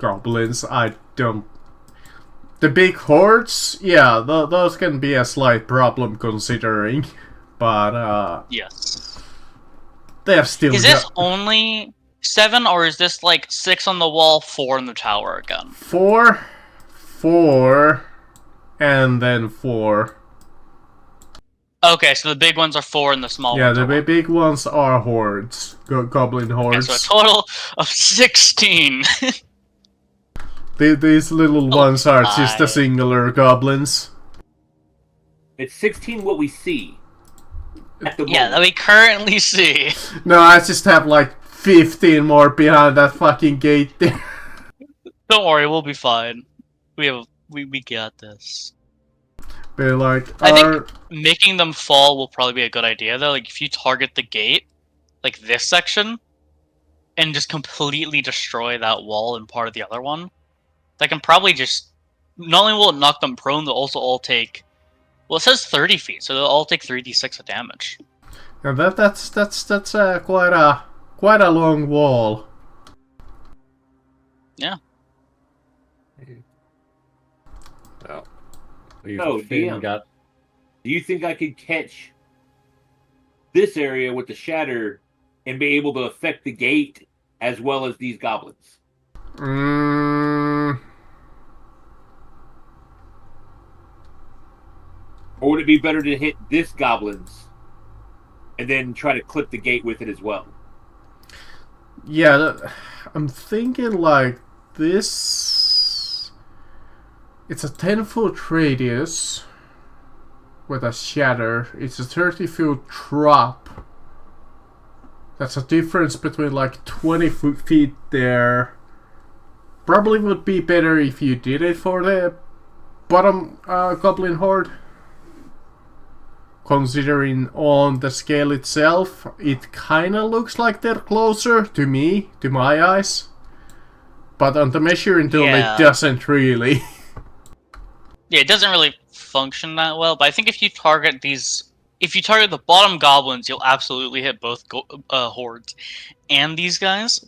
goblins, I don't... The big hordes, yeah, those can be a slight problem considering, but yes. They're still... Is this only 7, or is this like 6 on the wall, 4 in the tower again? 4, 4, and then 4. Okay, so the big ones are 4 and the small ones are 1. Yeah, the big ones are hordes. Goblin hordes. Okay, so a total of 16. These little ones are just the singular goblins. It's 16 what we see. At the yeah, moment. that we currently see. No, I just have like 15 more behind that fucking gate there. Don't worry, we'll be fine. We got this. But like, I think making them fall will probably be a good idea though. Like if you target the gate, like this section, and just completely destroy that wall and part of the other one, that can probably just not only will it knock them prone, they'll also all take. Well, it says 30 feet, so they'll all take 3d6 of damage. Yeah, that's quite a long wall. Yeah. Well, DM, do you think I could catch this area with the shatter and be able to affect the gate as well as these goblins? Or would it be better to hit this goblins and then try to clip the gate with it as well? Yeah, I'm thinking like this. It's a 10-foot radius with a shatter. It's a 30-foot drop. That's a difference between like 20 feet there. Probably would be better if you did it for the bottom goblin horde. Considering on the scale itself, it kinda looks like they're closer to me, to my eyes. But on the measuring tool, it doesn't really. Yeah, it doesn't really function that well, but I think if you target the bottom goblins, you'll absolutely hit both hordes and these guys.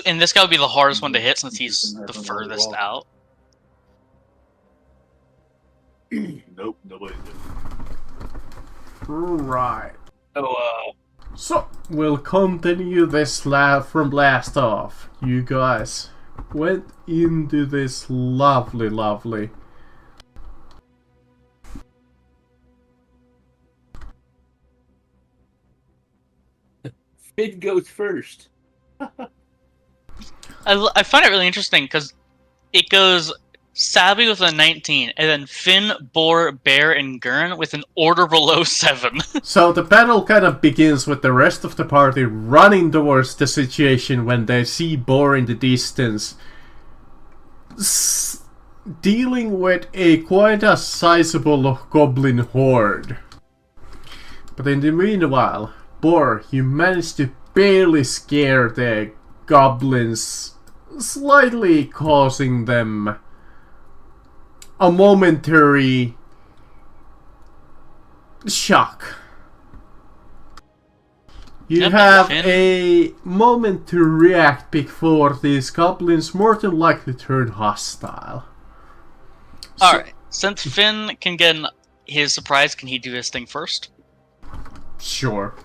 And this guy would be the hardest one to hit since he's the furthest out. Nope, nobody did. Right. So, we'll continue this from last off. You guys went into this lovely... Finn goes first. I find it really interesting because it goes Sabby with a 19, and then Finn, Boar, Bear, and Gurn with an order below 7. So the battle kind of begins with the rest of the party running towards the situation when they see Boar in the distance, dealing with quite a sizable goblin horde. But in the meanwhile, Boar, you managed to barely scare the goblins, slightly causing them a momentary shock. You have a moment to react before these goblins more than likely turn hostile. Alright, since Finn can get his surprise, can he do his thing first? Sure.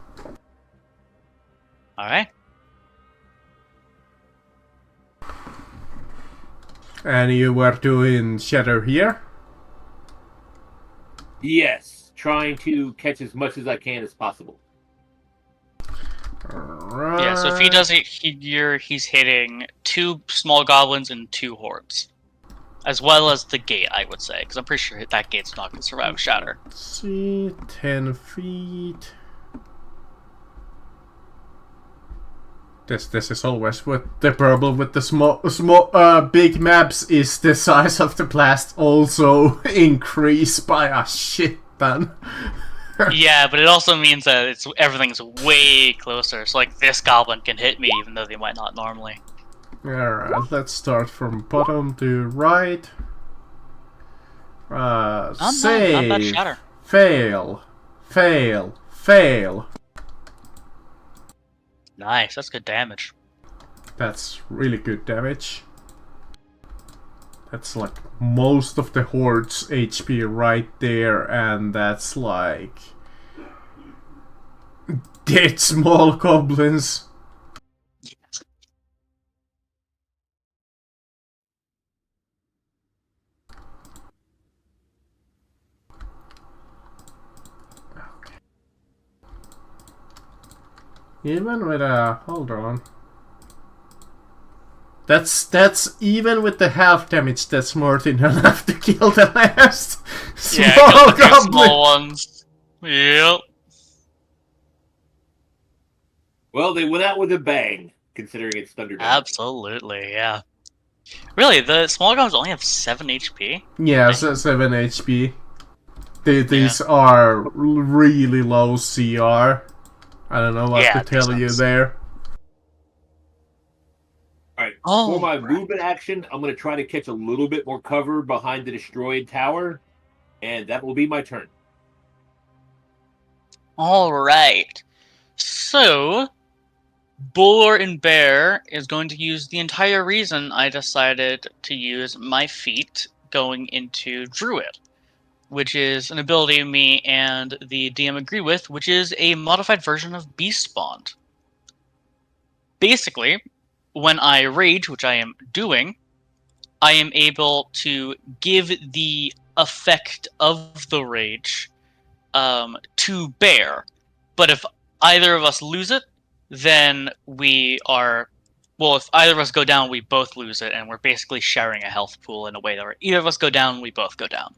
Alright. And you were doing shatter here? Yes, trying to catch as much as I can as possible. Right. Yeah, so if he does it here, he's hitting 2 small goblins and 2 hordes. As well as the gate, I would say, because I'm pretty sure that gate's not going to survive shatter. Let's see, 10 feet. This is always what the problem with the big maps is. The size of the blast also increase by a shit ton. Yeah, but it also means that everything's way closer. So like this goblin can hit me even though they might not normally. Alright, let's start from bottom to right. Save. Not bad shatter. Fail. Fail. Nice, that's good damage. That's really good damage. That's like most of the Horde's HP right there, and that's like dead small goblins. Okay. Even with a hold on. That's even with the half damage. That's more than enough to kill the last small kill the goblin. small ones. Yep. Well, they went out with a bang, considering it's thunder damage. Absolutely, yeah. Really, the small goblins only have 7 HP? Yeah, so 7 HP. These are really low CR. I don't know what to tell you there. Alright, for my movement action, I'm going to try to catch a little bit more cover behind the destroyed tower, and that will be my turn. Alright. So, Boar and Bear is going to use the entire reason I decided to use my feat going into Druid, which is an ability me and the DM agree with, which is a modified version of Beast Bond. Basically, when I rage, which I am doing, I am able to give the effect of the rage to Bear. But if either of us lose it, then we are... Well, if either of us go down, we both lose it, and we're basically sharing a health pool in a way that where either of us go down, we both go down.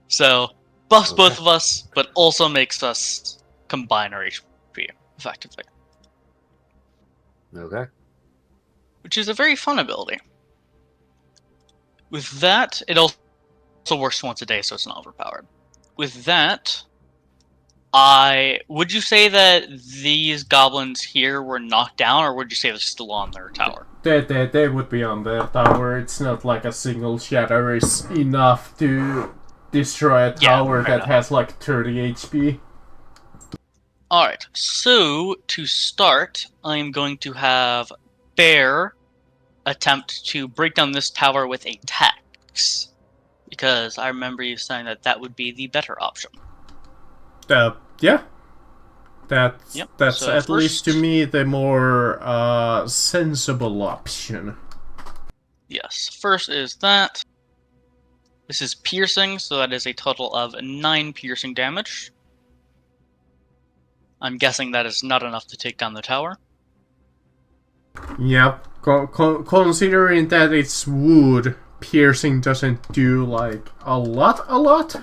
So, buffs both of us, but also makes us combine our HP, effectively. Okay. Which is a very fun ability. With that, it also works once a day, so it's not overpowered. With that, would you say that these goblins here were knocked down, or would you say they're still on their tower? They would be on their tower. It's not like a single shatter is enough to destroy a tower that has like 30 HP. Alright, so to start, I'm going to have Bear attempt to break down this tower with a tax. Because I remember you saying that that would be the better option. Yeah. That's so at least to me the more sensible option. Yes, first is that. This is piercing, so that is a total of 9 piercing damage. I'm guessing that is not enough to take down the tower. Yep. Considering that it's wood, piercing doesn't do like a lot.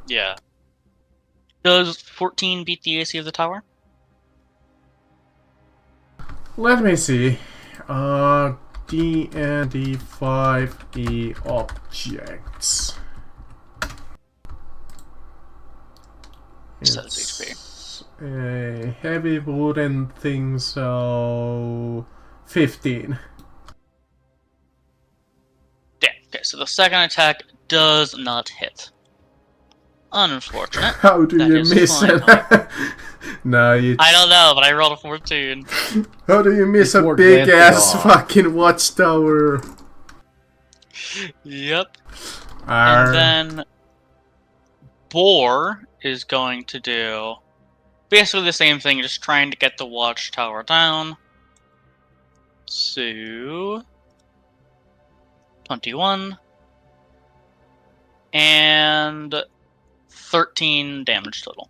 Yeah. Does 14 beat the AC of the tower? Let me see. D and D5E objects. It's HP. A heavy wooden thing, so 15. Damn. Okay, so the second attack does not hit. Unfortunate. How do you miss it? No, you... I don't know, but I rolled a 14. How do you miss a big ass fucking watchtower? Yep. And then Boar is going to do basically the same thing, just trying to get the watchtower down. So 21 and 13 damage total.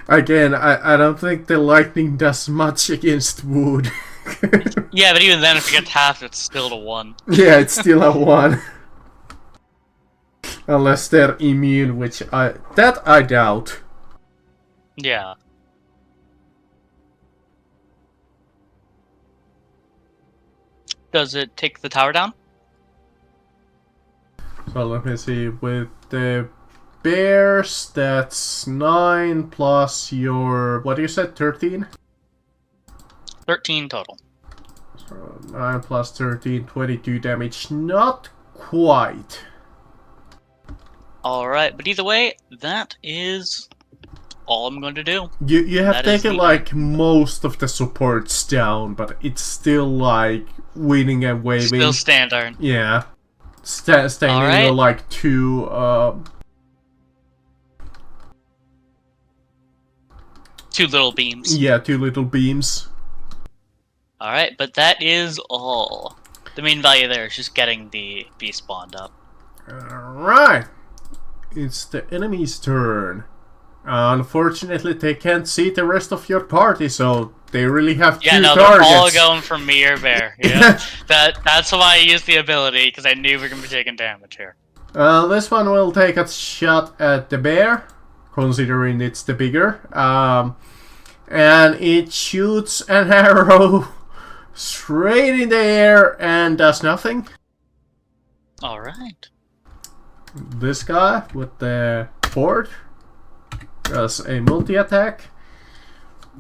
Again, I don't think the lightning does much against wood. Yeah, but even then, if it gets half, it's still a 1. Yeah, it's still a 1. Unless they're immune, which I doubt. Yeah. Does it take the tower down? So let me see, with the bears, that's 9 plus your, what you said, 13? 13 total. So 9 plus 13, 22 damage, not quite. Alright, but either way, that is all I'm going to do. You have That is taken the like most of the supports down, but it's still like winning and waving. Still standard. Yeah. Standing Alright. on like two little beams. yeah, two little beams. Alright, but that is all. The main value there is just getting the beast spawned up. Alright. It's the enemy's turn. Unfortunately, they can't see the rest of your party, so they really have two targets. They're all going for me or Bear. Yeah, that's why I used the ability, because I knew we were going to be taking damage here. This one will take a shot at the bear, considering it's the bigger. And it shoots an arrow straight in the air and does nothing. Alright. This guy with the board does a multi-attack.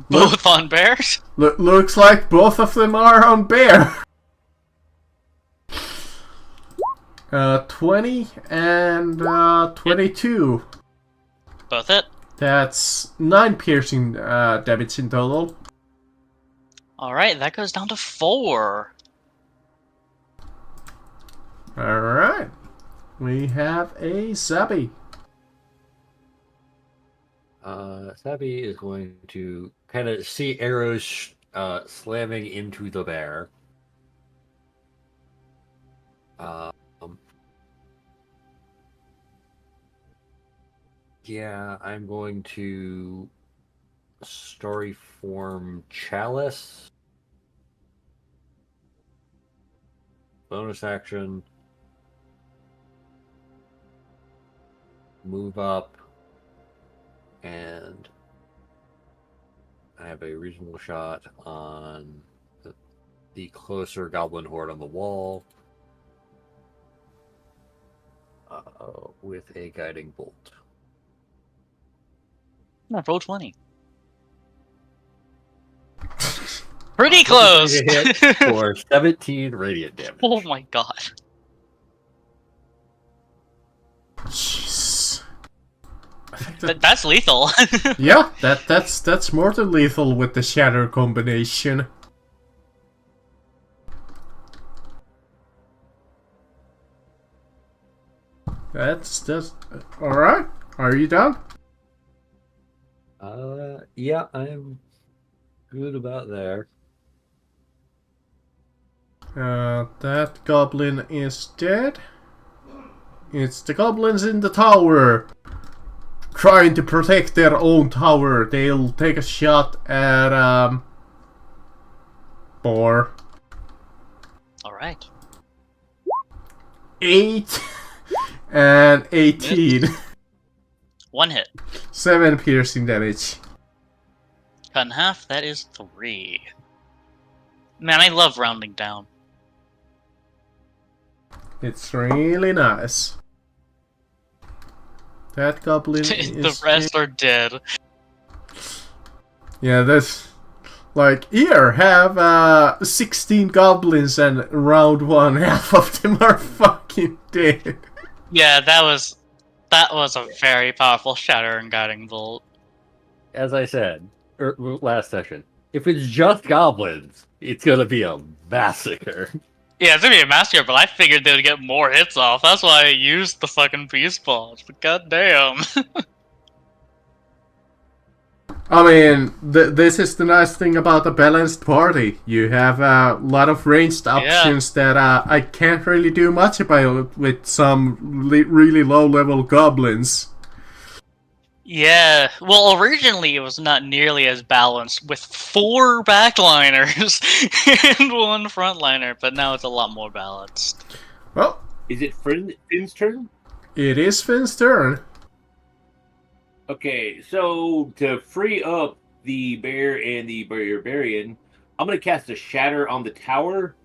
Both on bears? Looks like both of them are on bear. 20 and 22. Both hit. That's 9 piercing damage in total. Alright, that goes down to 4. Alright. We have a Zabi. Sabby is going to kind of see arrows slamming into the bear. Yeah, I'm going to story form Chalice. Bonus action. Move up. And I have a reasonable shot on the closer goblin horde on the wall with a guiding bolt. No, roll 20. Pretty close! Hit for 17 radiant damage. Oh my god. Jeez. That's lethal. Yeah, that's more than lethal with the shatter combination. That's alright. Are you done? Yeah, I'm good about there. That goblin is dead. It's the goblins in the tower trying to protect their own tower. They'll take a shot at Boar. Alright. 8 and 18. One hit. 7 piercing damage. Cut in half, that is 3. Man, I love rounding down. It's really nice. That goblin is... The rest are dead. Yeah, that's... Like, here, have 16 goblins and round 1, half of them are fucking dead. Yeah, that was a very powerful Shatter and Guiding Bolt. As I said last session, if it's just goblins, it's gonna be a massacre. Yeah, it's gonna be a massacre, but I figured they would get more hits off. That's why I used the fucking Beast Balls. But goddamn. I mean, this is the nice thing about a balanced party. You have a lot of ranged options that I can't really do much about with some really low-level goblins. Yeah, well, originally it was not nearly as balanced with 4 backliners and 1 frontliner, but now it's a lot more balanced. Well, is it Finn's turn? It is Finn's turn. Okay, so to free up the bear and the barbarian, I'm gonna cast a shatter on the tower.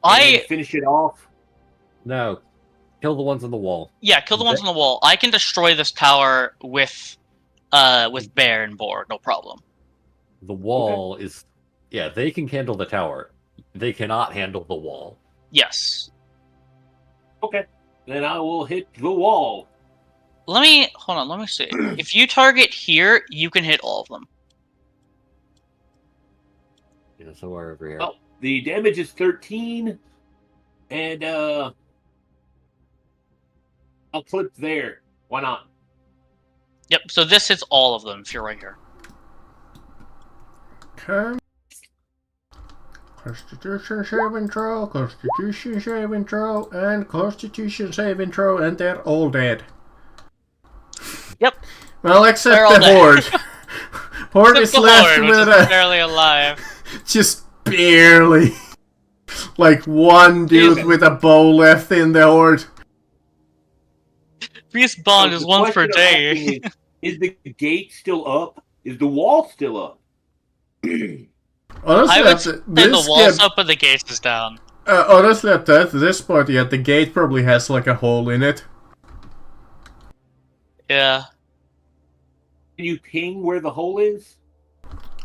And finish it off. No, kill the ones on the wall. Yeah, kill the ones on the wall. I can destroy this tower with bear and boar, no problem. The wall is... Yeah, they can handle the tower. They cannot handle the wall. Yes. Okay. Then I will hit the wall. hold on. Let me see. If you target here, you can hit all of them. Yeah, somewhere over here. Oh, the damage is 13, and I'll click there. Why not? Yep. So this hits all of them if you're right here. Okay. Constitution saving throw, Constitution saving throw, and Constitution saving throw, and they're all dead. Yep. Well, except They're all the dead. Horde. Horde is Except the left Horde, which with is a... barely alive. just barely. Like one dude Okay. with a bow left in the Horde. Beast Bond So is the once per question I'm asking day. is the gate still up? Is the wall still up? Honestly, I would at say this the wall's game- up, but the gate is down. honestly, at this point, yeah, the gate probably has like a hole in it. Yeah. Can you ping where the hole is?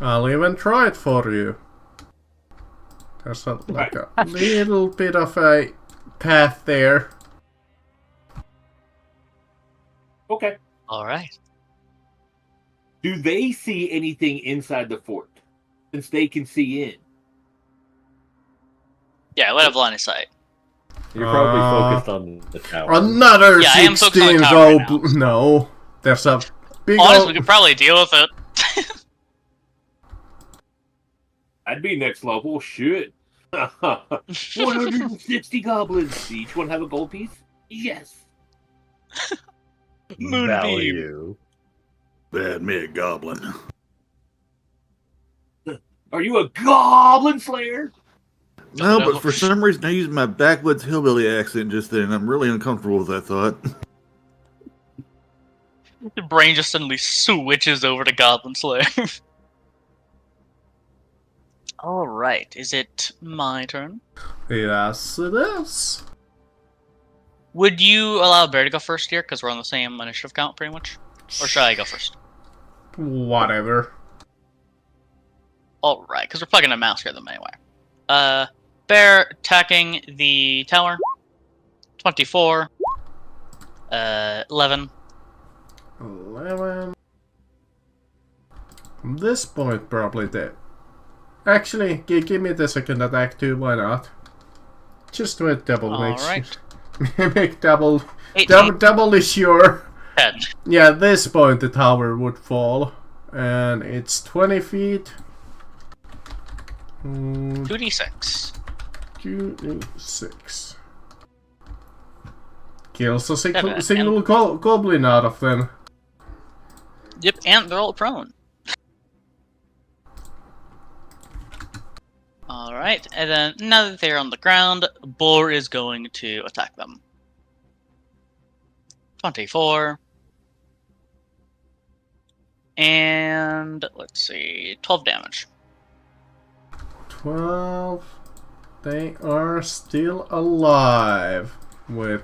I'll even try it for you. There's a little bit of a path there. Okay. All right. Do they see anything inside the fort? Since they can see in. Yeah, we have line of sight. You're probably focused on the tower. Another Yeah, I am focused on the 16 tower right gold. No, there's a big Honestly, we old... could probably deal with it. I'd be next level. Shit. 160 goblins. Each one have a gold piece? Yes. Moonbeam. Value. Bad me a goblin. Are you a goblin slayer? No, No. but for some reason I used my backwoods hillbilly accent just then. I'm really uncomfortable with that thought. Your brain just suddenly switches over to Goblin Slayer. Alright, is it my turn? Yes, it is. Would you allow Bear to go first here? Because we're on the same initiative count, pretty much. Or should I go first? Whatever. Alright, because we're plugging a mouse here them anyway. Bear attacking the tower. 24. 11. 11. From this point, probably dead. Actually, give me the second attack too, why not? Just with double makes Alright. make double 18. double is sure. 10. Yeah, at this point the tower would fall. And it's 20 feet. 2d6. 2d6. Kills a Seven, single goblin out of them. Yep, and they're all prone. Alright, and then now that they're on the ground, Boar is going to attack them. 24. And let's see, 12 damage. 12. They are still alive. With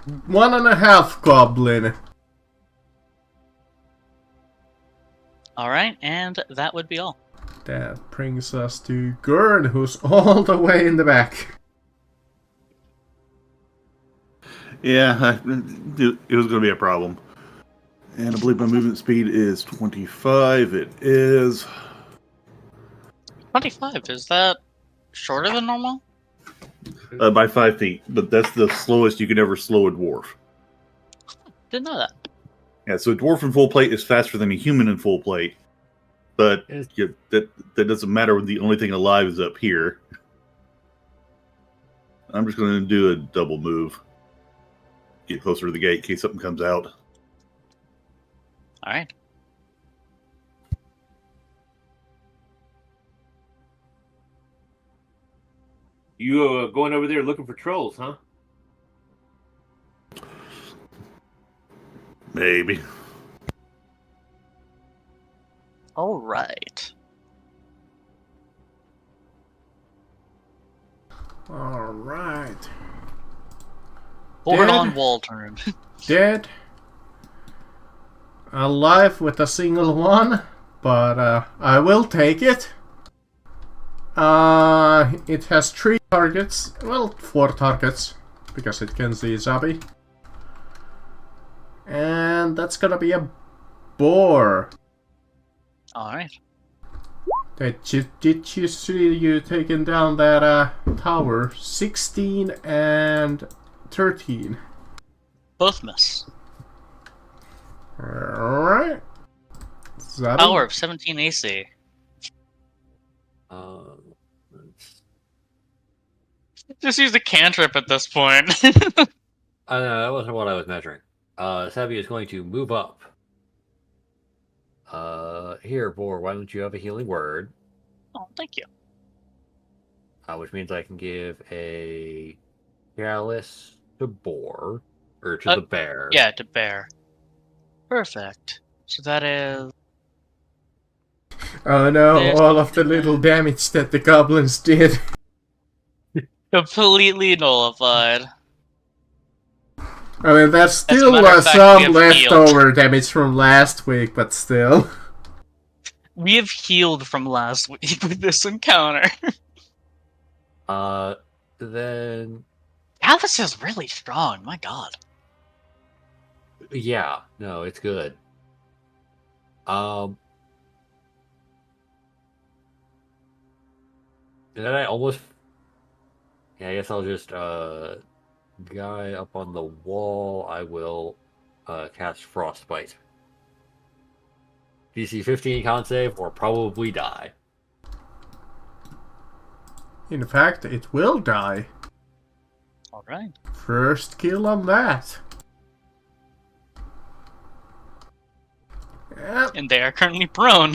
1.5 goblin. Alright, and that would be all. That brings us to Gurn, who's all the way in the back. Yeah, it was going to be a problem. And I believe my movement speed is 25. It is. 25, is that shorter than normal? By 5 feet, but that's the slowest you can ever slow a dwarf. Didn't know that. Yeah, so a dwarf in full plate is faster than a human in full plate, but that doesn't matter when the only thing alive is up here. I'm just going to do a double move. Get closer to the gate in case something comes out. Alright. You going over there looking for trolls, huh? Maybe. Alright. Alright. Board Dead. on wall turn. Dead. Alive with a single one, but I will take it. It has 3 targets. Well, 4 targets, because it can see Zabi. And that's gonna be a boar. Alright. Did you see you taking down that tower? 16 and 13. Both miss. Alright. Power of 17 AC. Just use the cantrip at this point. I know, that wasn't what I was measuring. Savvy is going to move up. Here, Boar, why don't you have a healing word? Oh, thank you. Which means I can give a chalice to Boar, or to the bear. Yeah, to bear. Perfect. So that is... Oh no, all of the little damage that the goblins did. completely nullified. I mean, that's still some leftover damage from last week, but still. We have healed from last week with this encounter. Then... Alice is really strong, my god. Yeah, no, it's good. Then I almost... Yeah, I guess I'll just, guy up on the wall, I will, cast Frostbite. DC 15 con save, or probably die. In fact, it will die. Alright. First kill on that. Yep. And they are currently prone.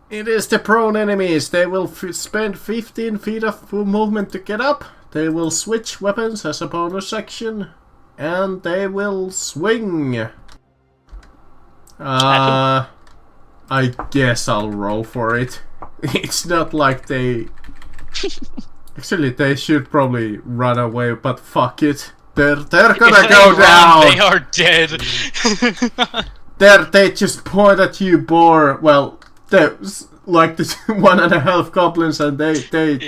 It is the prone enemies. They will spend 15 feet of movement to get up. They will switch weapons as a bonus action. And they will swing. I guess I'll roll for it. It's not like they... Actually, they should probably run away, but fuck it. They're gonna go down! They are dead! They just point at you, Boar. Well, there's like the 1.5 goblins, and they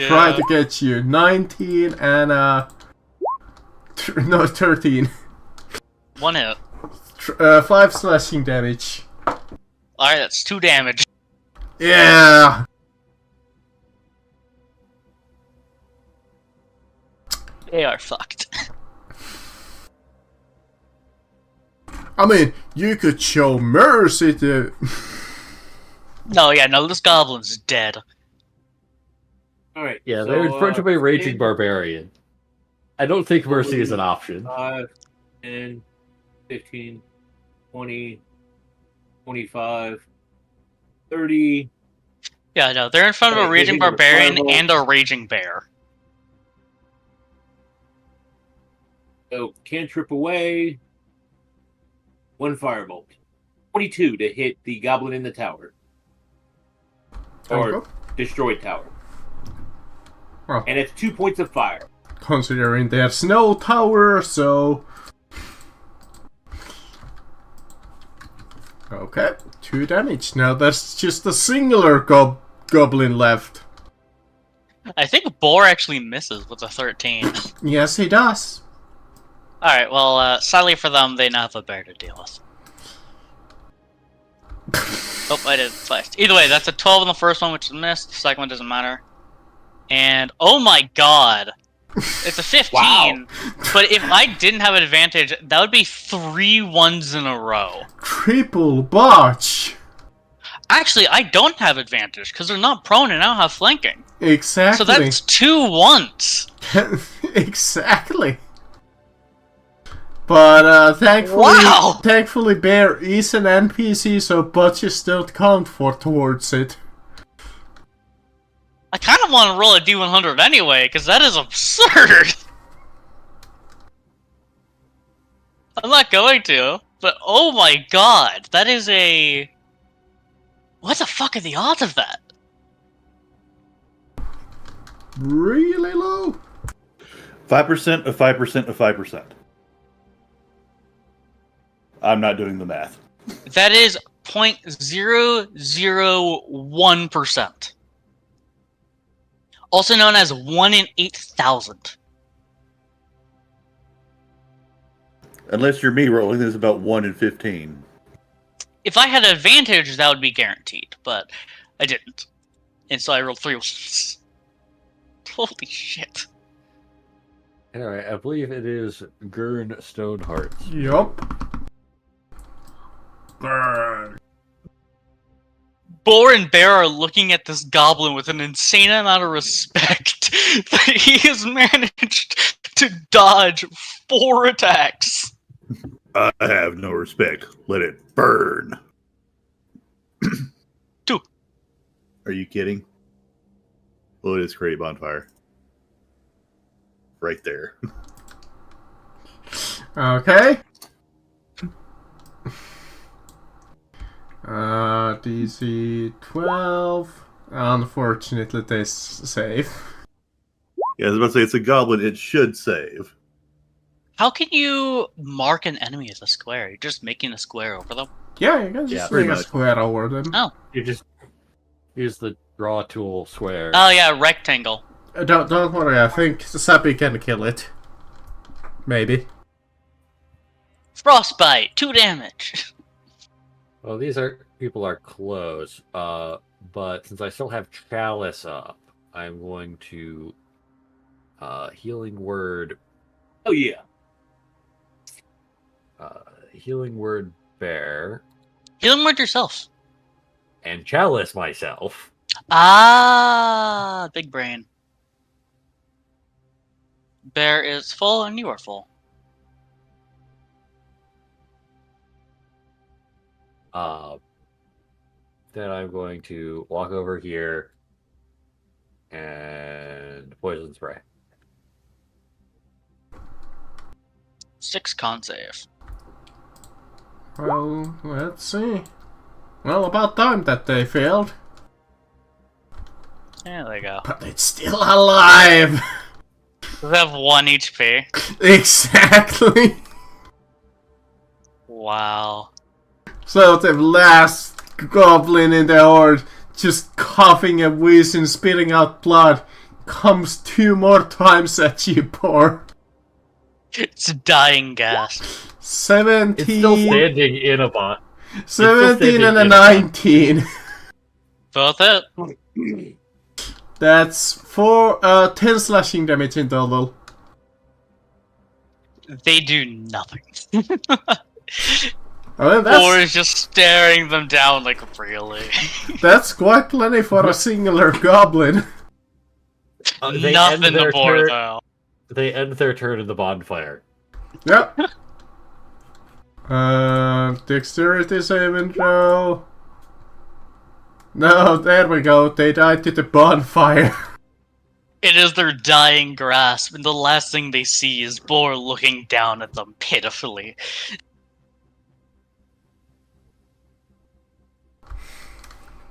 try to get you. 19 and no, 13. One hit. 5 slashing damage. Alright, that's 2 damage. Yeah. They are fucked. I mean, you could show mercy to... No, this goblin's dead. Alright. Yeah, they're in front of a raging barbarian. I don't think mercy is an option. 5, 10, 15, 20, 25, 30. Yeah, no, they're in front of a raging barbarian and a raging bear. So, cantrip away. 1 firebolt. 22 to hit the goblin in the tower. Or destroyed tower. Well, and it's 2 points of fire. Considering there's no tower, so... Okay, 2 damage. Now there's just a singular goblin left. I think Boar actually misses with a 13. Yes, he does. Alright, well, sadly for them, they now have a bear to deal with. Oh, I did flash. Either way, that's a 12 on the first one, which is missed. The second one doesn't matter. And, oh my god! It's a 15! Wow. But if I didn't have an advantage, that would be 3 ones in a row. Triple botch! Actually, I don't have advantage, because they're not prone and I don't have flanking. Exactly. So that's 2 ones! Exactly. But thankfully Bear is an NPC, so botches don't count towards it. I kind of want to roll a D100 anyway, because that is absurd! I'm not going to, but oh my god, that is a... What the fuck are the odds of that? Really low? 5% of 5% of 5%. I'm not doing the math. That is 0.001%. Also known as 1 in 8,000. Unless you're me rolling, this is about 1 in 15. If I had advantage, that would be guaranteed, but I didn't. And so I rolled 3 ones. Holy shit. Anyway, I believe it is Gurn Stoneheart. Yup. Burn. Boar and Bear are looking at this goblin with an insane amount of respect that he has managed to dodge 4 attacks. I have no respect. Let it burn. 2. Are you kidding? Well, it is create bonfire. Right there. Okay. DC 12. Unfortunately, they save. Yeah, I was about to say, it's a goblin. It should save. How can you mark an enemy as a square? You're just making a square over them? Yeah, you can just pretty make a much. square over them. Oh. You just use the draw tool square. Oh yeah, rectangle. Don't worry, I think Sappy can kill it. Maybe. Frostbite, 2 damage. Well, people are close, but since I still have Chalice up, I'm going to Healing Word. Oh yeah. Healing Word Bear, Heal word yourself. and Chalice myself. Ah, big brain. Bear is full and you are full. Then I'm going to walk over here and poison spray. 6 con save. Well, let's see. Well, about time that they failed. There they go. But it's still alive! They have 1 HP. Exactly! Wow. So the last goblin in the horde, just coughing and wheezing, spitting out blood, comes 2 more times at you, poor. It's dying gas. 17. It's still standing in a bot. 17 and a 19. Both it. That's 10 slashing damage in total. They do nothing. Well, Or is just staring them down like, really? that's quite plenty for a singular goblin. They Nothing end to their board, turn- though. They end their turn in the bonfire. Yep. Dexterity saving throw. No, there we go. They died to the bonfire. It is their dying grasp, and the last thing they see is Boar looking down at them pitifully.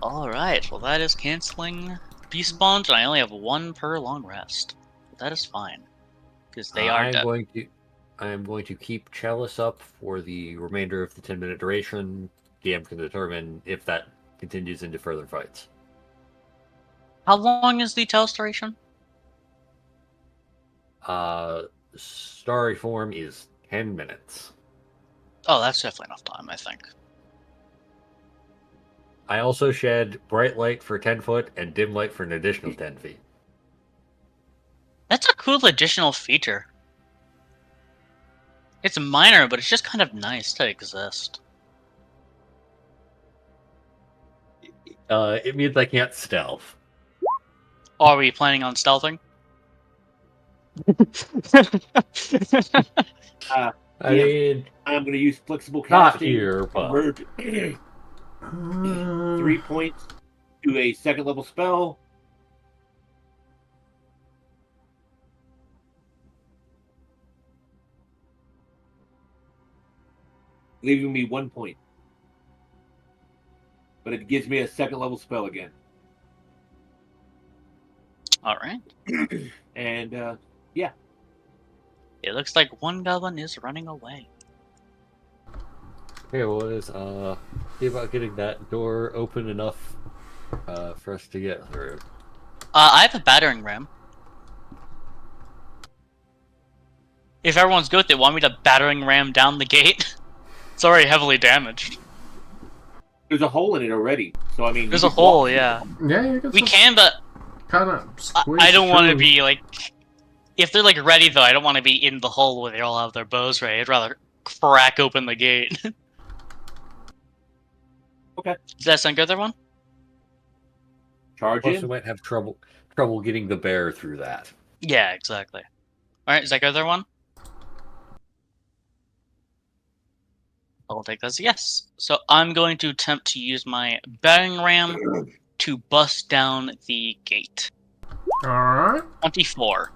Alright, well that is canceling Beast Sponge, and I only have 1 per long rest. That is fine. Because they are dead. I am going to keep Chalice up for the remainder of the 10-minute duration. DM can determine if that continues into further fights. How long is the Tails duration? Starry form is 10 minutes. Oh, that's definitely enough time, I think. I also shed bright light for 10 foot and dim light for an additional 10 feet. That's a cool additional feature. It's minor, but it's just kind of nice to exist. It means I can't stealth. Are we planning on stealthing? I mean, I'm going to use flexible not casting. here, but Convert 3 points to a 2nd level spell. Leaving me 1 point. But it gives me a 2nd level spell again. Alright. And, yeah. It looks like 1 goblin is running away. okay, well, let's see about getting that door open enough for us to get through. I I have a battering ram. if everyone's good, they want me to battering ram down the gate. It's already heavily damaged. There's a hole in it already, so I mean. There's a hole, yeah. Yeah, you can We can, but kind of I don't want to be like. If they're like ready though, I don't want to be in the hole where they all have their bows ready. I'd rather crack open the gate. Okay. Does that sound good, everyone? Charge Plus, we in. might have trouble getting the bear through that. Yeah, exactly. Alright, is that good, everyone? I'll take that as a yes. So I'm going to attempt to use my battering ram to bust down the gate. Alright. 24.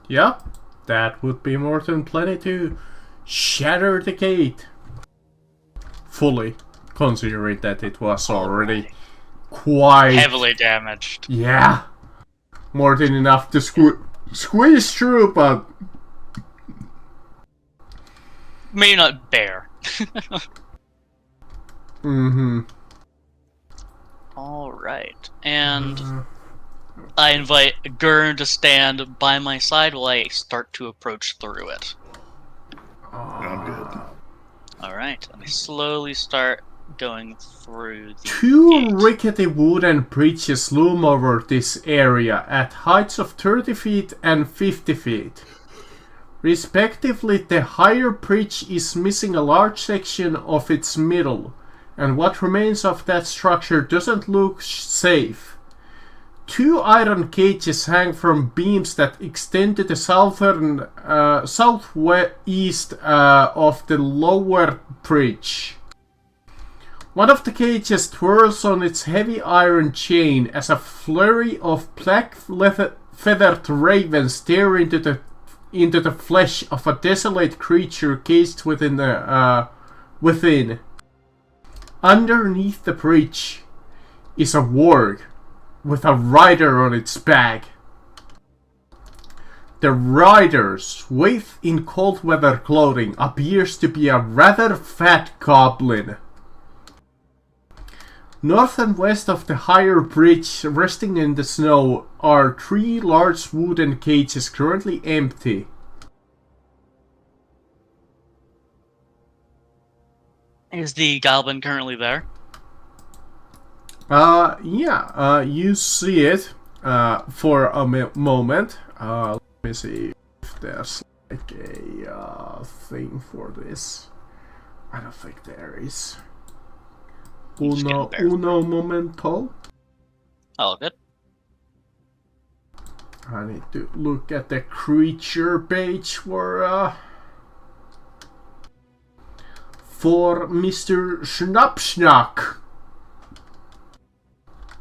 Yeah, that would be more than plenty to shatter the gate. Fully, considering that it was already quite... Heavily damaged. Yeah. More than enough to squeeze through, but... Maybe not bear. Mm-hmm. Alright, and I invite Gurn to stand by my side while I start to approach through it. I'm good. Alright, and I slowly start going through the Two gate. rickety wooden bridges loom over this area at heights of 30 feet and 50 feet. Respectively, the higher bridge is missing a large section of its middle, and what remains of that structure doesn't look safe. Two iron cages hang from beams that extend to the southwest of the lower bridge. One of the cages twirls on its heavy iron chain as a flurry of black feathered ravens stare into the flesh of a desolate creature caged within. Underneath the bridge is a warg with a rider on its back. The rider, swathed in cold weather clothing, appears to be a rather fat goblin. North and west of the higher bridge, resting in the snow, are three large wooden cages currently empty. Is the goblin currently there? You see it for a moment. Let me see if there's like a thing for this. I don't think there is. Uno momento. Oh, good. I need to look at the creature page for Mr. Schnapschnack.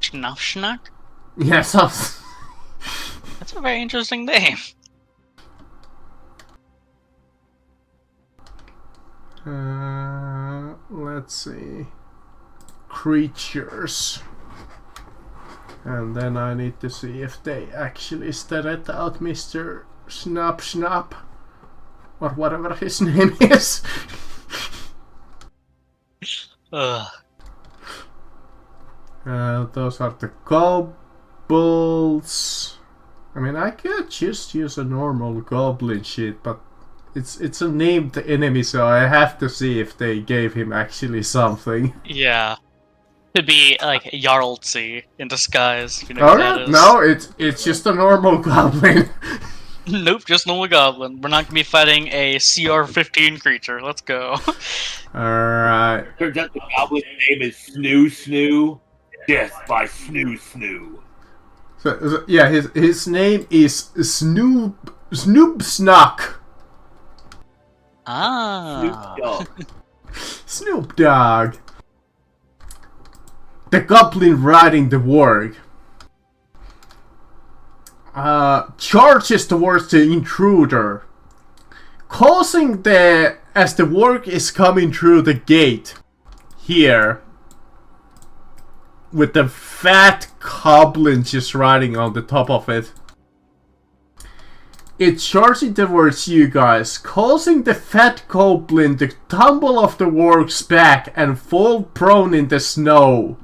Schnaufschnack? Yes, That's a very interesting name. Let's see. Creatures. And then I need to see if they actually started out Mr. Snap, or whatever his name is. Ugh. Those are the kobolds. I mean, I could just use a normal goblin shit, but it's a named enemy, so I have to see if they gave him actually something. Yeah. Could be like Jarltzy in disguise. If you know what that is. No, it's just a normal goblin. Nope, just normal goblin. We're not gonna be fighting a CR-15 creature. Let's go. Alright. Turns out the goblin's name is Snoo. Death by Snoo. So yeah, his name is Snoop Snuck. Ah. Snoop Dogg. Snoop Dogg. The goblin riding the warg charges towards the intruder, causing as the warg is coming through the gate here, with the fat goblin just riding on the top of it. It's charging towards you guys, causing the fat goblin to tumble off the warg's back and fall prone in the snow.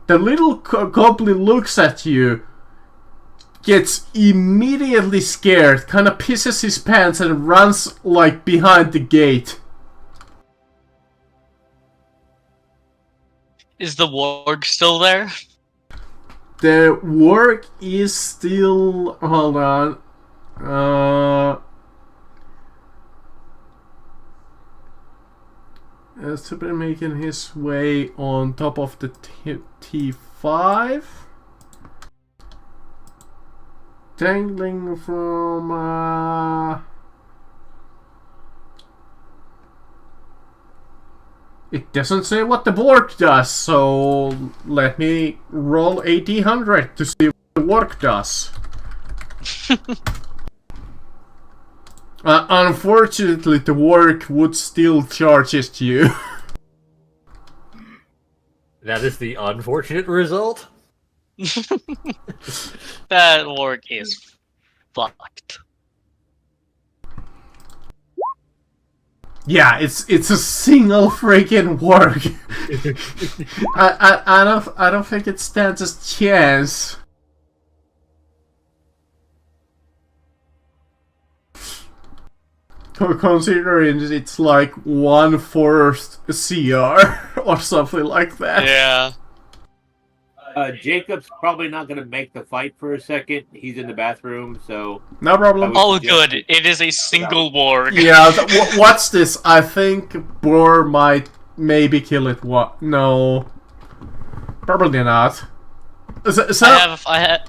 The little goblin looks at you, gets immediately scared, kind of pisses his pants and runs like behind the gate. Is the warg still there? The work is still... Hold on. Super making his way on top of the T5. Dangling from... It doesn't say what the work does, so let me roll 1800 to see what the work does. Unfortunately, the work would still charge at you. That is the unfortunate result. That warg is fucked. Yeah, it's a single freaking work. I don't think it stands a chance. Considering it's like 1/4 CR or something like that. Yeah. Jacob's probably not going to make the fight for a second. He's in the bathroom, so... No problem. Oh, good. It is a single warg. Yeah, what's this? I think Boar might maybe kill it. What? No. Probably not. So, I have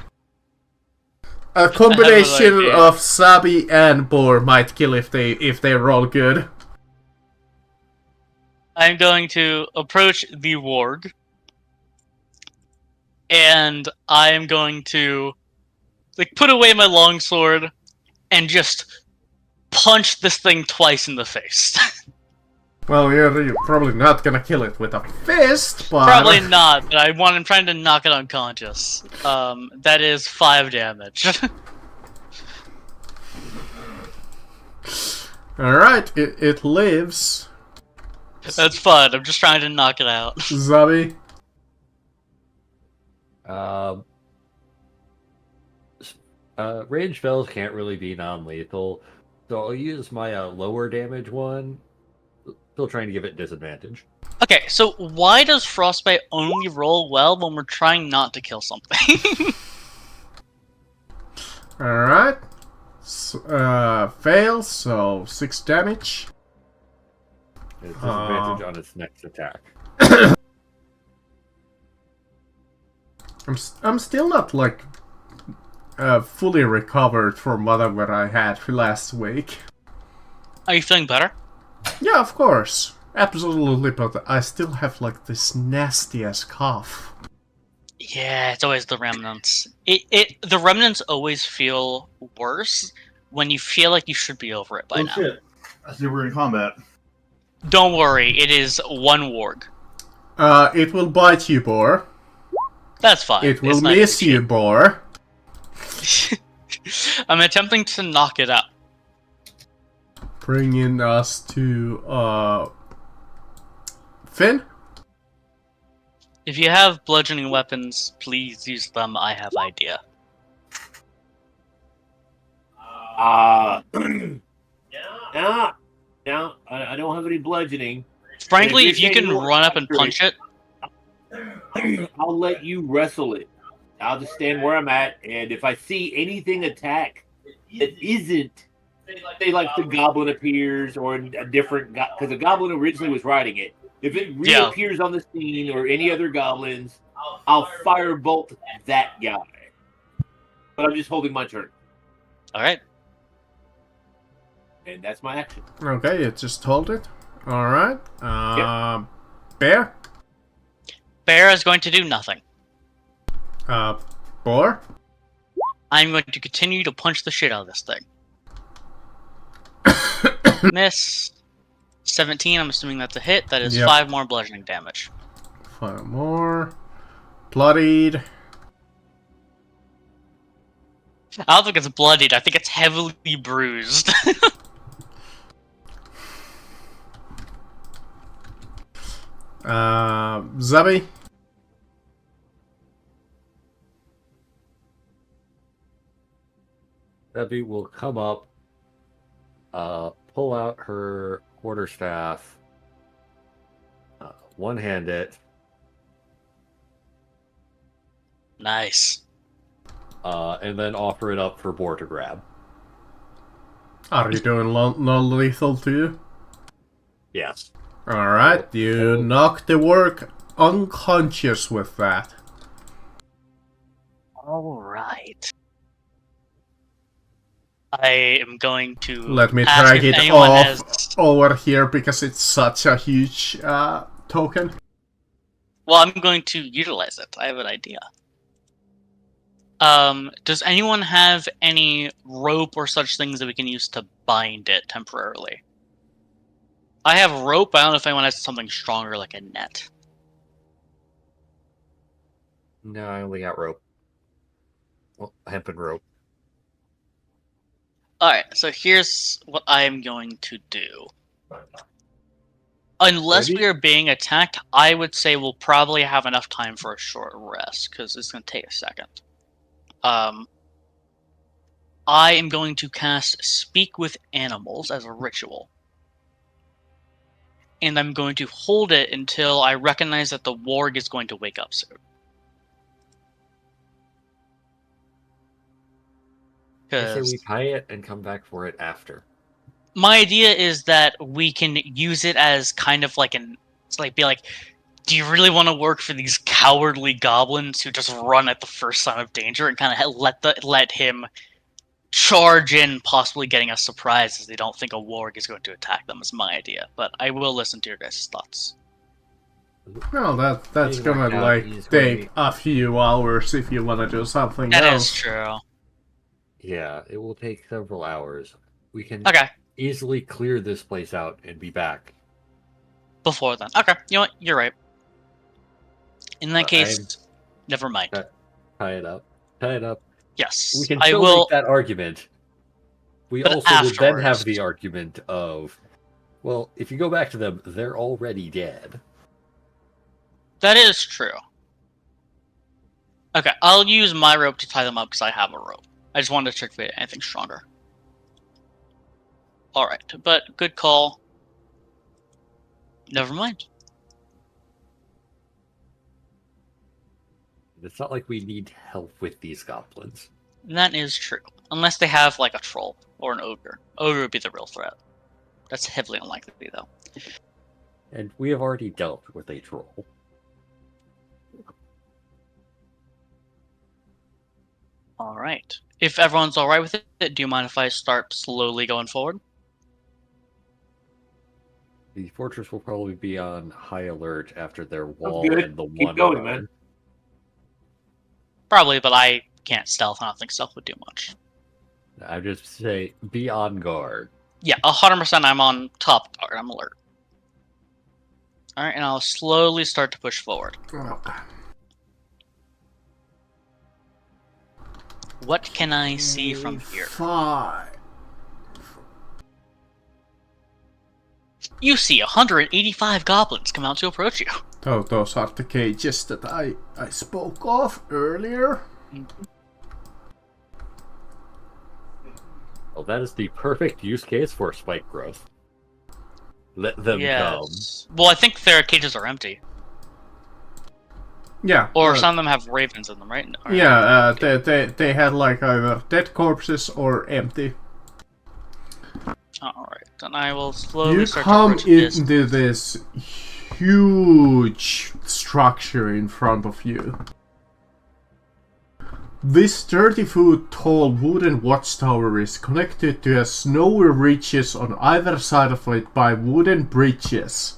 a combination idea. of Sabi and Boar might kill if they roll good. I'm going to approach the warg. And I am going to put away my longsword and just punch this thing twice in the face. Well, you're probably not gonna kill it with a fist, but... Probably not, but I'm trying to knock it unconscious. That is 5 damage. Alright, it lives. That's fun, I'm just trying to knock it out. Zabi? Range spells can't really be non-lethal, so I'll use my lower damage one. Still trying to give it disadvantage. Okay, so why does Frostbite only roll well when we're trying not to kill something? Alright. Fails, so 6 damage. It's disadvantage on its next attack. I'm still not like fully recovered from whatever I had last week. Are you feeling better? Yeah, of course, absolutely, but I still have like this nasty ass cough. Yeah, it's always the remnants. The remnants always feel worse when you feel like you should be over it by now. Shit. I see we're in combat. Don't worry, it is one warg. It will bite you, Boar. That's fine. It will It's not miss you, Boar. I'm attempting to knock it out. Bringing us to Finn. If you have bludgeoning weapons, please use them. I have idea. No, I don't have any bludgeoning. Frankly, If if you you're can saying run up and punch it, I'll let you wrestle it. I'll just stand where I'm at, and if I see anything attack that isn't, say, like the goblin appears or a different because the goblin originally was riding it. If it reappears on the scene or any other goblins, I'll firebolt that guy. But I'm just holding my turn, all right. and that's my action. Okay, you just hold it. Alright. Bear? Bear is going to do nothing. Boar? I'm going to continue to punch the shit out of this thing. Miss. 17, I'm assuming that's a hit. That is 5 more bludgeoning damage. 5 more. Bloodied. I don't think it's bloodied. I think it's heavily bruised. Zabi? Debbie will come up, pull out her quarterstaff, one-hand it, Nice. and then offer it up for Boar to grab. Are you doing non-lethal too? Yes. Alright, you knock the work unconscious with that. Alright. I am going to Let me ask drag if it anyone off has... over here because it's such a huge token. Well, I'm going to utilize it. I have an idea. Does anyone have any rope or such things that we can use to bind it temporarily? I have rope. I don't know if anyone has something stronger like a net. No, I only got rope. Well, hempen rope. Alright, so here's what I am going to do. Unless Maybe? we are being attacked, I would say we'll probably have enough time for a short rest, because it's going to take a second. I am going to cast Speak with Animals as a ritual. And I'm going to hold it until I recognize that the warg is going to wake up soon. I say we 'Cause tie it and come back for it after. my idea is that we can use it as kind of like be like, do you really want to work for these cowardly goblins who just run at the first sign of danger, and kind of let him charge in, possibly getting a surprise as they don't think a warg is going to attack them, is my idea. But I will listen to your guys' thoughts. Well, that's Being gonna knocked out, like he's gonna take be- a few hours if you wanna do something That else. is true. Yeah, it will take several hours. We can Okay, easily clear this place out and be back. before then. Okay, you know what? You're right. In that But case, never mind. Tie it up. Tie it up. Yes, We can I still will. make that argument. We But also would then have afterwards. the argument of, well, if you go back to them, they're already dead. That is true. Okay, I'll use my rope to tie them up because I have a rope. I just wanted to check if we had anything stronger. Alright, but good call. Never mind. It's not like we need help with these goblins. That is true. Unless they have, like, a troll or an ogre. Ogre would be the real threat. That's heavily unlikely, though. And we have already dealt with a troll. Alright. If everyone's alright with it, do you mind if I start slowly going forward? The fortress will probably be on high alert after their wall good. and the Keep one going, run. man. Probably, but I can't stealth. I don't think stealth would do much. I just say, be on guard. Yeah, 100% I'm on top guard. I'm alert. Alright, and I'll slowly start to push forward. What can I see from here? 5. You see 185 goblins come out to approach you. Those are the cages that I spoke of earlier. Well, that is the perfect use case for spike growth. Let them come. Yes. Well, I think their cages are empty. Yeah. Or some of them have ravens in them, right? Or- Yeah, they had like either dead corpses or empty. Alright, then I will slowly You start come to approach this. into this huge structure in front of you. This 30-foot tall wooden watchtower is connected to a snowy ridges on either side of it by wooden bridges.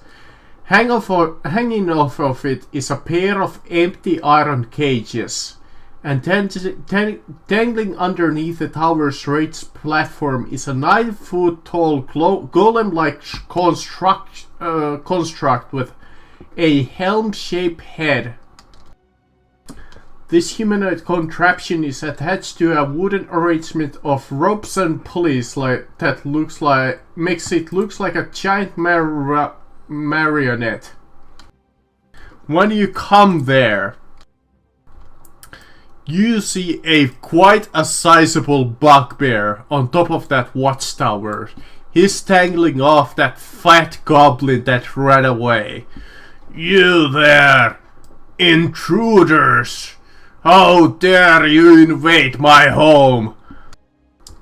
Hanging off of it is a pair of empty iron cages, and dangling underneath the tower's raised platform is a 9-foot tall golem-like construct with a helm-shaped head. This humanoid contraption is attached to a wooden arrangement of ropes and pulleys that makes it look like a giant marionette. When you come there, you see quite a sizable bugbear on top of that watchtower. He's tangling off that fat goblin that ran away. You there, intruders! How dare you invade my home!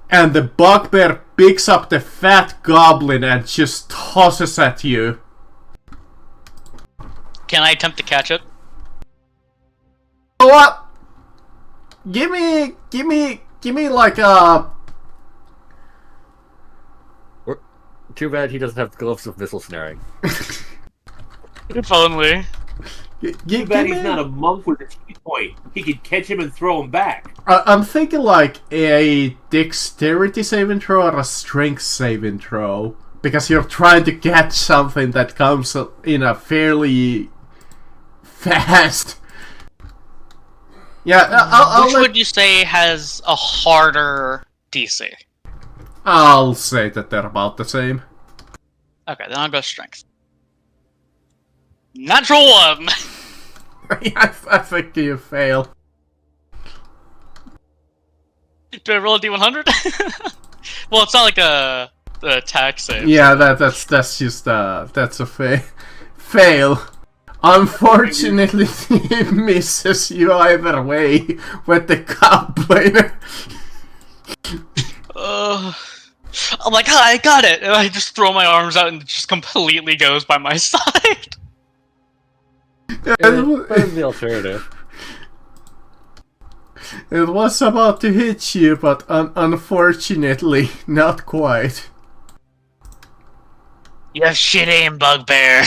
And the bugbear picks up the fat goblin and just tosses at you. Can I attempt to catch it? You know what? Give me like a... Too bad he doesn't have gloves of missile snaring. If only. Too bad he's not a monk with a cheat point. He could catch him and throw him back. I'm thinking like a dexterity saving throw or a strength saving throw. Because you're trying to catch something that comes in a fairly fast... Yeah, Which would you say has a harder DC? I'll say that they're about the same. Okay, then I'll go strength. Natural 1! I think you fail. Do I roll a D100? Well, it's not like a attack save. Yeah, that's just that's a fail. Unfortunately, it misses you either way with the goblin. I'm like, I got it! And I just throw my arms out and it just completely goes by my side. That's the alternative. It was about to hit you, but unfortunately, not quite. You have shit aim, bugbear.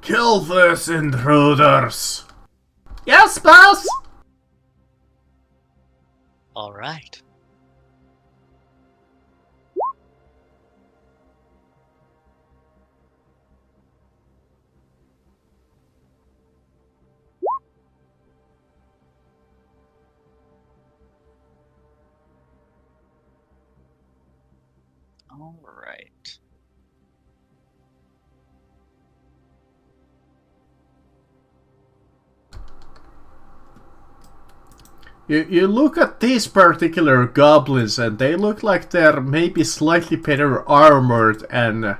Kill these intruders! Yes, boss! Alright. Alright. You look at these particular goblins and they look like they're maybe slightly better armored and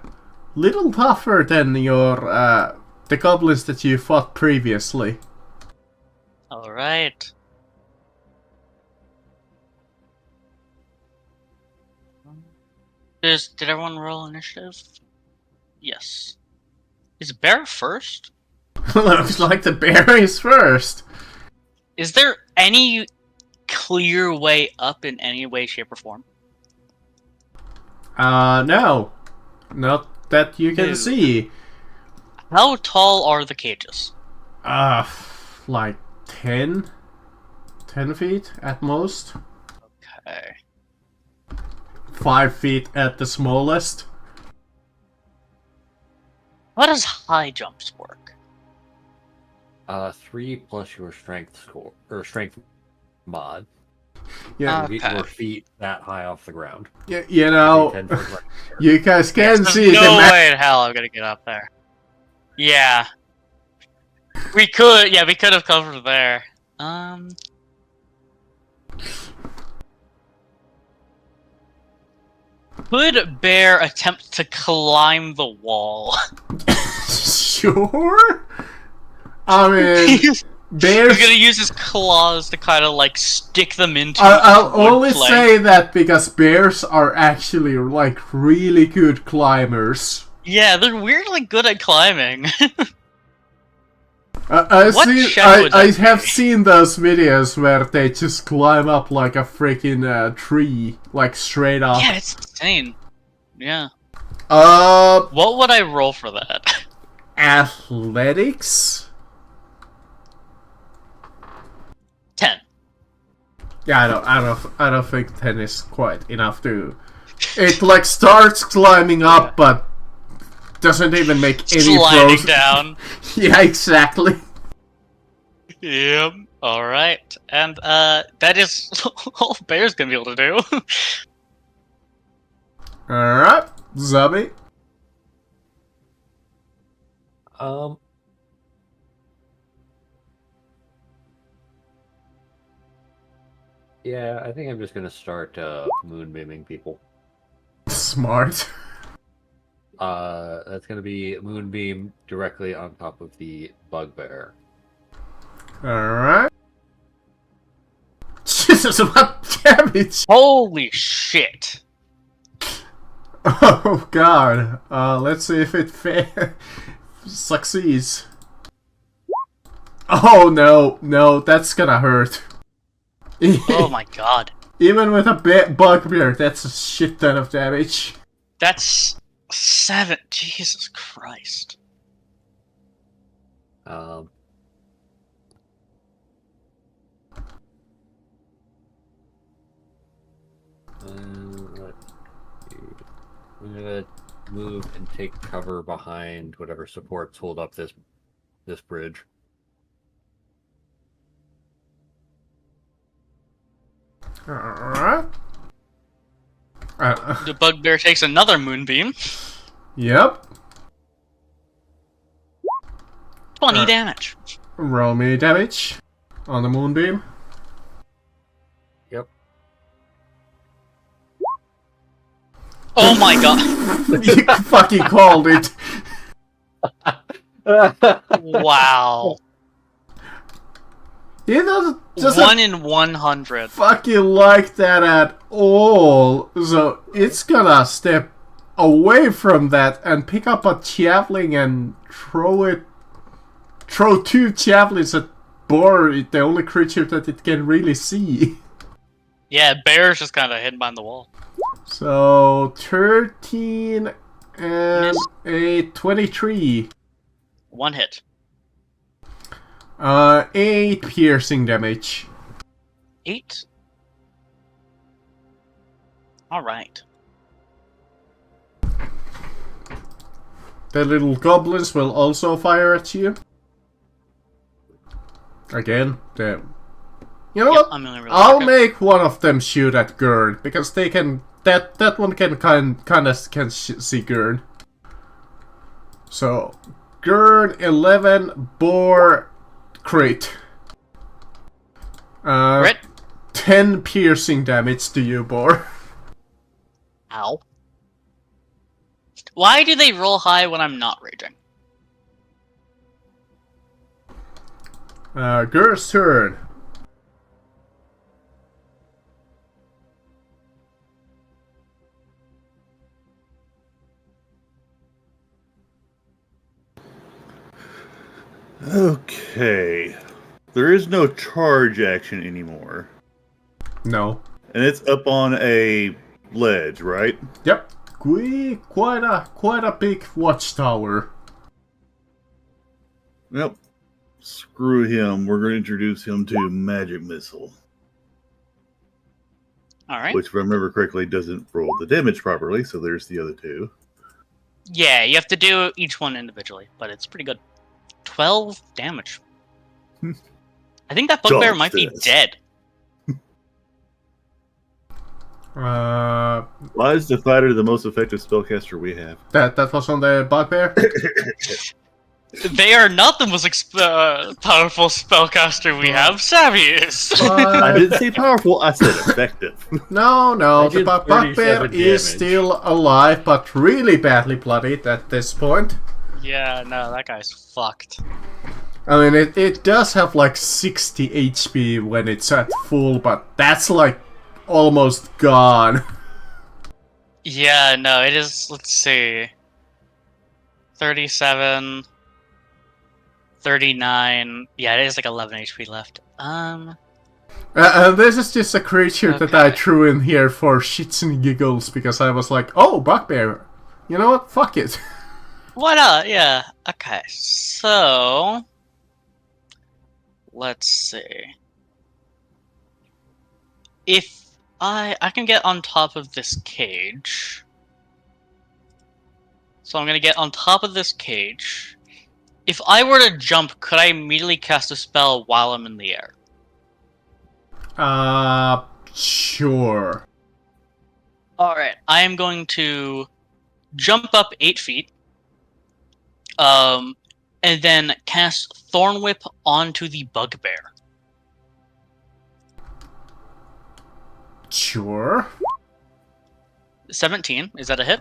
little tougher than your the goblins that you fought previously. Alright. Did everyone roll initiative? Yes. Is bear first? Looks like the bear is first. Is there any clear way up in any way, shape, or form? No. Not that you can Ew. see. How tall are the cages? Like 10 feet at most. Okay. 5 feet at the smallest. How does high jumps work? 3 plus your strength score or strength mod. Yeah, Okay. Get your feet that high off the ground. you know, 10 foot right there. you guys can There's see no the way in hell I'm gonna get up there. Yeah. We could have covered there. Could bear attempt to climb the wall? Sure. I mean, He's bears. gonna use his claws to kind of like stick them into. I'll wood only plank. say that because bears are actually like really good climbers. Yeah, they're weirdly good at climbing. I What see. shadow would I that have be? seen those videos where they just climb up like a freaking tree, like straight up. Yeah, it's insane. Yeah. What? What would I roll for that? Athletics? 10. Yeah, I don't think 10 is quite enough to. It like starts climbing up, but doesn't even make any Sliding progress. down. Yeah, exactly. Yep. Alright. And that is all Bear's gonna be able to do. Alright, Zubby. Um. Yeah, I think I'm just gonna start moonbeaming people. Smart. That's gonna be moonbeam directly on top of the bugbear. Alright. Jesus, what damage? Holy shit! Oh god. Let's see if it succeeds. Oh no, no, that's gonna hurt. Oh my god. Even with a bugbear, that's a shit ton of damage. That's 7. Jesus Christ. Um. I'm gonna move and take cover behind whatever supports hold up this bridge. Alright. The bugbear takes another moonbeam. Yep. 20 damage. Roll me damage on the moonbeam. Yep. Oh my god. You fucking called it. Wow. He doesn't 1 in 100. fucking like that at all. So it's gonna step away from that and pick up a javelin and throw 2 javelins at Boar, the only creature that it can really see. Yeah, bear's just kind of hidden behind the wall. So 13 and Miss. a 23. 1 hit. 8 piercing damage. 8. Alright. The little goblins will also fire at you. Again, you know Yep, what? I'm gonna really I'll like it. make one of them shoot at Gurn because they can. That one can kind of see Gurn. So, Gurn 11, Boar crit. Crit? 10 piercing damage to you, Boar. Ow. Why do they roll high when I'm not raging? Gurn's turn. Okay. There is no charge action anymore. No. And it's up on a ledge, right? Yep. Quite a big watchtower. Yep. Screw him. We're going to introduce him to Magic Missile. Alright. Which, if I remember correctly, doesn't roll the damage properly, so there's the other 2. Yeah, you have to do each one individually, but it's pretty good. 12 damage. I think that bugbear Dodge might be this. dead. Why is the fighter the most effective spellcaster we have? That was on the bugbear. They are not the most powerful spellcaster we have. Savvy is. I didn't say powerful, I said effective. No, I the did bugbear 37 is damage. still alive, but really badly bloodied at this point. Yeah, no, that guy's fucked. I mean, it does have like 60 HP when it's at full, but that's like almost gone. Yeah, no, it is. Let's see. 37, 39. Yeah, it is like 11 HP left. This is just a creature that I Okay. threw in here for shits and giggles because I was like, oh, bugbear. You know what? Fuck it. Why not? Yeah. Okay, so let's see. If I can get on top of this cage. So I'm gonna get on top of this cage. If I were to jump, could I immediately cast a spell while I'm in the air? Sure. Alright, I am going to jump up 8 feet. And and then cast Thorn Whip onto the bugbear. Sure. 17, is that a hit?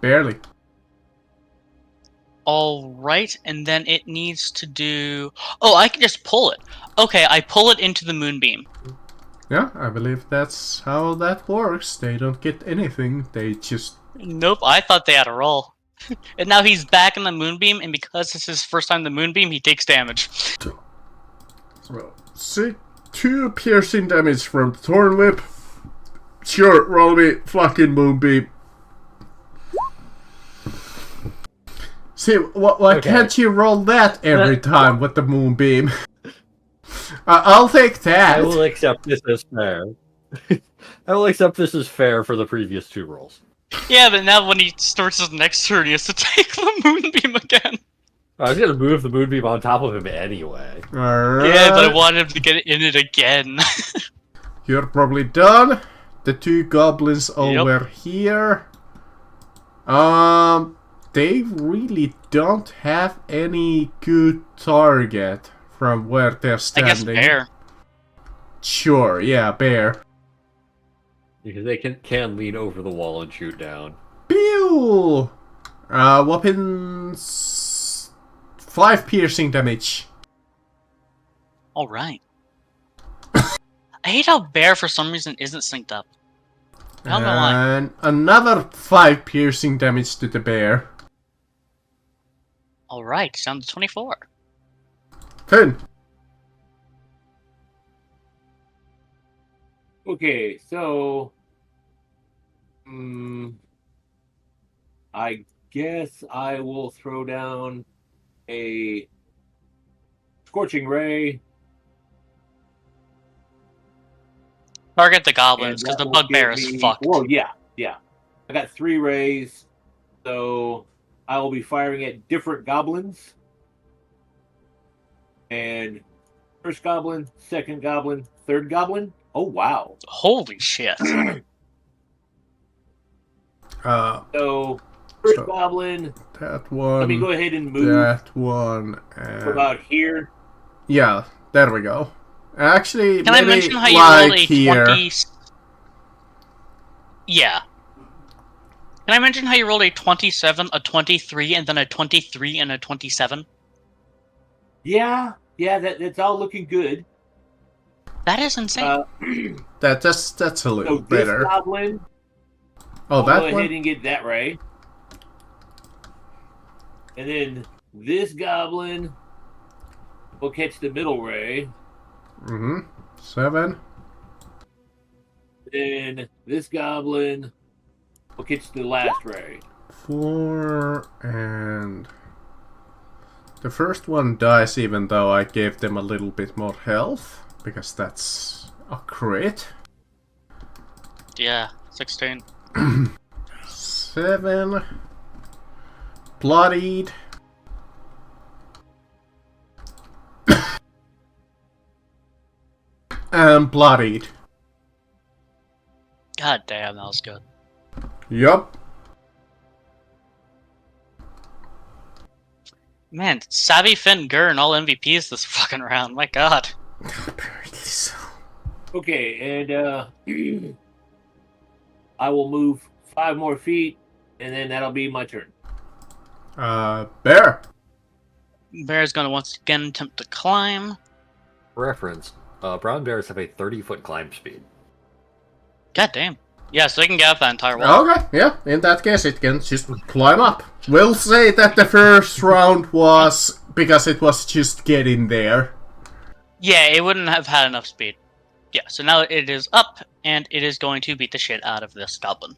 Barely. Alright, and then it needs to do... Oh, I can just pull it. Okay, I pull it into the moonbeam. Yeah, I believe that's how that works. They don't get anything, they just... Nope, I thought they had a roll. And now he's back in the moonbeam, and because it's his first time in the moonbeam, he takes damage. Well, see, 2 piercing damage from the Thorn Whip. Sure, roll me fucking Moonbeam. See, why Okay. can't you roll that every time with the Moonbeam? I'll take that. I will accept this as fair. I will accept this as fair for the previous 2 rolls. Yeah, but now when he starts his next turn, he has to take the moonbeam again. I was gonna move the moonbeam on top of him anyway. Alright. Yeah, but I wanted him to get in it again. You're probably done. The 2 goblins over here. They really don't have any good target from where they're I standing. guess bear. Sure, yeah, bear. Because they can lean over the wall and shoot down. Pew! Weapons... 5 piercing damage. Alright. I hate how bear for some reason isn't synced up. I don't know why. And another 5 piercing damage to the bear. Alright, down to 24. Finn. Okay, so I guess I will throw down a scorching ray. Target the goblins, and because that the will bugbear give is me- fucked. Well, yeah. I got 3 rays, so I will be firing at different goblins. And first goblin, second goblin, third goblin. Oh wow! Holy shit. So first So- goblin. That one. Let me go ahead and move That one. And... about here. Yeah, there we go. Actually, Can I maybe mention how you like rolled a here. 20... Yeah. Can I mention how you rolled a 27, a 23, and then a 23 and a 27? Yeah, that's all looking good. That is insane. That's a So little this better. goblin, Oh, I'll that go one. ahead and get that ray. And then this goblin will catch the middle ray. 7. Then this goblin will catch the last ray. 4 and the first one dies even though I gave them a little bit more health because that's a crit. Yeah, 16. 7 bloodied. And bloodied. God damn, that was good. Yup. Man, Savvy Finn Gurn all MVPs this fucking round. My god. Apparently so. Okay, and I will move 5 more feet, and then that'll be my turn. Bear. Bear's gonna once again attempt to climb. Reference: brown bears have a 30-foot climb speed. God damn. Yeah, so they can get up that entire wall. Okay, yeah, in that case it can just climb up. We'll say that the first round was because it was just getting there. Yeah, it wouldn't have had enough speed. Yeah, so now it is up, and it is going to beat the shit out of this goblin.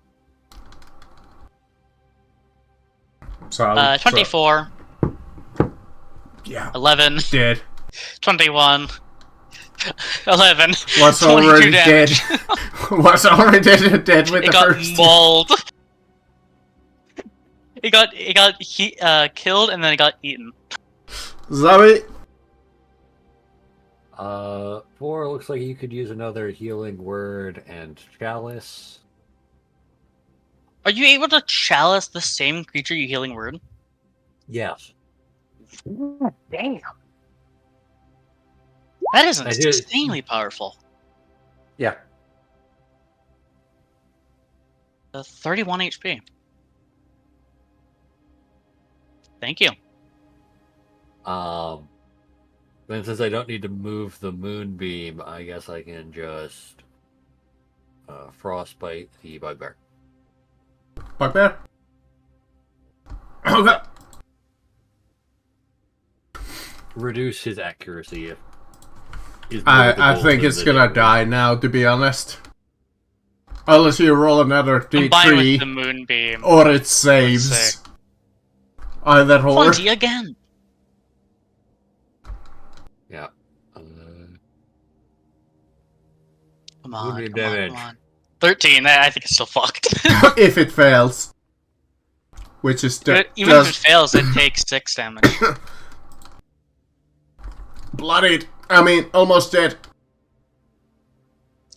So, 24, yeah, 11, dead. 21, 11. Was 22 already dead. damage. Was already dead with It the got first. mauled. It got killed, and then it got eaten. Zombie. 4 looks like you could use another healing word and chalice. Are you able to chalice the same creature you healing word? Yes. Damn. That is I do. insanely powerful. Yeah. 31 HP. Thank you. Then since I don't need to move the moonbeam, I guess I can just frostbite the bugbear. Bugbear? Okay. Reduce his accuracy. If I think it's gonna die now, to be honest. Unless you roll another Combined with the D3, moonbeam. or it saves. Either or. 20 again. Yeah. Come on, Moonbeam come on, damage. come on. 13. I think it's still fucked. If it fails. Which is Even if it fails, it takes 6 damage. bloodied. I mean, almost dead.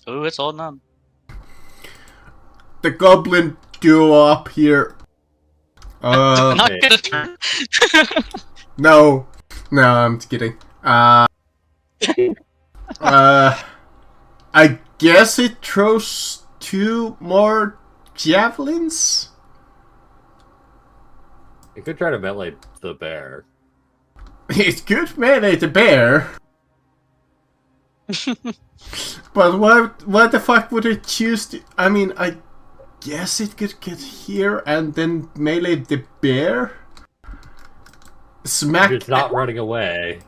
Ooh, it's holding on. The goblin duo up here. Not gonna turn. No. No, I'm kidding. I guess it throws 2 more javelins? You could try to melee the bear. It could melee the bear. But why the fuck would it choose to... I mean, I guess it could get here and then melee the bear? Smack... It's not running away.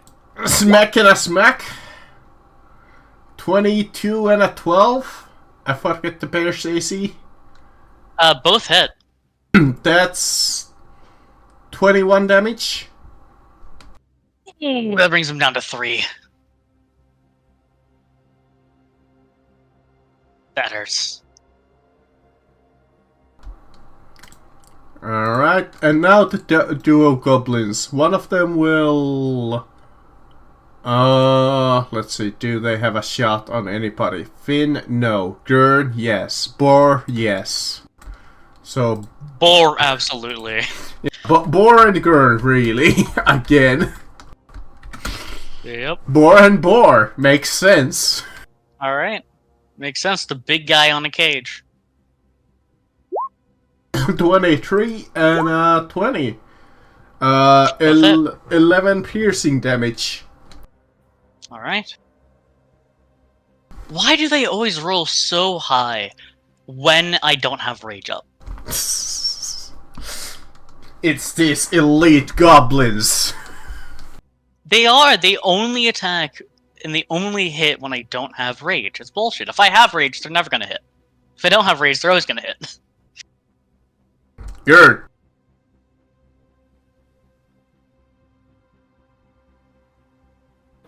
Smack and a smack? 22 and a 12? I forget the bear's AC. Both hit. That's 21 damage. That brings him down to 3. That hurts. Alright, and now the duo goblins. One of them will... let's see, do they have a shot on anybody? Finn, no. Gurn, yes. Boar, yes. So... Boar, absolutely. Yeah, but Boar and Gurn, really. Again. Yep. Boar and Boar. Makes sense. Alright. Makes sense. The big guy on a cage. 23 and 20. 11 piercing damage. Alright. Why do they always roll so high when I don't have rage up? It's these elite goblins. They are. They only attack and they only hit when I don't have rage. It's bullshit. If I have rage, they're never gonna hit. If I don't have rage, they're always gonna hit. Good.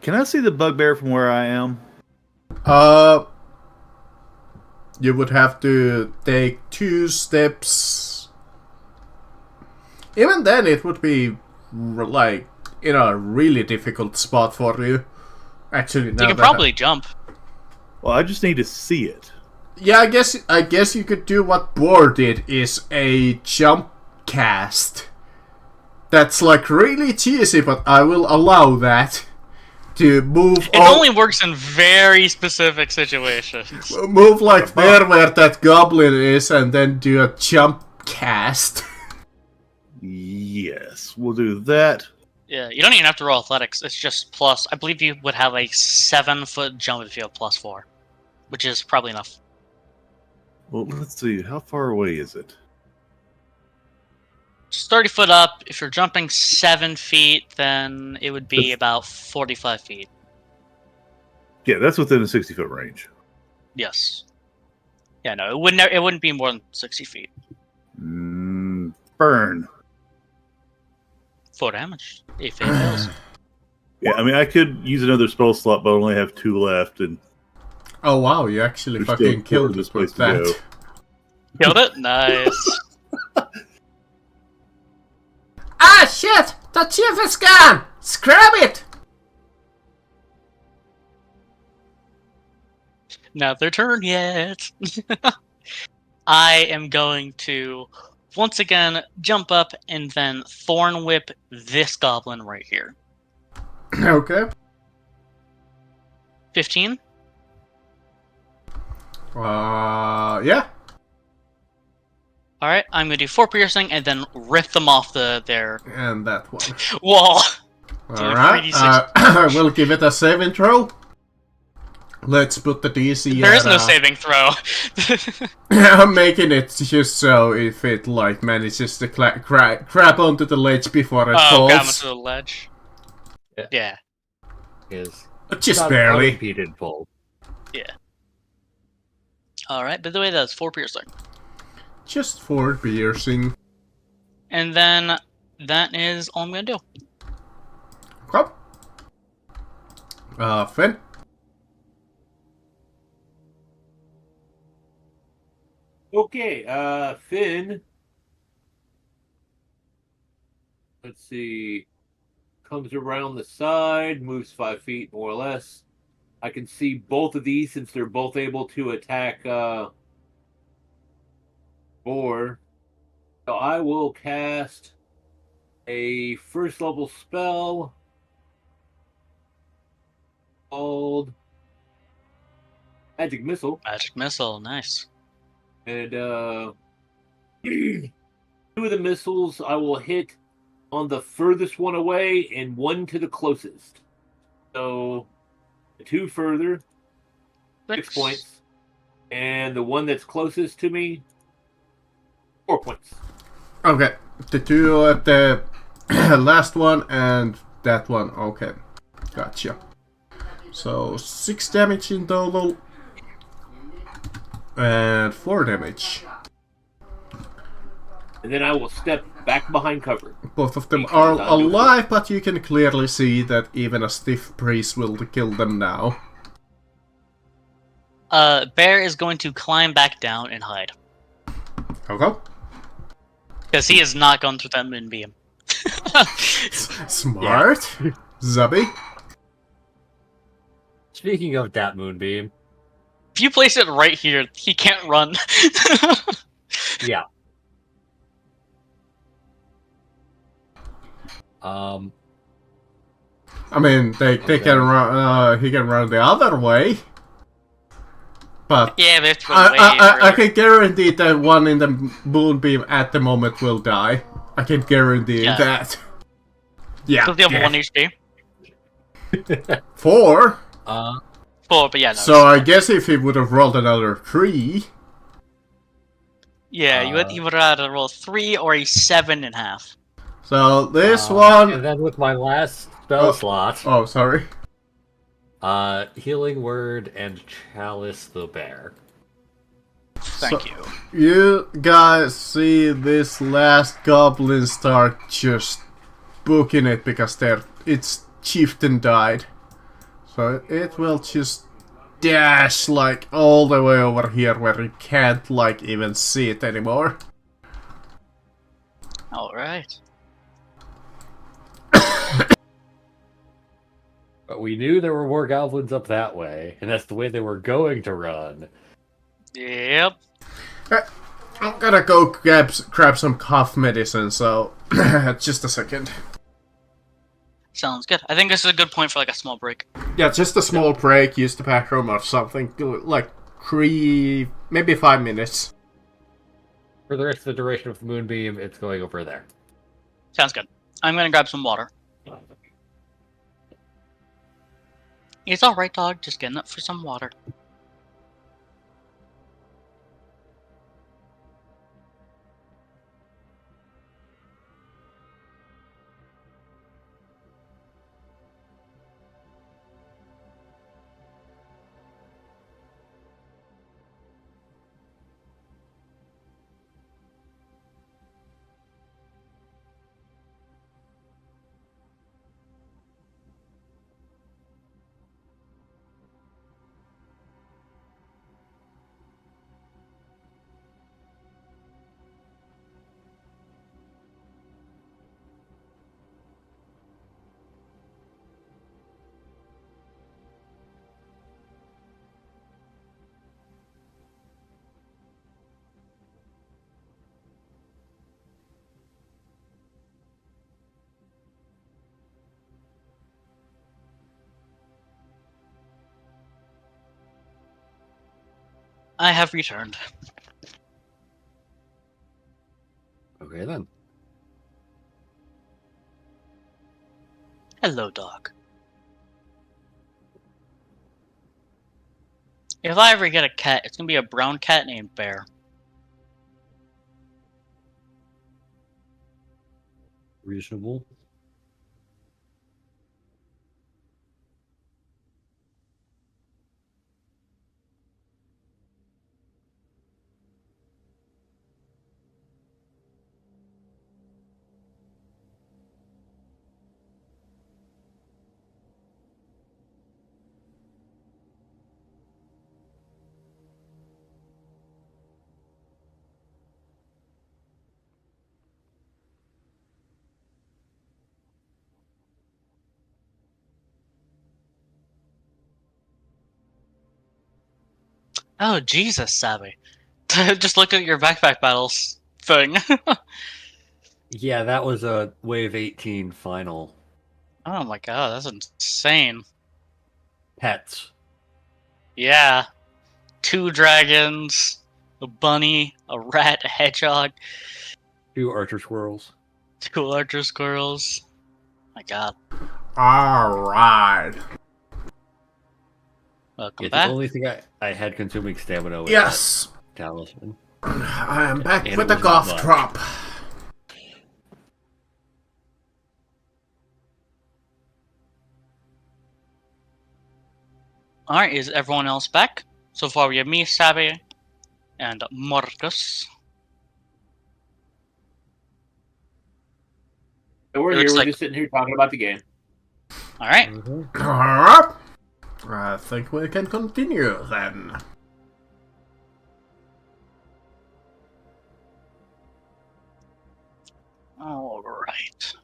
Can I see the bugbear from where I am? You would have to take 2 steps. Even then, it would be like in a really difficult spot for you. Actually, You can probably jump. Well, I just need to see it. Yeah, I guess you could do what Boar did, is a jump cast. That's like really cheesy, but I will allow that. To move It only works in very specific situations. Move like there where that goblin is and then do a jump cast. Yes, we'll do that. Yeah, you don't even have to roll athletics. It's just plus. I believe you would have a 7-foot jump if you have +4, which is probably enough. Well, let's see. How far away is it? Just 30 foot up. If you're jumping 7 feet, then it would be about 45 feet. Yeah, that's within a 60-foot range. Yes. Yeah, no, it wouldn't be more than 60 feet. Burn. 4 damage. If it fails. Yeah, I mean, I could use another spell slot, but I only have 2 left, and Oh wow, you actually there's fucking still killed this it place with to go. that. Killed it? Nice. Ah shit! The chief is gone! Scrap it! Not their turn yet. I am going to once again jump up and then Thorn Whip this goblin right here. Okay. 15. Yeah. All right, I'm gonna do 4 piercing and then rip them off their And that one. wall. Alright. 3d6. I will give it a saving throw. Let's put the DC There is at, no saving throw. I'm making it just so if it like manages to grab onto the ledge before it Oh, grab falls. onto the ledge. Yeah. Yeah. Is Just not barely. unimpeded pull. Yeah. All right. By the way, that's 4 piercing, Just for piercing. and then that is all I'm gonna do. Okay. Finn. Okay, Finn. Let's see. Comes around the side, moves 5 feet more or less. I can see both of these since they're both able to attack Boar. So I will cast a first level spell called Magic Missile. Magic missile, nice. And 2 of the missiles I will hit on the furthest one away and 1 to the closest. So the 2 further, 6 points. And the one that's closest to me, 4 points. Okay. The 2 at the last one and that one. Okay. Gotcha. So 6 damage in total. And 4 damage. And then I will step back behind cover. Both of them are alive, but you can clearly see that even a stiff breeze will kill them now. Bear is going to climb back down and hide. Okay. Because he has not gone through that moonbeam. Smart. Zubby. Speaking of that moonbeam, If you place it right here, he can't run. yeah. I mean, they can run. He can run the other way. But Yeah, but it's I can guarantee that one in the moonbeam at the moment will die. I can guarantee that. Yeah. Does he have 1 HP? 4. 4, but yeah, no. So I guess if he would have rolled another 3. Yeah, you would have to roll 3 or a 7.5. So this one. And then with my last spell slot, Oh, sorry. Healing Word and Chalice the Bear. Thank you. You guys see this last goblin start just booking it because its chieftain died. So it will just dash like all the way over here where you can't like even see it anymore. Alright. But we knew there were more goblins up that way, and that's the way they were going to run. Yep. I'm gonna go grab some cough medicine, so just a second. Sounds good. I think this is a good point for like a small break. Yeah, just a small break, use the bathroom or something, like 3, maybe 5 minutes. For the rest of the duration of the moonbeam, it's going over there. Sounds good. I'm gonna grab some water. It's alright, dog. Just getting up for some water. I have returned. Okay then. Hello, dog. If I ever get a cat, it's gonna be a brown cat named Bear. Reasonable. Oh, Jesus, Savvy. Just look at your backpack battles thing. Yeah, that was a wave 18 final. Oh my god, that's insane. Pets. Yeah. 2 dragons, a bunny, a rat, a hedgehog, 2 archer squirrels. 2 larger squirrels. My god. Alright. Welcome Yeah, the back. only thing I had consuming stamina was Yes! that talisman. I am back And with it the was not golf much. drop. Alright, is everyone else back? So far we have me, Savvy, and Marcus. So we're It here. looks We're like- just sitting here talking about the game. Alright. Alright. I think we can continue then. Alright.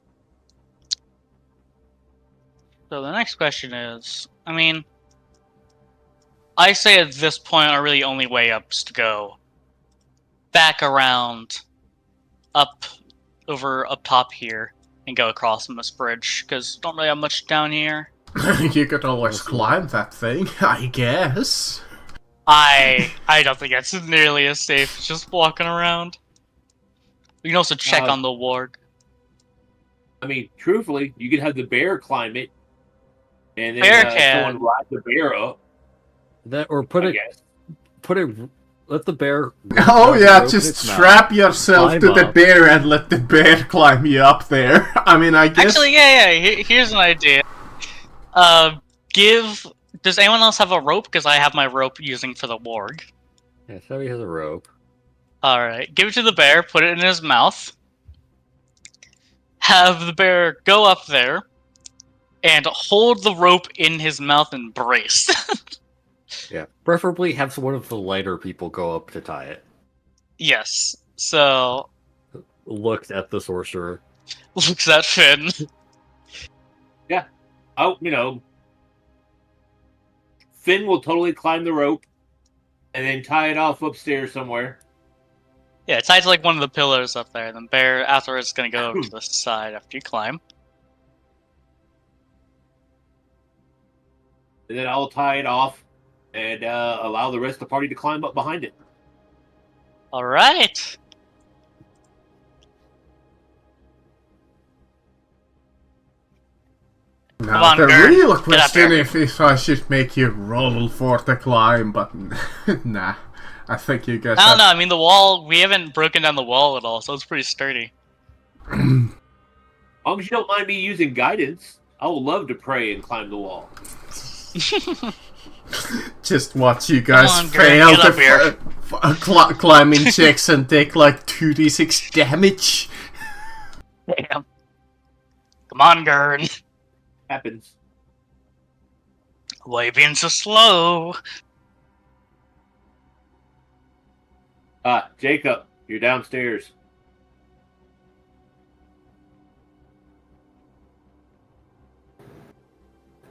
So the next question is, I mean, I say at this point our really only way up is to go back around, up top here, and go across from this bridge, because don't really have much down here. You could always climb that thing, I guess. I don't think that's nearly as safe as just walking around. We can also check on the warg. I mean, truthfully, you could have the bear climb it, and then Bear can. someone ride the bear up. That or put I it guess. let the bear Oh grab yeah, the rope just in its mouth. strap yourself Climb to the up. bear and let the bear climb you up there. I mean, I guess... Actually, here's an idea. Does anyone else have a rope? Because I have my rope using for the warg. Yeah, Savvy has a rope. Alright, give it to the bear, put it in his mouth. Have the bear go up there, and hold the rope in his mouth and brace. Yeah. Preferably have one of the lighter people go up to tie it. Yes, so, Looks at the sorcerer. looks at Finn. Oh, Finn will totally climb the rope and then tie it off upstairs somewhere. Yeah, tied to like one of the pillars up there, and then bear afterwards is gonna go over to the side after you climb. And then I'll tie it off and allow the rest of the party to climb up behind it. Alright! Now, on, the Gert. real Get up question here. if I should make you roll for the climb, but nah. I think you guys I don't have... know, I mean the wall, we haven't broken down the wall at all, so it's pretty sturdy. As long as you don't mind me using guidance, I would love to pray and climb the wall. Just watch you guys on, Gert, fail get up here. to climbing checks and take like 2d6 damage. Damn. Come on, Gern. Happens. Why are you being so slow? Jacob, you're downstairs.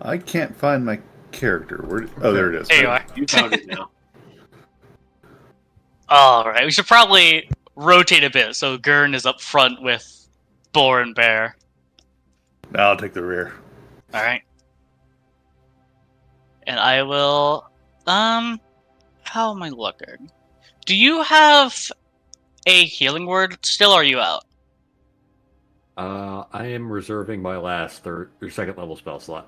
I can't find my character. Where? Oh, there it is. There you are. You found it now. Alright, we should probably rotate a bit so Gern is up front with Boar and Bear. Now I'll take the rear. Alright. And I will, How am I looking? Do you have a healing word still, or are you out? I am reserving my last second level spell slot.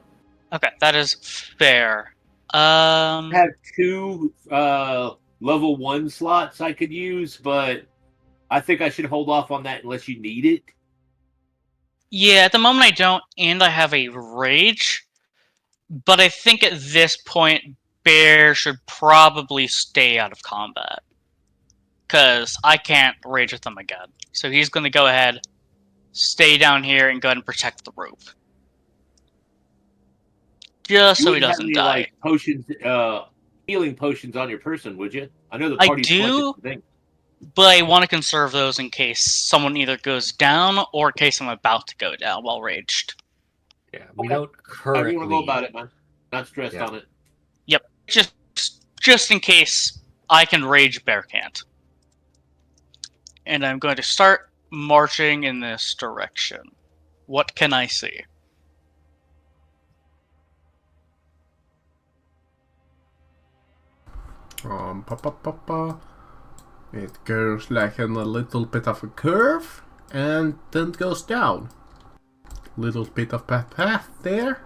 Okay, that is fair. I have 2 level 1 slots I could use, but I think I should hold off on that unless you need it. Yeah, at the moment I don't, and I have a rage. But I think at this point, Bear should probably stay out of combat. Because I can't rage with them again. So he's going to go ahead, stay down here, and go ahead and protect the rope. Just You so he wouldn't have doesn't any, die. like, potions, healing potions on your person, would you? I know the I party's do. collected things. But I want to conserve those in case someone either goes down or in case I'm about to go down while raged. Yeah, we Okay. don't However you currently. want to go about it, man. Not stressed on it. Yep, just in case I can rage, Bear can't. And I'm going to start marching in this direction. What can I see? Pa, pa, pa, pa. It goes like in a little bit of a curve and then goes down. Little bit of a path there.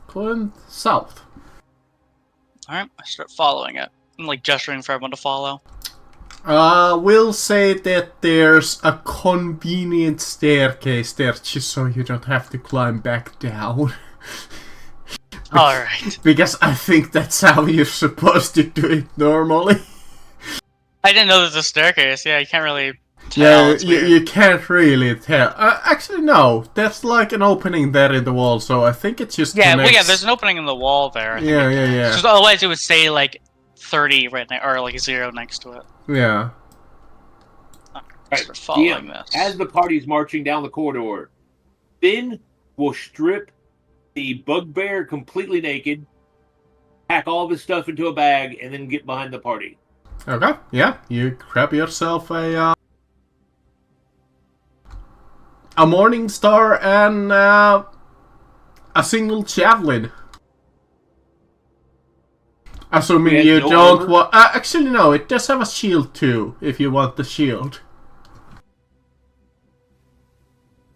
Going south. Alright, I start following it. I'm like gesturing for everyone to follow. We'll say that there's a convenient staircase there just so you don't have to climb back down. Alright. Because I think that's how you're supposed to do it normally. I didn't know there's a staircase. Yeah, you can't really tell. Yeah, you can't really tell. Actually, no. There's like an opening there in the wall, so I think it's just Yeah, connects. well, yeah, there's an opening in the wall there. I think Yeah. Because otherwise it would say, like, 30 right now, or, like, 0 next to it. Yeah. Right, start following DM, this. as the party's marching down the corridor, Finn will strip the bugbear completely naked, pack all of his stuff into a bag, and then get behind the party. Okay, yeah. You grab yourself a morning star and a single javelin. Assuming It has you no don't armor? want. Actually, no. It does have a shield too. If you want the shield.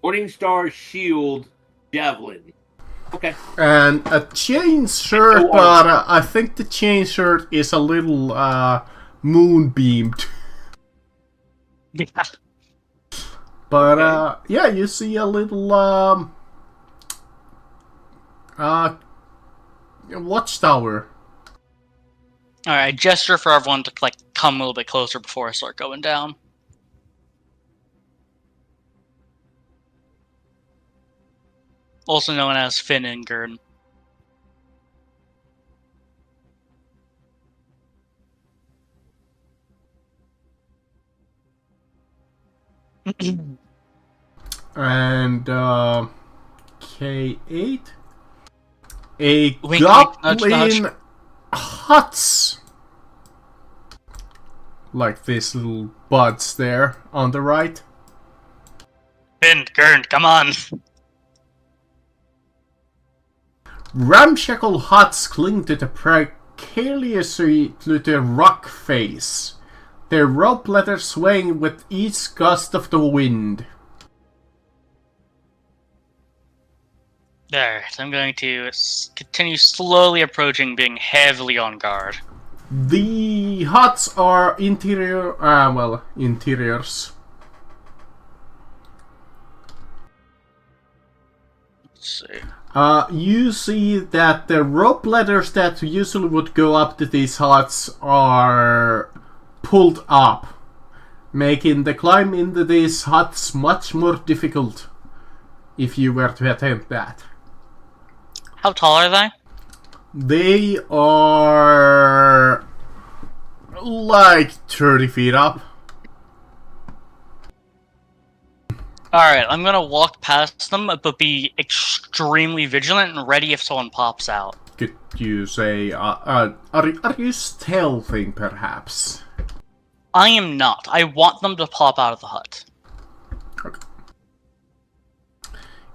Morningstar shield javelin. Okay. And a chain shirt, No but armor. I think the chain shirt is a little moonbeamed. Yeah. But yeah, you see a little watchtower. Alright, I gesture for everyone to, like, come a little bit closer before I start going down. Also known as Finn and Gurn. And K8. A Wink, wink, goblin nudge, nudge. huts. Like these little buds there on the right. Finn, Gurn, come on! Ramshackle huts cling to the precariously to the rock face, their rope ladders swaying with each gust of the wind. Alright, I'm going to continue slowly approaching, being heavily on guard. The huts are interiors. Let's see. You see that the rope ladders that usually would go up to these huts are pulled up, making the climb into these huts much more difficult if you were to attempt that. How tall are they? They are like 30 feet up. Alright, I'm gonna walk past them, but be extremely vigilant and ready if someone pops out. Could you say, are you stealthing perhaps? I am not. I want them to pop out of the hut.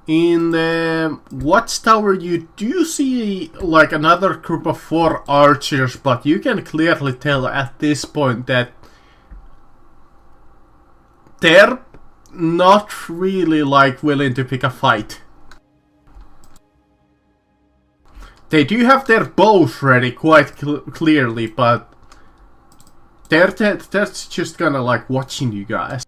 In the watchtower, you do see like another group of 4 archers, but you can clearly tell at this point that they're not really like willing to pick a fight. They do have their bows ready quite clearly, but that's just gonna like watching you guys.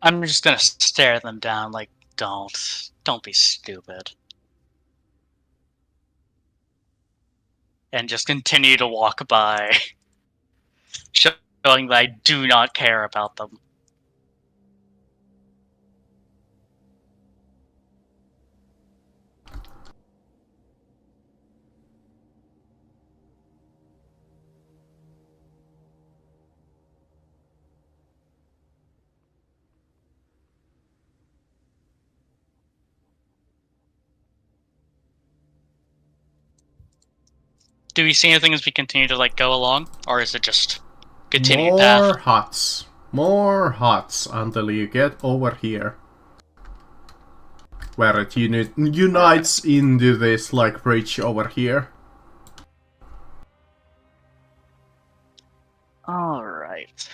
I'm just gonna stare them down like, don't be stupid. And just continue to walk by, showing that I do not care about them. Do we see anything as we continue to like go along, or is it just continued path? More huts until you get over here, where it unites into this like bridge over here. All right.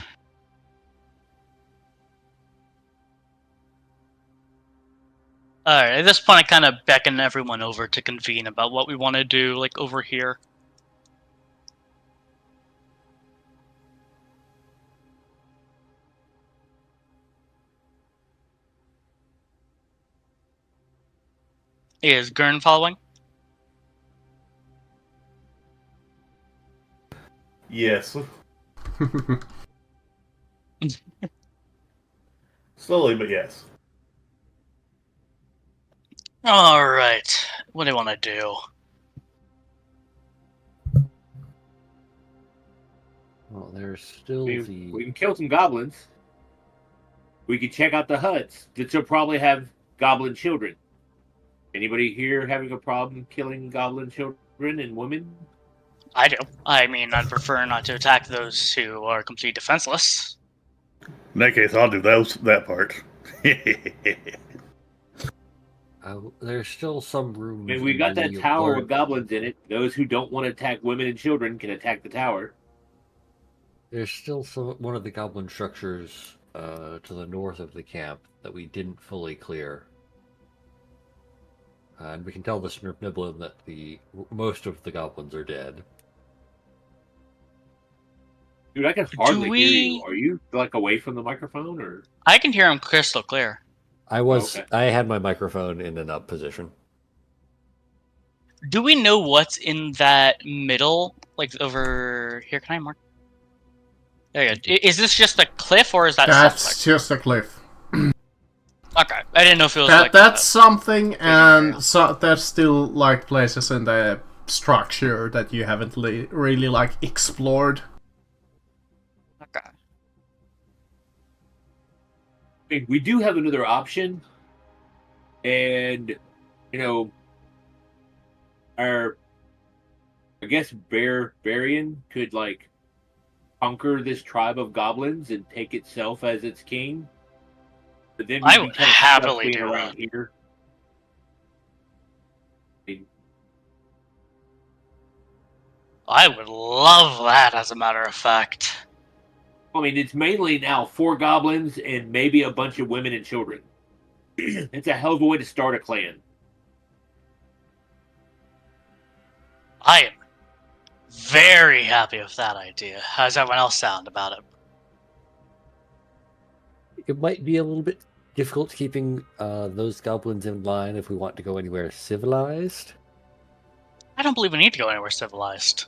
Alright, at this point I kind of beckon everyone over to convene about what we want to do, like, over here. Is Gurn following? Yes. Slowly, but yes. Alright, what do you want to do? Well, there's still We can kill some goblins. We could check out the huts. They'll probably have goblin children. Anybody here having a problem killing goblin children and women? I do. I mean, I'd prefer not to attack those who are completely defenseless. In that case, I'll do that part. There's still some room. I mean, we got that tower with goblins in it. Those who don't want to attack women and children can attack the tower. There's still one of the goblin structures to the north of the camp that we didn't fully clear. And we can tell the Snurpniblin that most of the goblins are dead. Dude, I can hardly hear you. Are you like away from the microphone, or? I can hear him crystal clear. I had my microphone in an up position. Do we know what's in that middle, like over here? Can I mark? There you go. Is this just a cliff, or is that That's something? just a cliff. Okay, I didn't know if it was that's something, and so there's still like places in the structure that you haven't really like explored. Okay. I mean, we do have another option, and our, I guess, Barian could like conquer this tribe of goblins and take itself as its king. But then I would happily do around that. Here. I would love that, as a matter of fact. I mean, it's mainly now 4 goblins and maybe a bunch of women and children. It's a hell of a way to start a clan. I am very happy with that idea. How does everyone else sound about it? It might be a little bit difficult keeping those goblins in line if we want to go anywhere civilized. I don't believe we need to go anywhere civilized.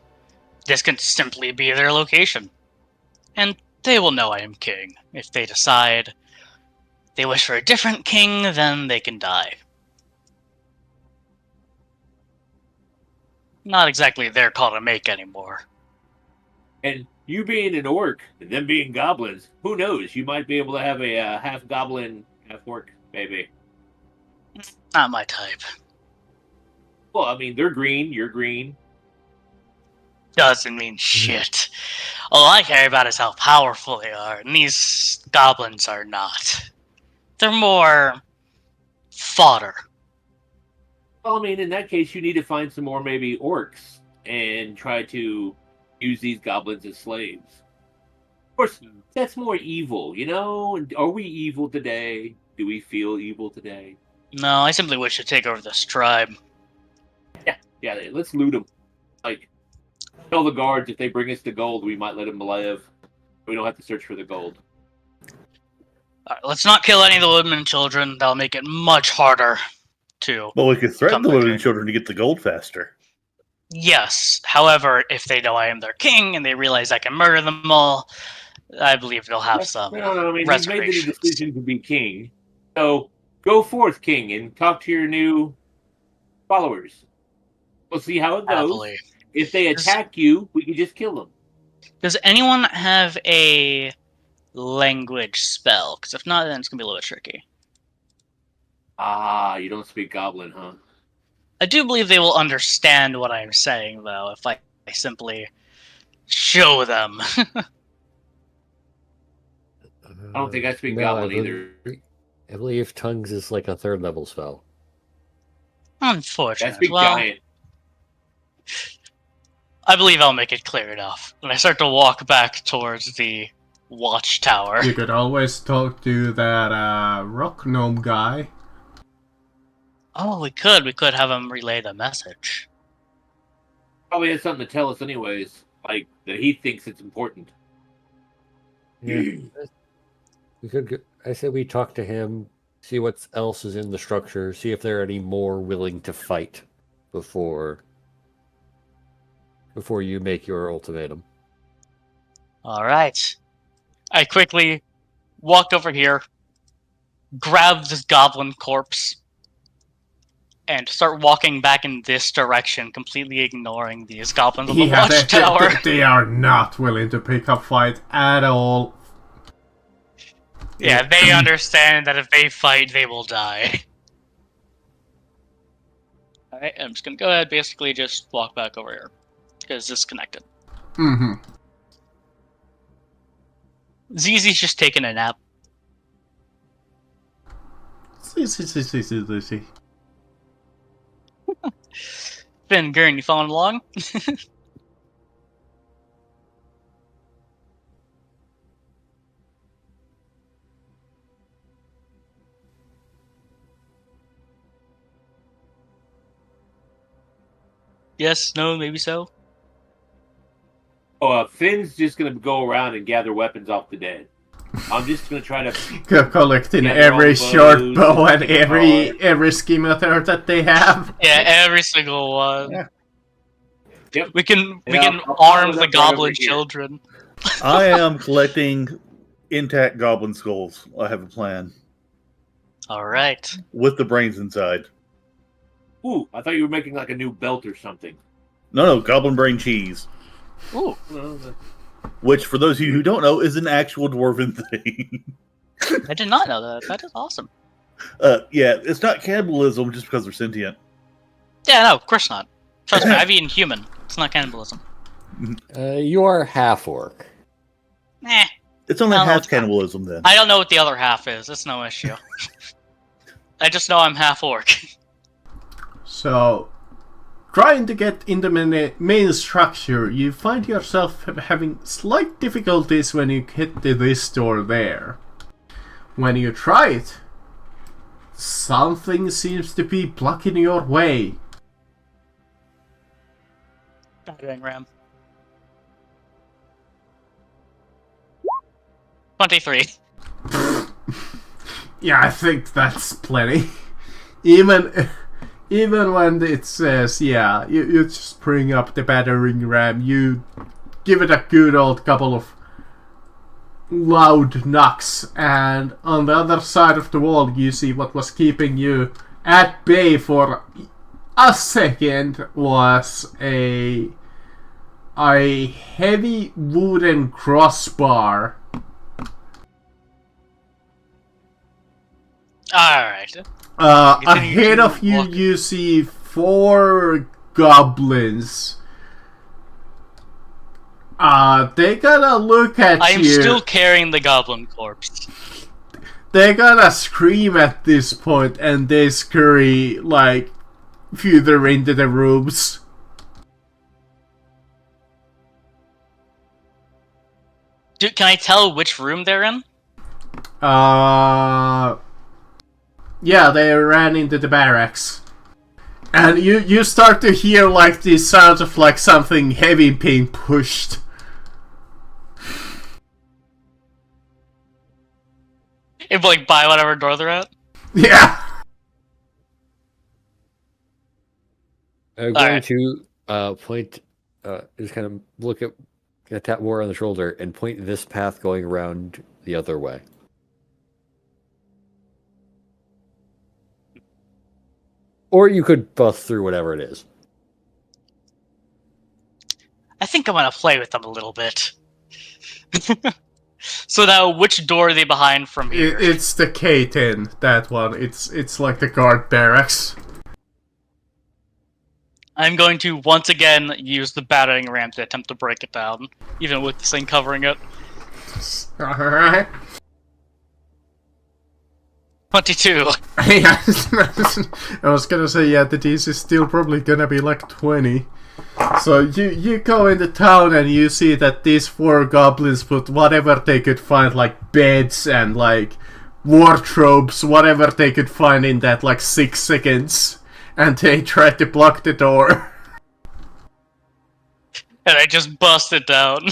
This can simply be their location. And they will know I am king. If they decide they wish for a different king, then they can die. Not exactly their call to make anymore. And you being an orc and them being goblins, who knows? You might be able to have a half goblin, half orc, maybe. Not my type. Well, I mean, they're green, you're green. Doesn't mean shit. All I care about is how powerful they are, and these goblins are not. They're more fodder. Well, I mean, in that case, you need to find some more maybe orcs and try to use these goblins as slaves. Of course, that's more evil, you know? And are we evil today? Do we feel evil today? No, I simply wish to take over this tribe. Yeah, let's loot them. Like, tell the guards if they bring us the gold, we might let them live. We don't have to search for the gold. Alright, let's not kill any of the women and children. That'll make it much harder to... Well, we could threaten Come the women back and children to get the gold faster. Yes. However, if they know I am their king and they realize I can murder them all, I believe they'll have some No, I mean, you've made the reservations. decision to be king. So, go forth, king, and talk to your new followers. We'll see how it goes. Happily. If they attack you, we can just kill them. Does anyone have a language spell? Because if not, then it's going to be a little bit tricky. Ah, you don't speak goblin, huh? I do believe they will understand what I'm saying, though, if I simply show them. I don't think I speak goblin either. I believe tongues is like a 3rd level spell. I Unfortunate. speak Well, giant. I believe I'll make it clear enough. And I start to walk back towards the watchtower. You could always talk to that rock gnome guy. Oh, we could. We could have him relay the message. Probably has something to tell us anyways. Like, that he thinks it's important. Yeah. We could. I say we talk to him, see what else is in the structure, see if there are any more willing to fight before you make your ultimatum. Alright. I quickly walk over here, grab this goblin corpse, and start walking back in this direction, completely ignoring these goblins on the watchtower. They are not willing to pick up fight at all. Yeah, they understand that if they fight, they will die. Alright, I'm just gonna go ahead, basically just walk back over here. Because it's connected. Mm-hmm. ZZ's just taking a nap. See. Finn, Gurn, you following along? Yes, no, maybe so. Oh, Finn's just gonna go around and gather weapons off the dead. I'm just gonna try to Collecting gather every all short bows bow and and every scimitar that they have. Yeah, every single one. Yeah. Yep. We can I'll arm follow the them right goblin over here. children. I am collecting intact goblin skulls. I have a plan. Alright. With the brains inside. Ooh, I thought you were making like a new belt or something. No, goblin brain cheese. Ooh. Which, for those of you who don't know, is an actual dwarven thing. I did not know that. That is awesome. Yeah, it's not cannibalism just because they're sentient. Yeah, no, of course not. Trust me, I've eaten human. It's not cannibalism. You are half orc. Eh. It's only No, half it's not. cannibalism then. I don't know what the other half is. It's no issue. I just know I'm half orc. So, trying to get in the main structure, you find yourself having slight difficulties when you hit this door there. When you try it, something seems to be blocking your way. Battering ram. 23. Yeah, I think that's plenty. Even when it says, yeah, you just bring up the battering ram, you give it a good old couple of loud knocks, and on the other side of the wall you see what was keeping you at bay for a second was a heavy wooden crossbar. Alright. Ahead of you, you see 4 goblins. They gotta look at I am you. still carrying the goblin corpse. they're gonna scream at this point, and they scurry like further into the rooms. Dude, can I tell which room they're in? Yeah, they ran into the barracks. And you start to hear like the sounds of like something heavy being pushed. If like by whatever door they're at? Yeah. I'm going to point, just kind of look at tap more on the shoulder and point this path going around the other way. Or you could bust through whatever it is. I think I'm gonna play with them a little bit. So now, which door are they behind from here? It's the K10, that one. It's like the guard barracks. I'm going to once again use the battering ram to attempt to break it down, even with this thing covering it. Alright. 22. Yeah, I was gonna say, yeah, the DC is still probably gonna be like 20. So you go into town and you see that these 4 goblins put whatever they could find, like beds and like wardrobes, whatever they could find in that like 6 seconds. And they tried to block the door. And I just bust it down.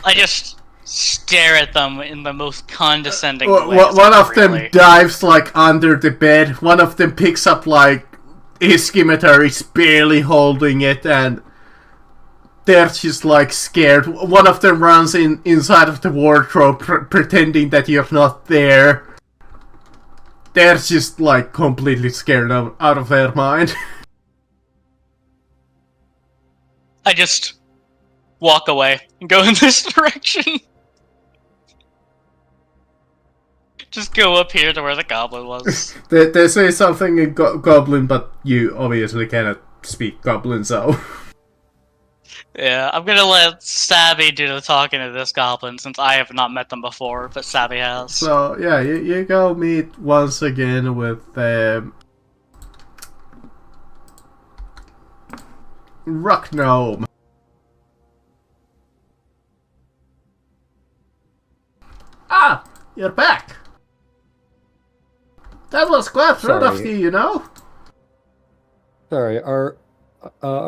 I just stare at them in the most condescending way. One of them dives like under the bed. One of them picks up like his scimitar, is barely holding it, and they're just like scared. One of them runs inside of the wardrobe pretending that you're not there. They're just like completely scared out of their mind. I just walk away and go in this direction. Just go up here to where the goblin was. They say something in goblin, but you obviously cannot speak goblin, so... Yeah, I'm gonna let Sabby do the talking to this goblin, since I have not met them before, but Sabby has. So, yeah, you go meet once again with Rock Gnome. Ah, you're back. That was quite rude of you, you know? Sorry, our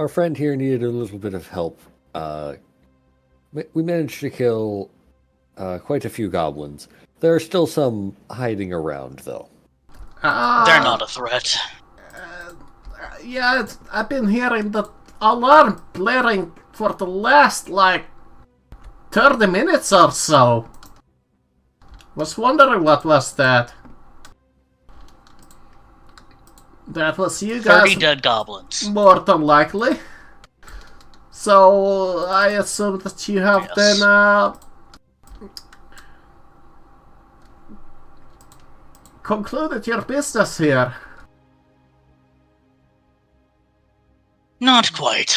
friend here needed a little bit of help. We managed to kill quite a few goblins. There are still some hiding around, though. They're not a threat. Yeah, I've been hearing the alarm blaring for the last, like, 30 minutes or so. Was wondering what was that. That was you guys. 30 dead goblins. More than likely. So, I assume that you have then, concluded your business here. Not quite.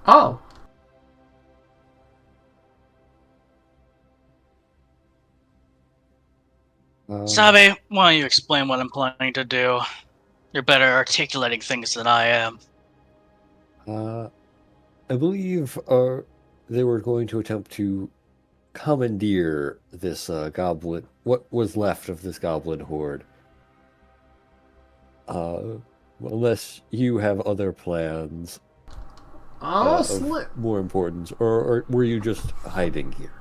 Oh. Sabe, why don't you explain what I'm planning to do? You're better articulating things than I am. I believe they were going to attempt to commandeer this goblin, what was left of this goblin horde. Unless you have other plans Honestly, of more importance, or were you just hiding here?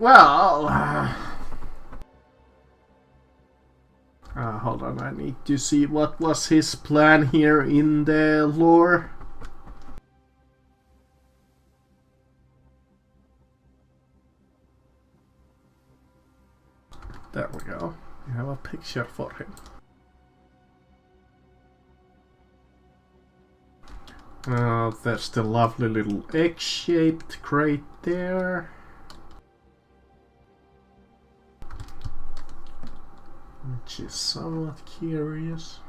well, hold on, I need to see what was his plan here in the lore. There we go. We have a picture for him. There's the lovely little egg-shaped crate there. Which is somewhat curious.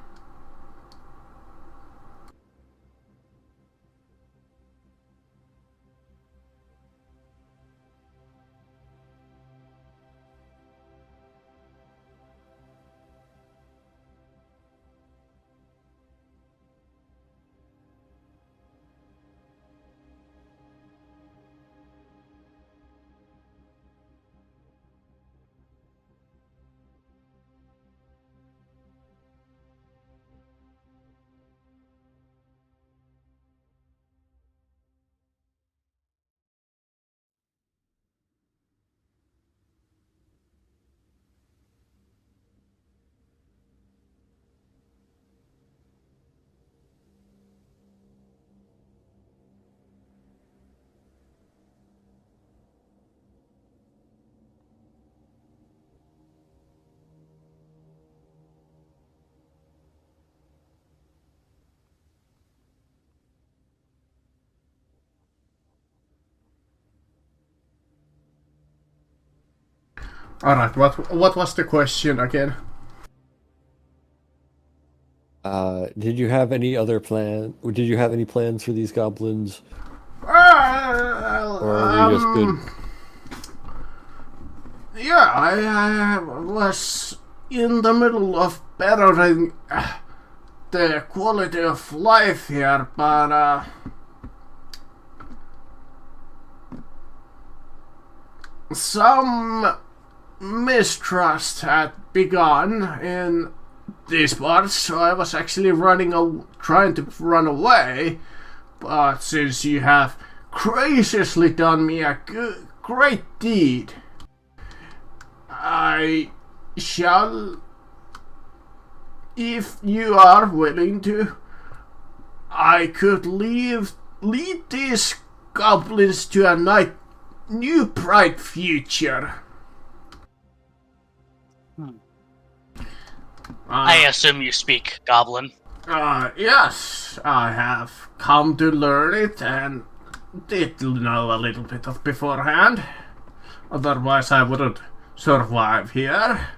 Alright, what was the question again? Did you have any other plan? Or did you have any plans for these goblins? Or are we just good? Yeah, I was in the middle of bettering the quality of life here, but some mistrust had begun in these parts, so I was actually trying to run away. But since you have graciously done me a great deed, I shall, if you are willing to, I could lead these goblins to a new bright future. I assume you speak Goblin. Yes, I have come to learn it and did know a little bit of beforehand. Otherwise I wouldn't survive here.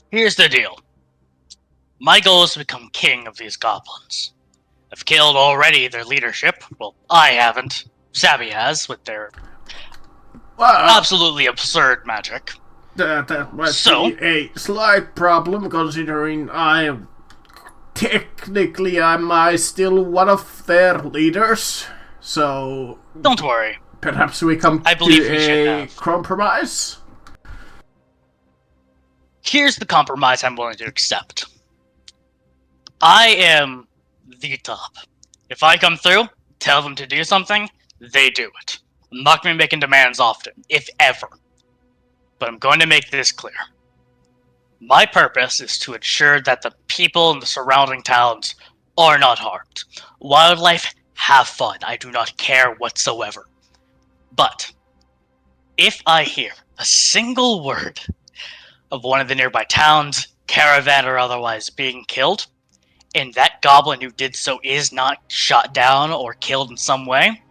Here's the deal. My goal is to become king of these goblins. I've killed already their leadership. Well, I haven't. Savvy has, with their absolutely absurd magic. That might be a slight problem, considering I'm still one of their leaders. So don't worry. Perhaps we come to a compromise. Here's the compromise I'm willing to accept. I am the top. If I come through, tell them to do something, they do it. I'm not going to be making demands often, if ever. But I'm going to make this clear. My purpose is to ensure that the people in the surrounding towns are not harmed. Wildlife, have fun. I do not care whatsoever. But if I hear a single word of one of the nearby towns, caravan or otherwise, being killed, and that goblin who did so is not shot down or killed in some way,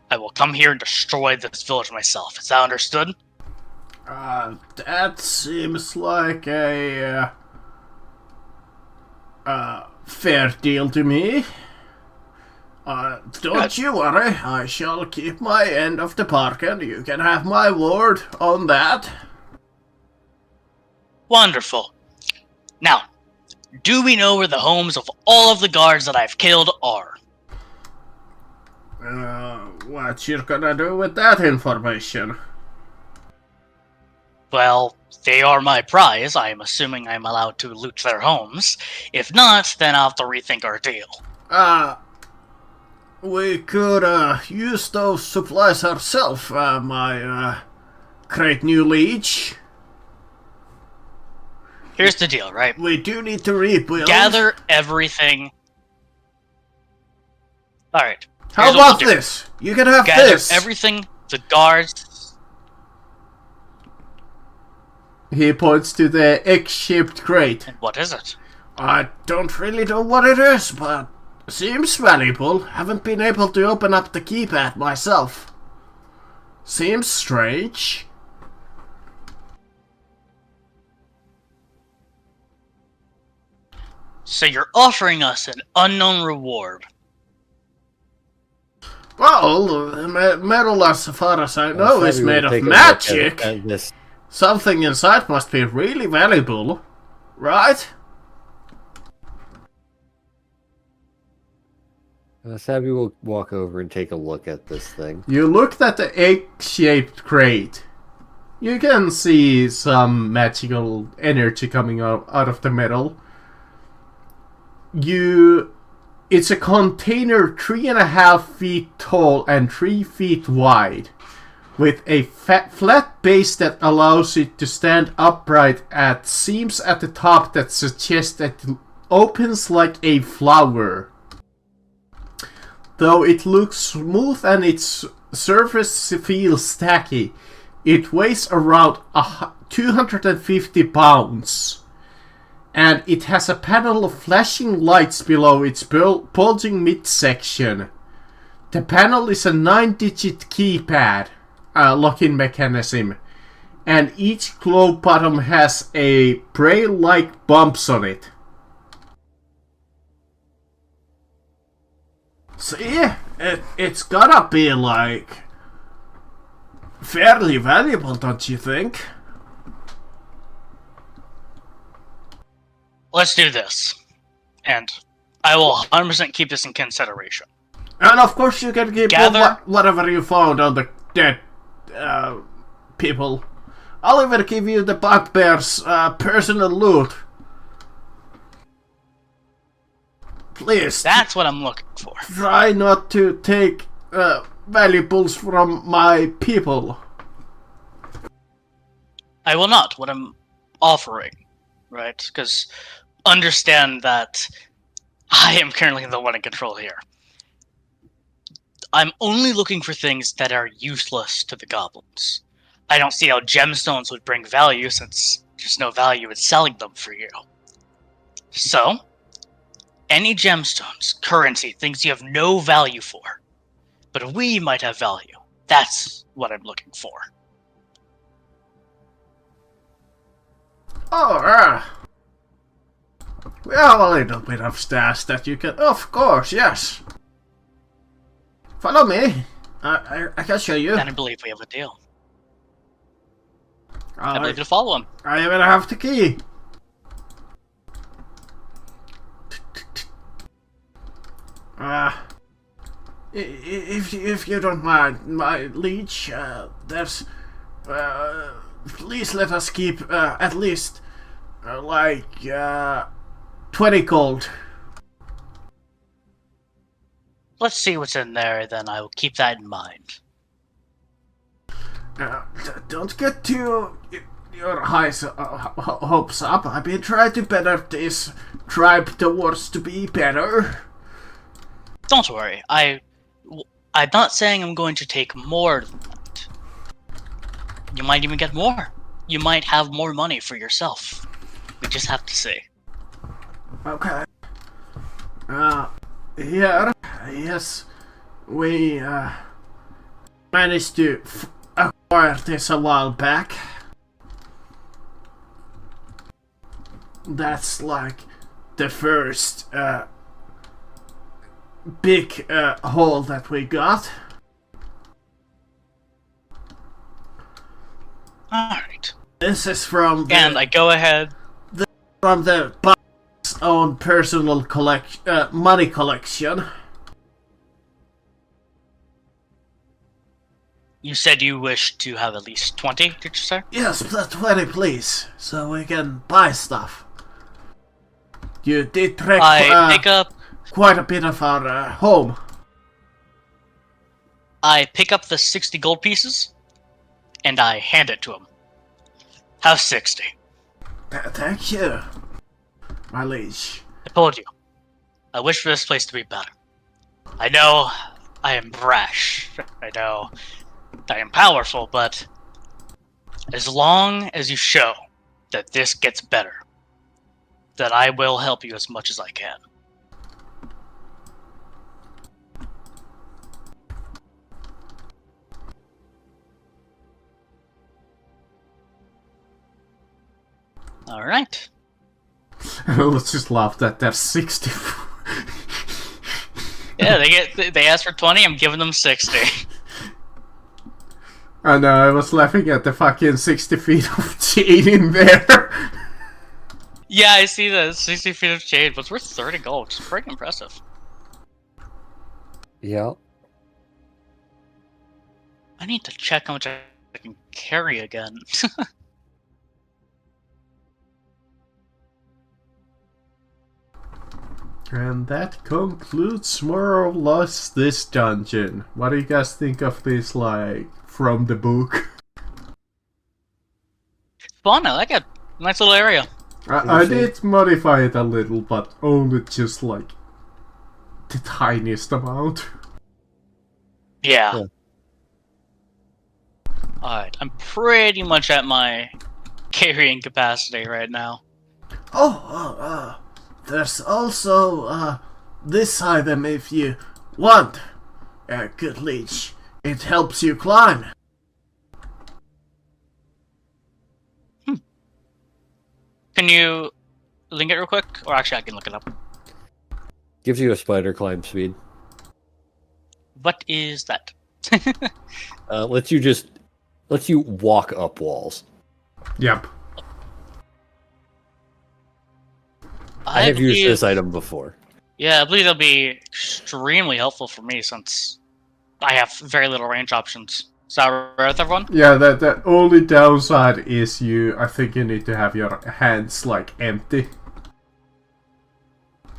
I will come here and destroy this village myself. Is that understood? That seems like a fair deal to me. Don't you worry, I shall keep my end of the bargain. You can have my word on that. Wonderful. Now, do we know where the homes of all of the guards that I've killed are? What you're gonna do with that information? Well, they are my prize. I am assuming I'm allowed to loot their homes. If not, then I'll have to rethink our deal. We could use those supplies ourselves, my great new liege. Here's the deal, right? We do need to rebuild. Gather everything. Alright. How about this? You can have Gather this. everything, the guards. He points to the egg-shaped crate. And what is it? I don't really know what it is, but seems valuable. Haven't been able to open up the keypad myself. Seems strange. So you're offering us an unknown reward. Well, metal, as far as I know, is made of magic. Something inside must be really valuable, right? Sabby will walk over and take a look at this thing. You looked at the egg-shaped crate. You can see some magical energy coming out of the metal. It's a container 3.5 feet tall and 3 feet wide, with a flat base that allows it to stand upright at seams at the top that suggest that it opens like a flower. Though it looks smooth and its surface feels tacky, it weighs around 250 pounds. And it has a panel of flashing lights below its bulging midsection. The panel is a 9-digit keypad locking mechanism. and each globe bottom has a prey-like bumps on it. See? It's gotta be like fairly valuable, don't you think? Let's do this. And I will 100% keep this in consideration. And of course you can keep Gather- whatever you found on the dead people. I'll even give you the bugbear's personal loot. Please. That's what I'm looking for. Try not to take valuables from my people. I will not. What I'm offering, right? Because understand that I am currently the one in control here. I'm only looking for things that are useless to the goblins. I don't see how gemstones would bring value since there's no value in selling them for you. So, any gemstones, currency, things you have no value for, but we might have value. That's what I'm looking for. Oh, we have a little bit of stash that you can... Of course, yes. Follow me. I can show you. Then I believe we have a deal. I I believe you to follow him. I even have the key. If you don't mind, my liege, there's... please let us keep at least, 20 gold. Let's see what's in there, then I will keep that in mind. Don't get too your hopes up. I've been trying to better this tribe towards to be better. Don't worry, I'm not saying I'm going to take more than that. You might even get more. You might have more money for yourself. We just have to see. Okay. Here, yes, we managed to acquire this a while back. That's like the first big haul that we got. Alright. This is from the, And I go ahead. from the boss's own personal money collection. You said you wish to have at least 20, did you say? Yes, plus 20 please, so we can buy stuff. You did trek I pick up quite a bit of our home. I pick up the 60 gold pieces and I hand it to him. Have 60. Thank you, my liege. I told you. I wish for this place to be better. I know I am brash. I know I am powerful, but as long as you show that this gets better, then I will help you as much as I can. Alright. Let's just laugh that there's 60. Yeah, they asked for 20, I'm giving them 60. I know, I was laughing at the fucking 60 feet of chain in there. Yeah, I see the 60 feet of chain, but it's worth 30 gold. It's pretty impressive. Yeah. I need to check how much I can carry again. And that concludes more or less this dungeon. What do you guys think of this, like, from the book? Fun, I like it. Nice little area. I did modify it a little, but only just, like, the tiniest amount. Yeah. Alright, I'm pretty much at my carrying capacity right now. There's also, this item if you want. Good leech. It helps you climb. Can you link it real quick? Or actually, I can look it up. Gives you a spider climb speed. What is that? Lets you walk up walls. Yep. I have used this item before. Yeah, I believe that'll be extremely helpful for me since I have very little range options. Is that right with everyone? Yeah, the only downside is I think you need to have your hands, like, empty.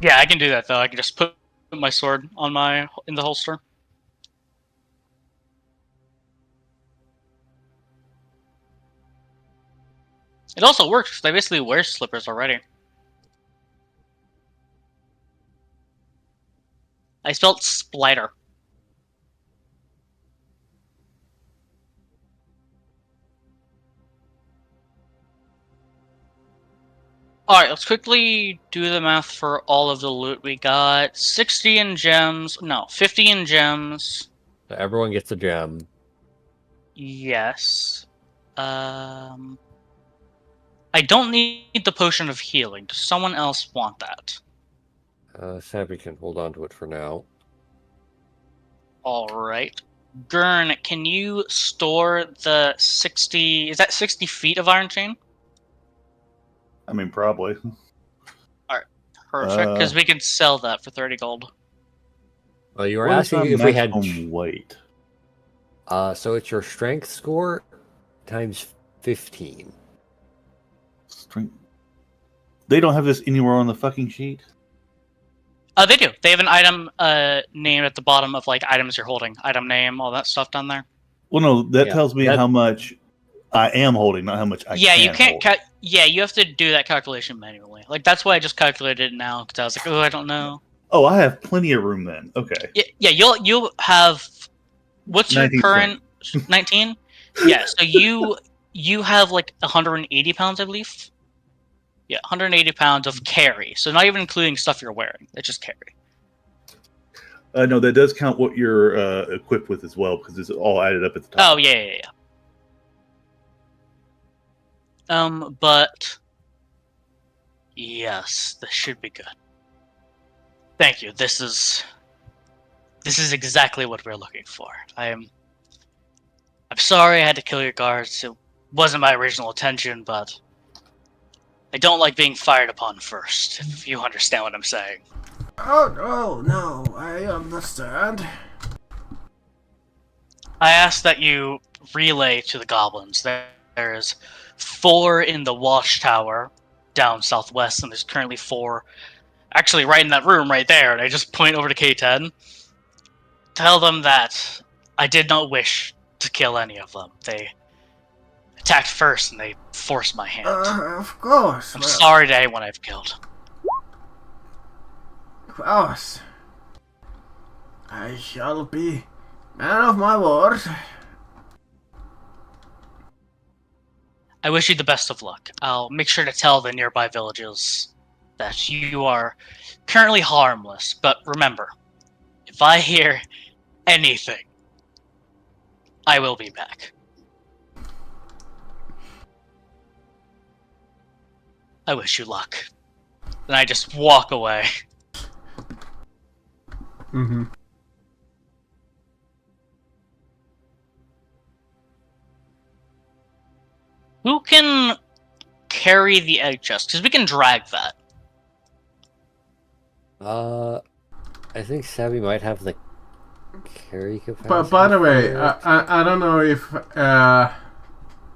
Yeah, I can do that though. I can just put my sword in the holster. It also works because I basically wear slippers already. I spelled splitter. Alright, let's quickly do the math for all of the loot we got. 60 in gems. No, 50 in gems. So everyone gets a gem. Yes. I don't need the potion of healing. Does someone else want that? Sabby can hold on to it for now. Alright. Gurn, can you store the 60... Is that 60 feet of iron chain? I mean, probably. Perfect, because we can sell that for 30 gold. Well, you were What is asking our if we had... maximum weight? So it's your strength score times 15. Strength. They don't have this anywhere on the fucking sheet. They do. They have an item name at the bottom of like items you're holding. Item name, all that stuff down there. Well, no, that Yeah, tells me how much I am holding, not how much I Yeah, can you can't hold. yeah, you have to do that calculation manually. Like that's why I just calculated it now because I was like, oh, I don't know. Oh, I have plenty of room then. Okay. Yeah, you'll have. What's your 19 current 19? Yeah, so you have like 180 pounds, I believe. Yeah, 180 pounds of carry. So not even including stuff you're wearing. It's just carry. No, that does count what you're equipped with as well, because it's all added up at the top. Oh yeah. But yes, this should be good. Thank you. This is exactly what we're looking for. I'm sorry I had to kill your guards. It wasn't my original intention, but I don't like being fired upon first, if you understand what I'm saying. Oh, no, I understand. I ask that you relay to the goblins. There's 4 in the watchtower down southwest, and there's currently 4 actually right in that room right there, and I just point over to K10. Tell them that I did not wish to kill any of them. They attacked first, and they forced my hand. Of course. I'm sorry to anyone I've killed. Of course. I shall be man of my word. I wish you the best of luck. I'll make sure to tell the nearby villages that you are currently harmless, but remember, if I hear anything, I will be back. I wish you luck. Then I just walk away. Mm-hmm. Who can carry the egg chest? Because we can drag that. I think Savvy might have the carry capacity. But by the way, I don't know if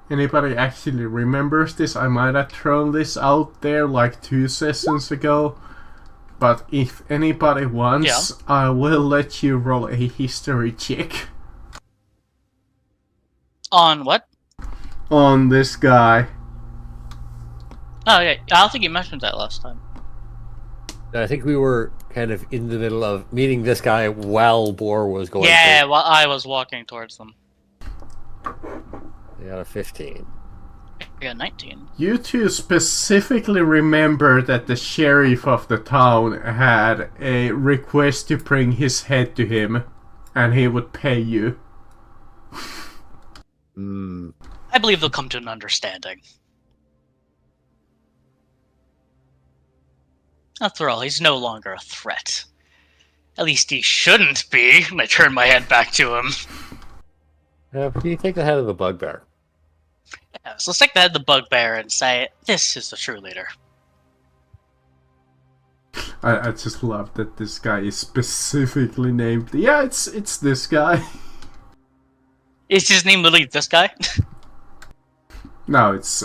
anybody actually remembers this. I might have thrown this out there like 2 sessions ago. But if anybody wants, I will let you roll a history check. On what? On this guy. Oh, yeah. I don't think you mentioned that last time. I think we were kind of in the middle of meeting this guy while Boar was going. Yeah, while I was walking towards them. They got a 15. I got 19. You two specifically remember that the sheriff of the town had a request to bring his head to him, and he would pay you. I believe they'll come to an understanding. After all, he's no longer a threat. At least he shouldn't be. And I turn my head back to him. You take the head of the bugbear. Yeah, so let's take the head of the bugbear and say, this is the true leader. I just love that this guy is specifically named. Yeah, it's this guy. Is his name literally this guy? No, it's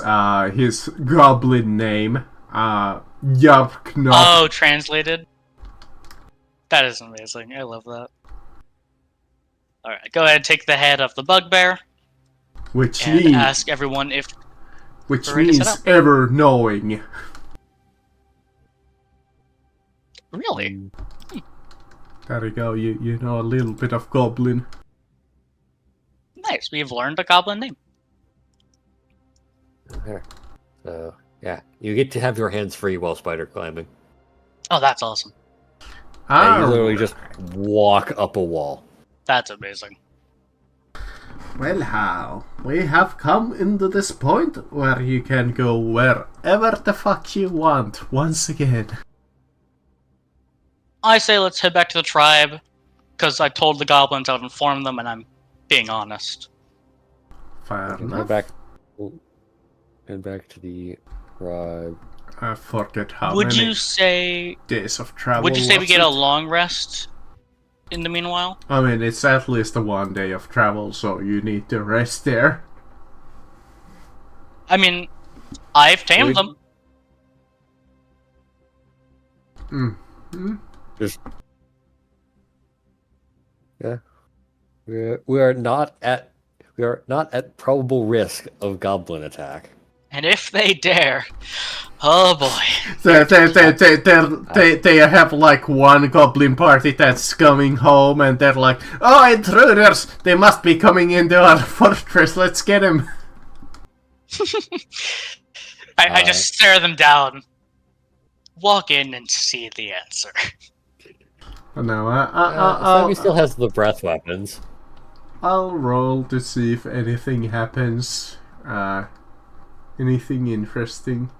his goblin name. Yarknop. Oh, translated? That is amazing. I love that. Alright, go ahead and take the head of the bugbear. Which And means, ask everyone if... which we're ready to set means up. ever knowing. Really? There you go. You know a little bit of goblin. Nice, we've learned a goblin name. There. So, yeah, you get to have your hands free while spider climbing. Oh, that's awesome. Yeah, you literally just walk up a wall. That's amazing. Well, how? We have come into this point where you can go wherever the fuck you want once again. I say let's head back to the tribe, because I told the goblins I'd inform them, and I'm being honest. Fair Head enough. back to the tribe. I forget how Would many you say... days of travel. Would you say we was get a it? long rest in the meanwhile? I mean, it's at least a 1 day of travel, so you need to rest there. I mean, I've tamed Would- them. Just yeah, we are not at probable risk of goblin attack. And if they dare... Oh boy. They have like one goblin party that's coming home, and they're like, "Oh, intruders! They must be coming into our fortress. Let's get him." I just stare them down. Walk in and see the answer. No, Sammy still has the breath weapons. I'll roll to see if anything happens. Anything interesting.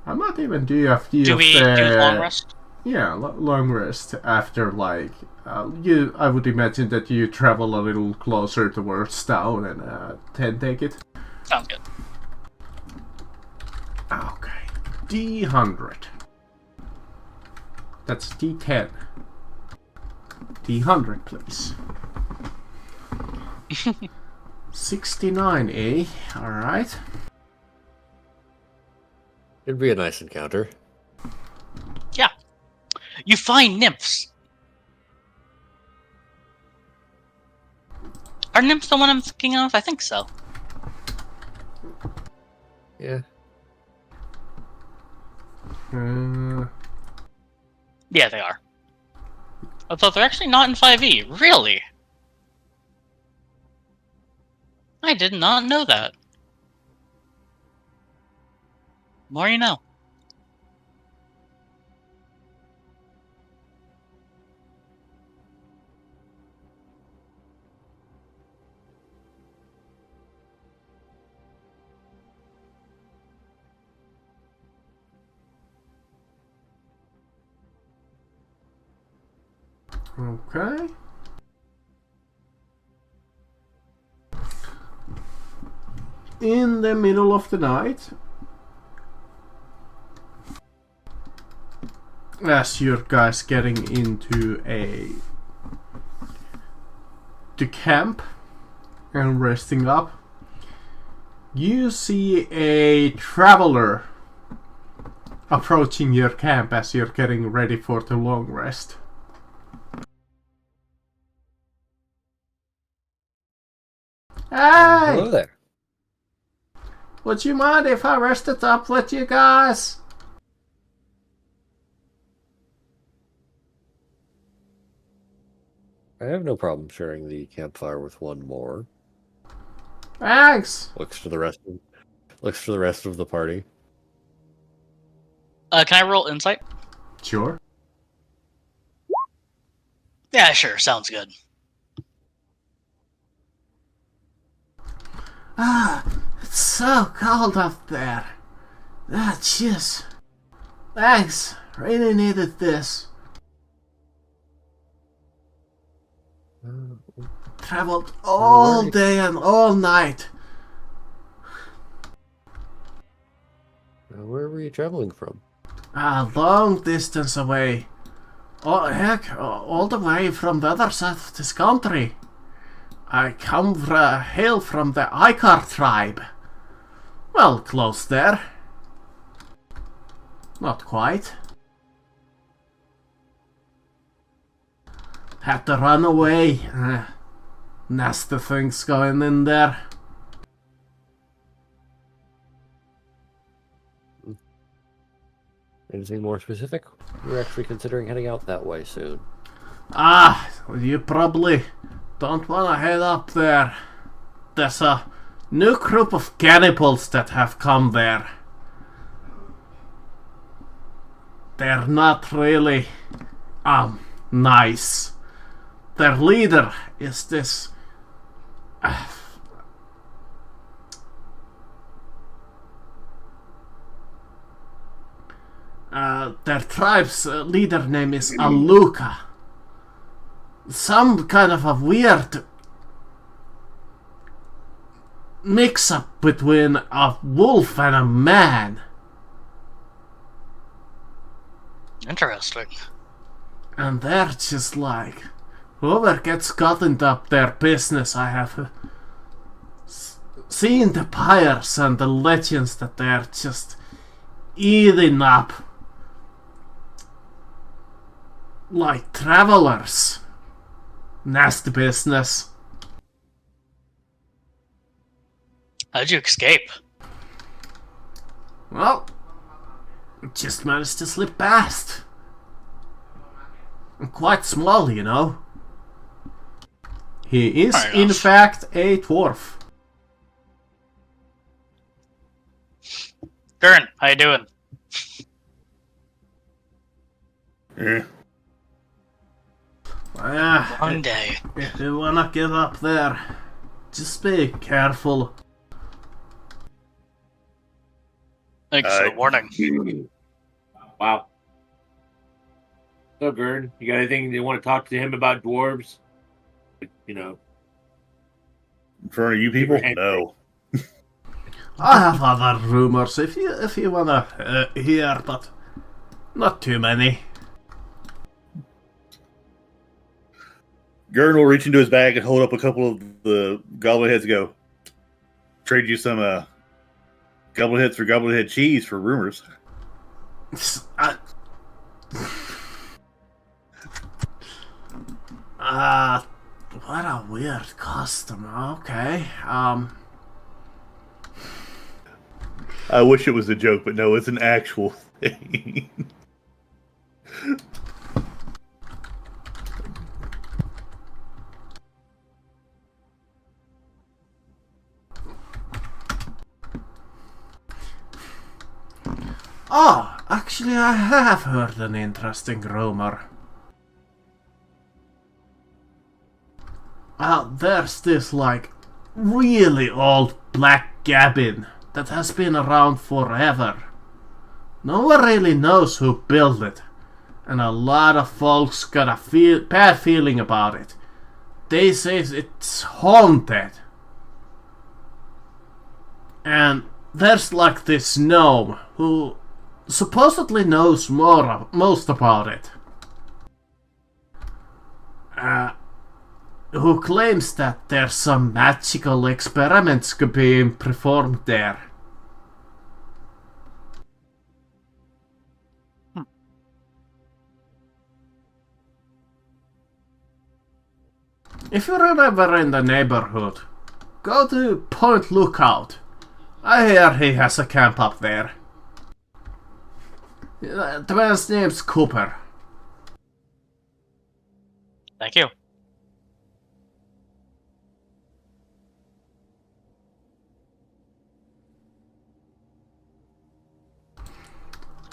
I might even do a few Do of we the... do long rest? Yeah, long rest after, like... I would imagine that you travel a little closer towards town and then take it. Sounds good. Okay. D100. That's D10. D100, please. 69, eh? Alright. It'd be a nice encounter. Yeah. You find nymphs. Are nymphs the one I'm thinking of? I think so. Yeah. Yeah, they are. I thought they're actually not in 5e. Really? I did not know that. More you know. Okay. In the middle of the night, as you guys getting into the camp and resting up, you see a traveler approaching your camp as you're getting ready for the long rest. Hello Hey! there. Would you mind if I rested up with you guys? I have no problem sharing the campfire with one more. Thanks! Looks to the rest of the party. Can I roll insight? Sure. Yeah, sure. Sounds good. Ah, it's so cold up there. Ah, jeez. Thanks. Really needed this. Traveled all day and all night. Where were you traveling from? A long distance away. Oh, heck, all the way from the other side of this country. I hail from the Icar tribe. Well, close there. Not quite. Had to run away. Nasty things going in there. Anything more specific? We're actually considering heading out that way soon. You probably don't want to head up there. There's a new group of cannibals that have come there. They're not really, nice. Their leader is this... their tribe's leader name is Aluka. Some kind of a weird mix-up between a wolf and a man. Interesting. And they're just like, whoever gets caught into their business, I have seen the pyres and the legends that they're just eating up like travelers. Nasty business. How'd you escape? Well, just managed to slip past. I'm quite small, you know. He is, Fair in enough. fact, a dwarf. Gurn, how you doing? Yeah. Long day. If you wanna get up there, just be careful. Thanks for the warning. Wow. So, Gern, you got anything you want to talk to him about dwarves? You know, In front of you people? Hand- No. I have other rumors if you wanna hear, but not too many. Gurn will reach into his bag and hold up a couple of the goblin heads and go, trade you some goblin heads for goblin head cheese for rumors. What a weird custom. Okay. I wish it was a joke, but no, it's an actual thing. Oh, actually, I have heard an interesting rumor. There's this, like, really old black cabin that has been around forever. No one really knows who built it, and a lot of folks got a bad feeling about it. They say it's haunted. And there's like this gnome who supposedly knows most about it. Who claims that there's some magical experiments being performed there. If you're ever in the neighborhood, go to Point Lookout. I hear he has a camp up there. The man's name's Cooper. Thank you.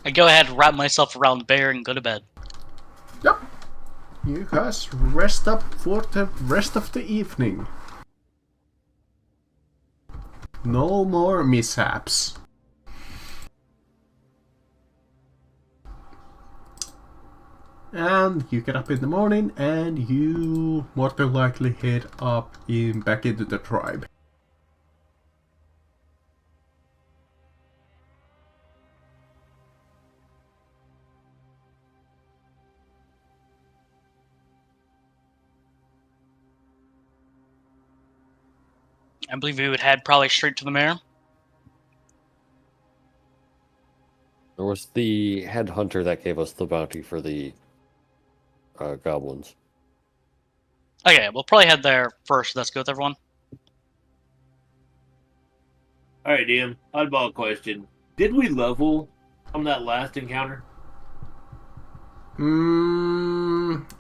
I go ahead, wrap myself around Bear, and go to bed. Yep. You guys rest up for the rest of the evening. No more mishaps. And you get up in the morning and you more than likely head up back into the tribe. I believe we would head probably straight to the mayor. There was the headhunter that gave us the bounty for the goblins. Okay, we'll probably head there first. Let's go with everyone. All right, DM. Oddball question: did we level from that last encounter?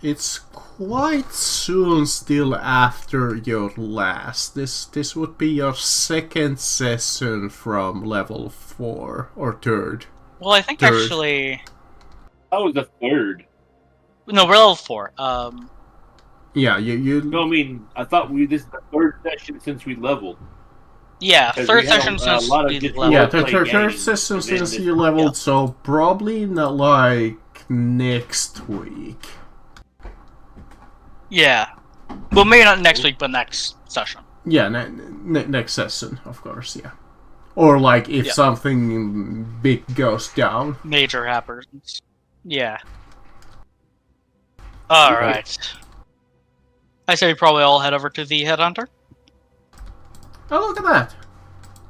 It's quite soon still after your last. This would be your second session from level 4 or third. Well, I think Third. actually... Oh, the third. No, we're level 4. Yeah, you. No, I mean, I thought this is the third session since we leveled. Yeah, 'Cause third we had session a since lot of we good leveled. Yeah, play third games, session and then since this- you leveled, yeah. so probably not like next week. Yeah. Well, maybe not next week, but next session. Yeah, next session, of course, yeah. Or like if Yeah. something big goes down. Major happens. Yeah. Alright. I say we probably all head over to the headhunter. Oh, look at that!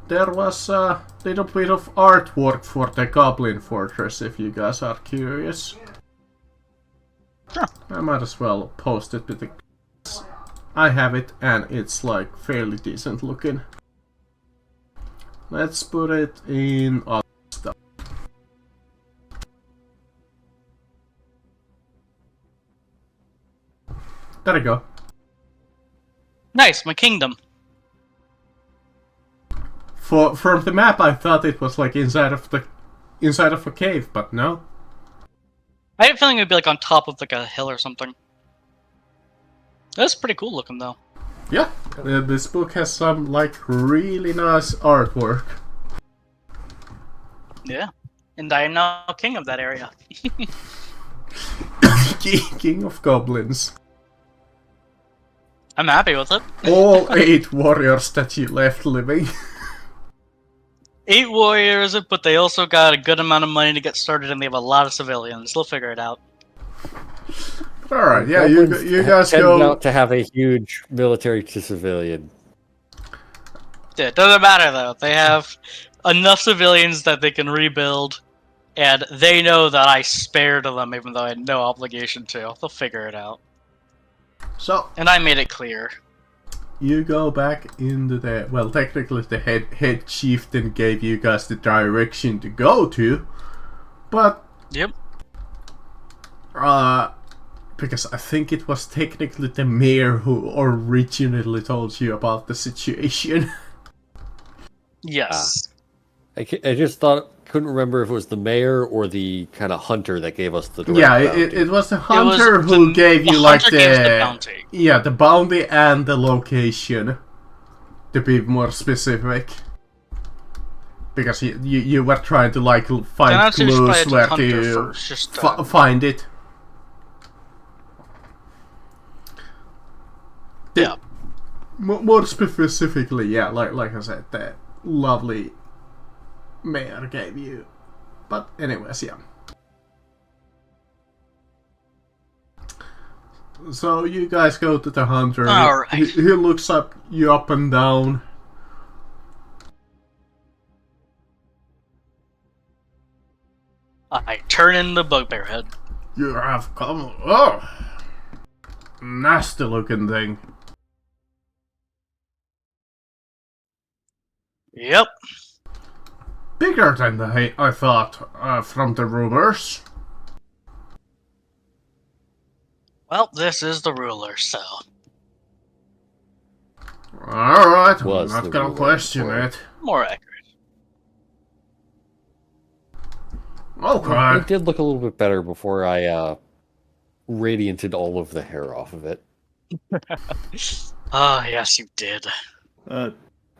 There was a little bit of artwork for the Goblin Fortress, if you guys are curious. Sure. I might as well post it with the... I have it, and it's like fairly decent looking. Let's put it in other stuff. There we go. Nice, my kingdom. From the map, I thought it was like inside of a cave, but no. I had a feeling it would be like on top of like a hill or something. That's pretty cool looking though. Yeah, this book has some like really nice artwork. Yeah. And I am now king of that area. King of Goblins. I'm happy with it. All 8 warriors that you left living. 8 warriors, but they also got a good amount of money to get started, and they have a lot of civilians. They'll figure it out. Alright, yeah, Goblins you guys tend go... out to have a huge military to civilian. Yeah, it doesn't matter though. They have enough civilians that they can rebuild, and they know that I spared them, even though I had no obligation to. They'll figure it out. So, And I made it clear. you go back into the... Well, technically the head chieftain gave you guys the direction to go to, but... Yep. Because I think it was technically the mayor who originally told you about the situation. Yes. I just couldn't remember if it was the mayor or the kind of hunter that gave us the direct Yeah, bounty. it was the hunter who gave you the like hunter gave us the bounty. Yeah, the bounty and the location, to be more specific. Because you were trying to like find Then clues I'd where hunter to first, just, find it. Yeah. More specifically, yeah, like I said, that lovely mayor gave you. But anyways, yeah. So you guys go to the hunter. Alright. He looks you up and down. I turn in the bugbear head. You have come. Oh, nasty looking thing. Yep. Bigger than I thought from the rumors. Well, this is the ruler, so. Alright, I'm Was not the gonna ruler question before. it. More accurate. Okay. It did look a little bit better before I radianted all of the hair off of it. Ah, yes, you did.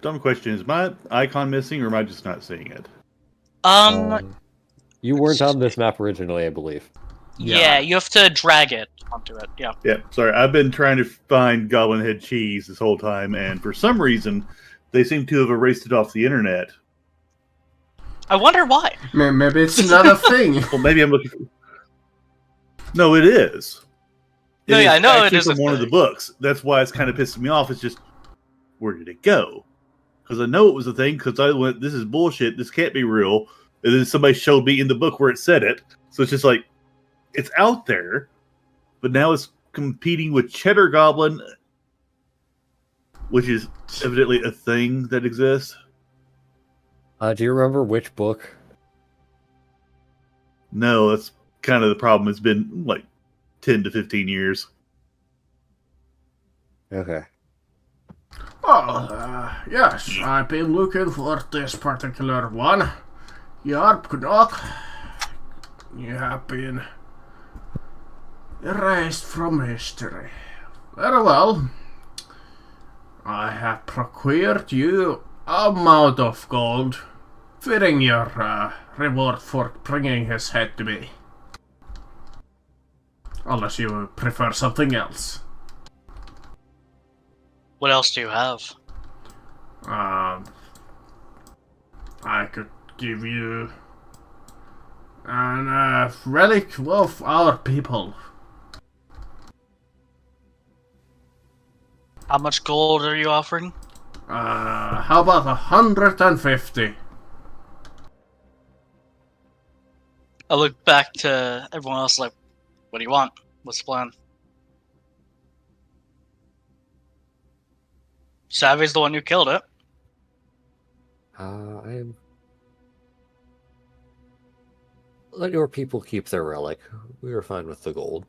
Dumb question: is my icon missing, or am I just not seeing it? You weren't on this map originally, I believe. Yeah, you have to drag it onto it. Yeah. Yeah, sorry. I've been trying to find Goblin Head cheese this whole time, and for some reason, they seem to have erased it off the internet. I wonder why. Maybe it's not a thing. Well, maybe I'm looking for... No, it is. No, yeah, I know it actually is a from one of the thing. books. That's why it's kind of pissing me off. It's just, where did it go? Because I know it was a thing, because I went, this is bullshit, this can't be real. And then somebody showed me in the book where it said it. So it's just like, it's out there, but now it's competing with Cheddar Goblin, which is evidently a thing that exists. Do you remember which book? No, that's kind of the problem. It's been like 10 to 15 years. Okay. Oh, yes, I've been looking for this particular one. Yarp Knock, you have been erased from history. Very well. I have procured you amount of gold, fitting your reward for bringing his head to me. Unless you prefer something else. What else do you have? I could give you an relic of our people. How much gold are you offering? How about 150? I look back to everyone else like, what do you want? What's the plan? Savvy's the one who killed it. I'm... Let your people keep their relic. We are fine with the gold.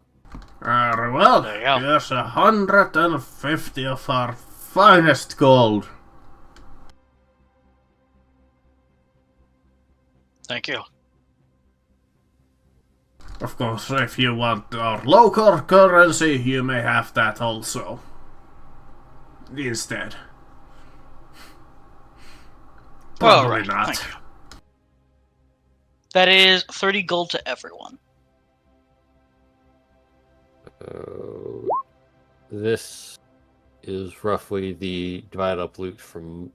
Very well. There you go. Here's 150 of our finest gold. Thank you. Of course, if you want our local currency, you may have that also. Instead. Probably Alright, not. thank you. That is 30 gold to everyone. This is roughly the divided up loot from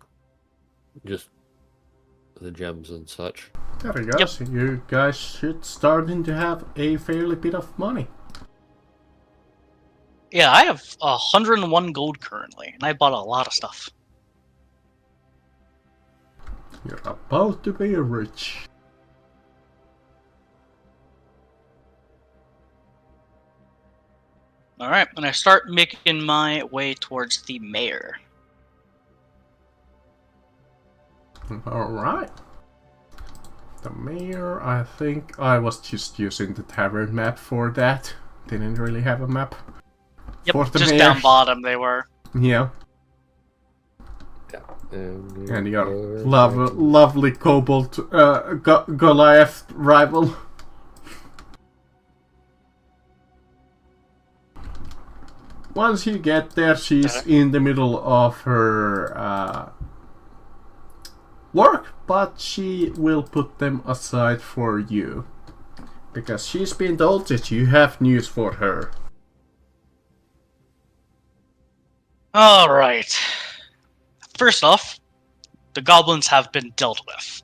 just the gems and such. There you go. Yep. So you guys should starting to have a fairly bit of money. Yeah, I have 101 gold currently, and I bought a lot of stuff. You're about to be rich. Alright, and I start making my way towards the mayor. Alright. The mayor, I think I was just using the tavern map for that. Didn't really have a map. Yep, For the just mayor. down bottom they were. Yeah. And your lovely kobold Goliath rival. Once you get there, she's in the middle of her work, but she will put them aside for you. Because she's been told that you have news for her. Alright. First off, the goblins have been dealt with.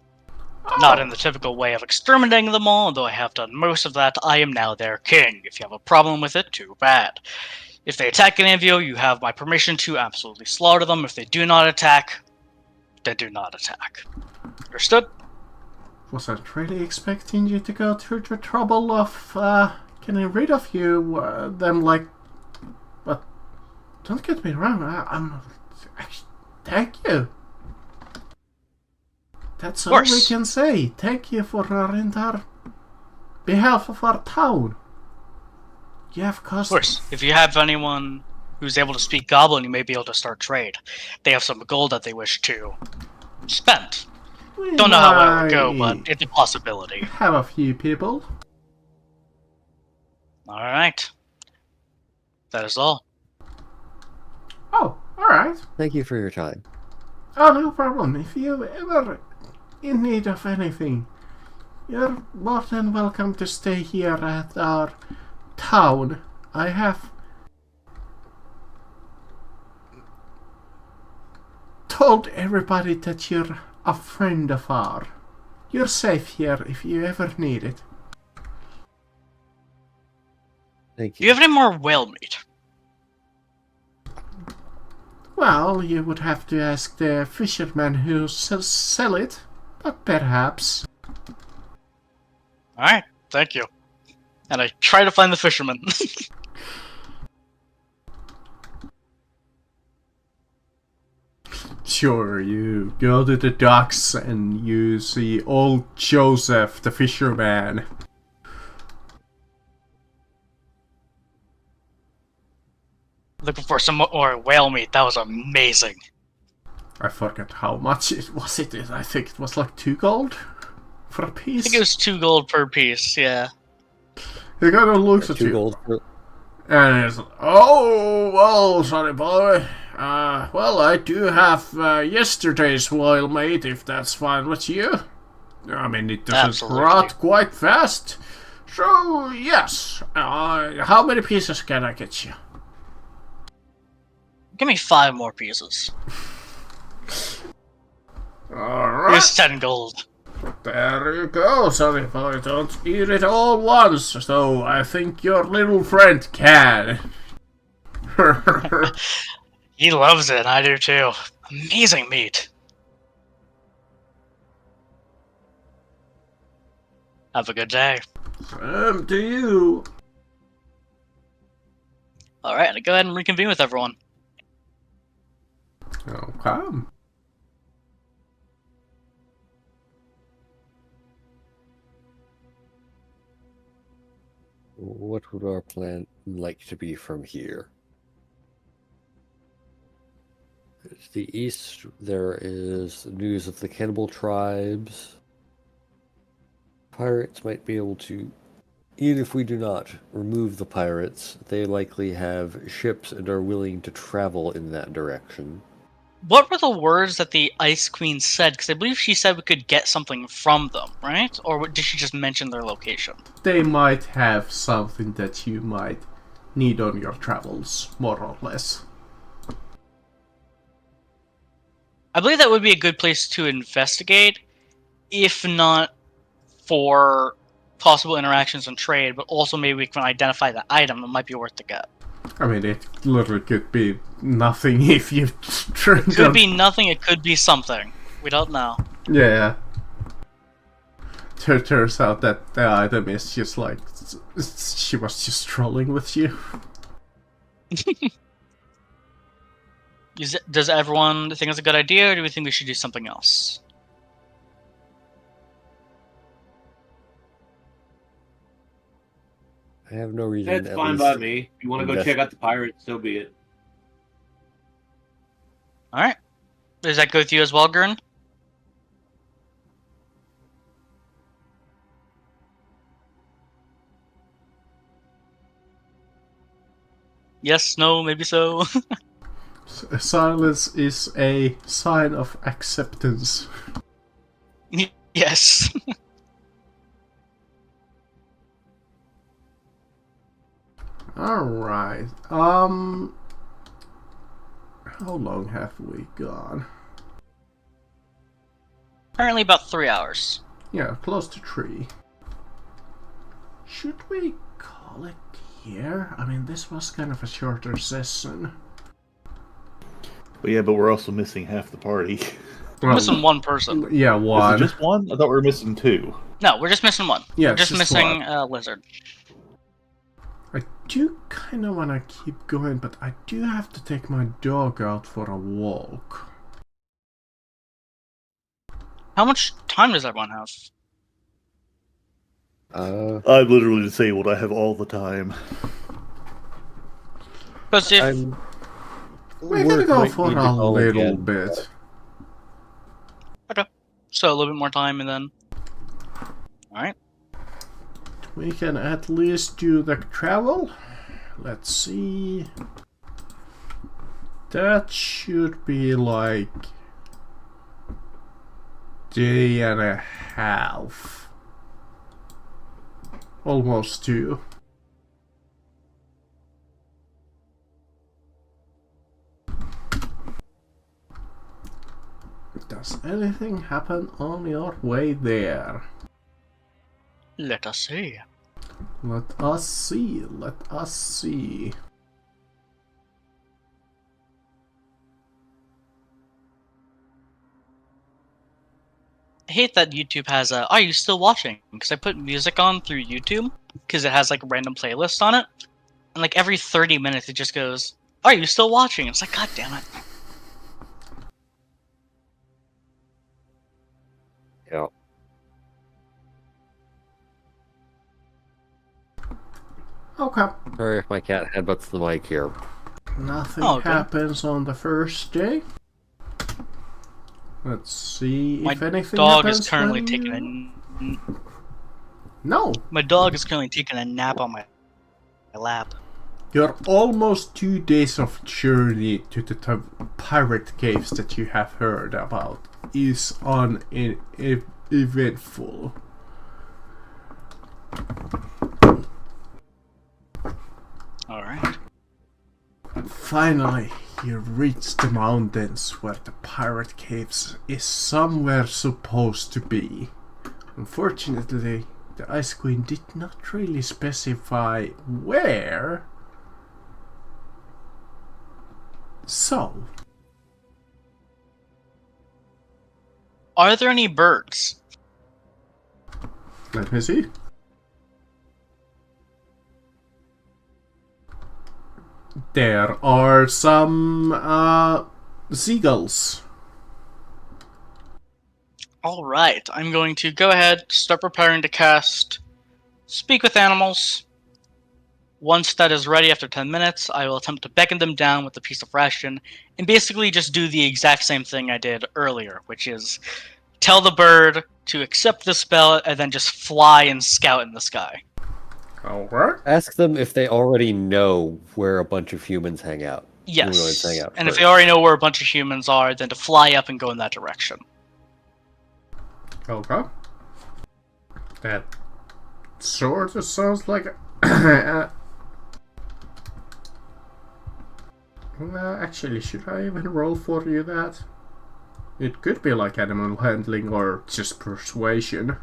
Not in the typical way of exterminating them all, though I have done most of that. I am now their king. If you have a problem with it, too bad. If they attack any of you, you have my permission to absolutely slaughter them. If they do not attack, then do not attack. Understood? Wasn't really expecting you to go through the trouble of getting rid of you, them like... But don't get me wrong, I'm... Thank you. That's all we can say. Thank you for our entire behalf of our town. You have cost... Of course. If you have anyone who's able to speak Goblin, you may be able to start trade. They have some gold that they wish to spend. Don't know how well it would go, but it's a possibility. Have a few people. Alright. That is all. Oh, alright. Thank you for your time. Oh, no problem. If you ever in need of anything, You're more than welcome to stay here at our town. I have told everybody that you're a friend of ours. You're safe here if you ever need it. Thank Do you you. have any more whale meat? Well, you would have to ask the fisherman who sell it, but perhaps. Alright, thank you. And I try to find the fisherman. Sure, you go to the docks and you see old Joseph, the fisherman. Looking for some more whale meat. That was amazing. I forget how much it was. I think it was like 2 gold for a I piece. think it was 2 gold per piece, yeah. He kind of looks at 2 you. gold for And he's like, oh, well, sonny boy. Well, I do have yesterday's whale mate, if that's fine with you. I mean, it doesn't Absolutely. rot quite fast. So, yes. How many pieces can I get you? Give me 5 more pieces. Alright. Here's 10 gold. There you go, sonny boy. Don't eat it all once. So, I think your little friend can. He loves it, I do too. Amazing meat. Have a good day. Same to you. Alright, go ahead and reconvene with everyone. Okay. what would our plan like to be from here? To the east, there is news of the cannibal tribes. Pirates might be able to, even if we do not remove the pirates, they likely have ships and are willing to travel in that direction. What were the words that the Ice Queen said? Because I believe she said we could get something from them, right? Or did she just mention their location? They might have something that you might need on your travels, more or less. I believe that would be a good place to investigate, if not for possible interactions and trade, but also maybe we can identify the item that might be worth the get. I mean, it literally could be nothing if you turn It could be nothing, it could be something. We don't know. Yeah. Turns out that the item is just like she was just trolling with you. Does everyone think it's a good idea, or do we think we should do something else? I have no reason. That's at fine least by me. If you want to go invest- check out the pirates, so be it. Alright. Does that go with you as well, Gurn? Yes, no, maybe so. Silence is a sign of acceptance. Yes. Alright. How long have we gone? Apparently about 3 hours. Yeah, close to 3. Should we call it here? I mean, this was kind of a shorter session. But yeah, but we're also missing half the party. We're missing one person. Yeah, Is it one. just one? I thought we were missing 2. No, we're just missing one. Yeah, we're it's just just missing one. Lizard. I do kind of want to keep going, but I do have to take my dog out for a walk. How much time does everyone have? I'm literally disabled. I have all the time. Because if We're gonna work go might for need to a call little again. bit. so a little bit more time and then. Alright. We can at least do the travel. Let's see. That should be like day and a half. almost 2. Does anything happen on your way there? Let us see. Let us see, let us see. I hate that YouTube has a "Are you still watching?" because I put music on through YouTube because it has like a random playlist on it, and like every 30 minutes it just goes, "Are you still watching?" It's like, God damn it. Yeah. Okay. Sorry if my cat headbutts the mic here. Nothing Oh, good. happens on the first day. Let's see My if anything dog happens is currently when taking you- a No! my dog is currently taking a nap on my lap. You're almost 2 days of journey to the pirate caves that you have heard about is eventful. All right. Finally, you reach the mountains where the pirate caves is somewhere supposed to be. Unfortunately, the Ice Queen did not really specify where. So, Are there any birds? let me see. There are some seagulls. All right. I'm going to go ahead, start preparing to cast Speak with Animals. Once that is ready after 10 minutes, I will attempt to beckon them down with a piece of ration and basically just do the exact same thing I did earlier, which is tell the bird to accept the spell and then just fly and scout in the sky. Alright. Ask them if they already know where a bunch of humans hang out. Humanoids hang Yes. out And if first. they already know where a bunch of humans are, then to fly up and go in that direction. Okay. That sort of sounds like actually, should I even roll for you that? It could be like animal handling or just persuasion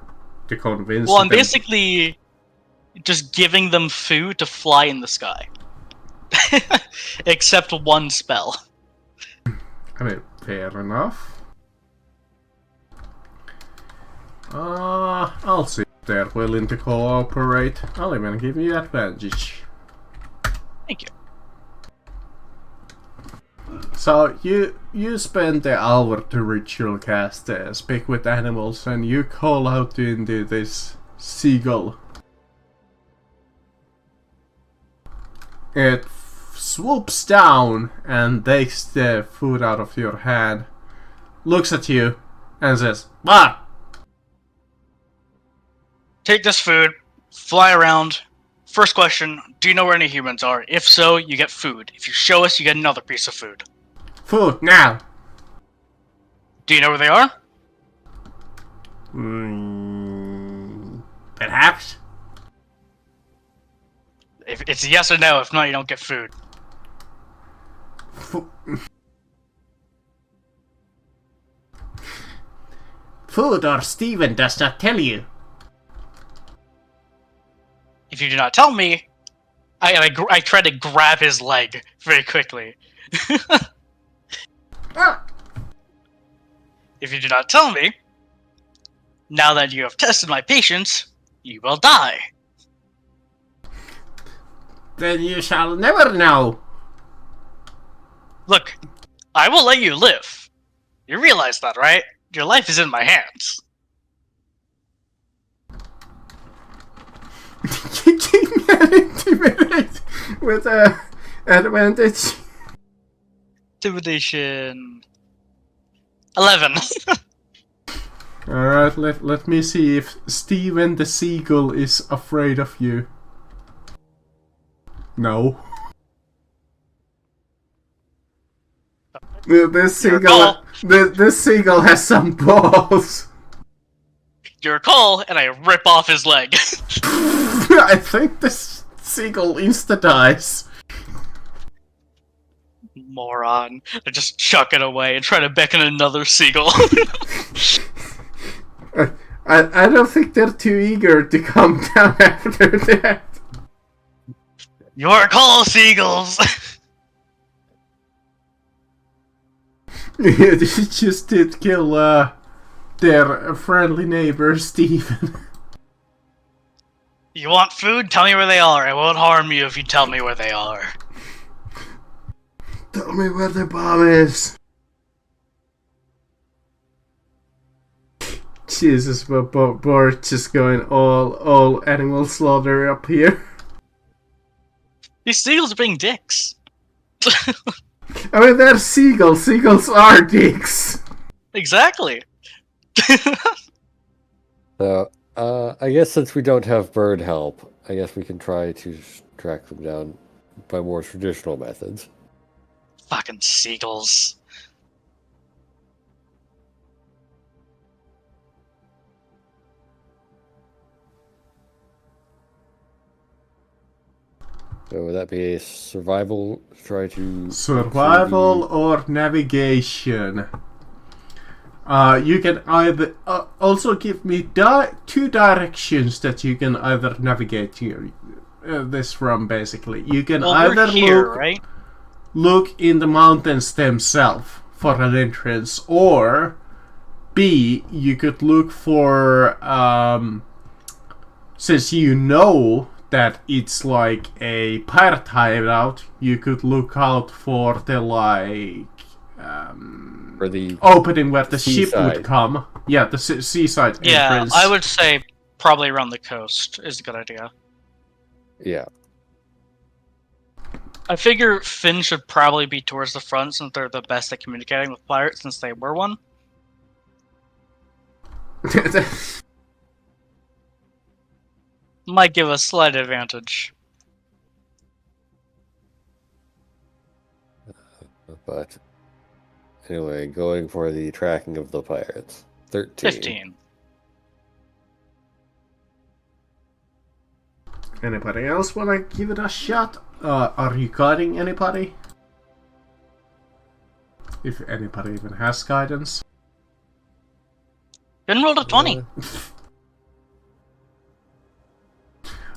to convince Well, I'm them. basically just giving them food to fly in the sky. Except one spell. I mean, fair enough. I'll see if they're willing to cooperate. I'll even give you advantage. Thank you. So you spend the hour to ritual cast Speak with Animals, and you call out into this seagull. It swoops down and takes the food out of your hand, looks at you, and says, "What?" Take this food, fly around. First question, do you know where any humans are? If so, you get food. If you show us, you get another piece of food. Food now. Do you know where they are? Perhaps. If it's a yes or no, if not, you don't get food. Food or Steven does not tell you. If you do not tell me, I try to grab his leg very quickly. Ah. If you do not tell me, now that you have tested my patience, you will die. Then you shall never know. Look, I will let you live. You realize that, right? Your life is in my hands. Kicking and intimidate with advantage. Intimidation. 11. Alright, let me see if Steven the Seagull is afraid of you. No. This seagull has some balls. Your call, and I rip off his leg. I think this seagull insta-dies. Moron. I just chuck it away and try to beckon another seagull. I don't think they're too eager to come down after that. Your call, seagulls! You just did kill their friendly neighbor, Steven. You want food? Tell me where they are. I won't harm you if you tell me where they are. Tell me where the bomb is. Jesus, but Bort's just going all animal slaughter up here. These seagulls are being dicks. I mean, they're seagulls. Seagulls are dicks. Exactly. So, I guess since we don't have bird help, I guess we can try to track them down by more traditional methods. Fucking seagulls. So would that be a survival? Try to Survival or navigation. You can either also give me two directions that you can either navigate here, this from. Basically, you can either we're here, right? look in the mountains themselves for an entrance, or B, you could look for since you know that it's like a pirate hideout, you could look out for the for the opening where the ship seaside. would come. Yeah, the seaside entrance. Yeah, I would say probably around the coast is a good idea. Yeah. I figure Finn should probably be towards the front since they're the best at communicating with pirates since they were one. Might give a slight advantage. But anyway, going for the tracking of the pirates. 13. 15. Anybody else wanna give it a shot? Are you guiding anybody? If anybody even has guidance. Finn rolled a 20.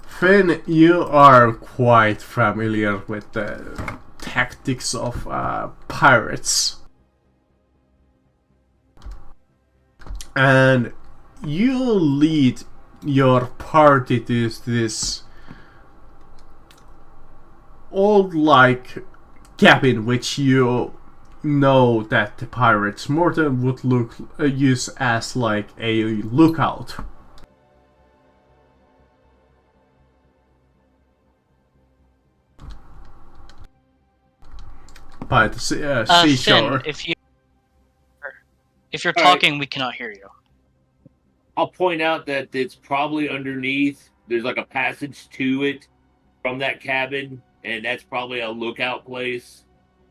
Finn, you are quite familiar with the tactics of pirates. And you lead your party to this old like cabin which you know that the pirates more than would use as like a lookout. By the seashore. Finn, if you're All talking, we cannot hear you. I'll point out that it's probably underneath. There's like a passage to it from that cabin, and that's probably a lookout place.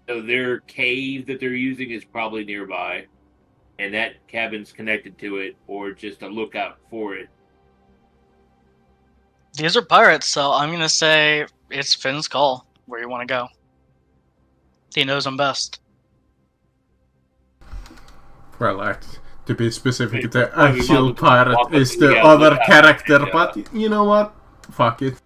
So their cave that they're using is probably nearby, and that cabin's connected to it, or just a lookout for it. These are pirates, so I'm gonna say it's Finn's call where you want to go. He knows them best. Well, to be specific, Wait, the probably actual walk pirate is up the the other lookout. character, Yeah. but you know what? Fuck it.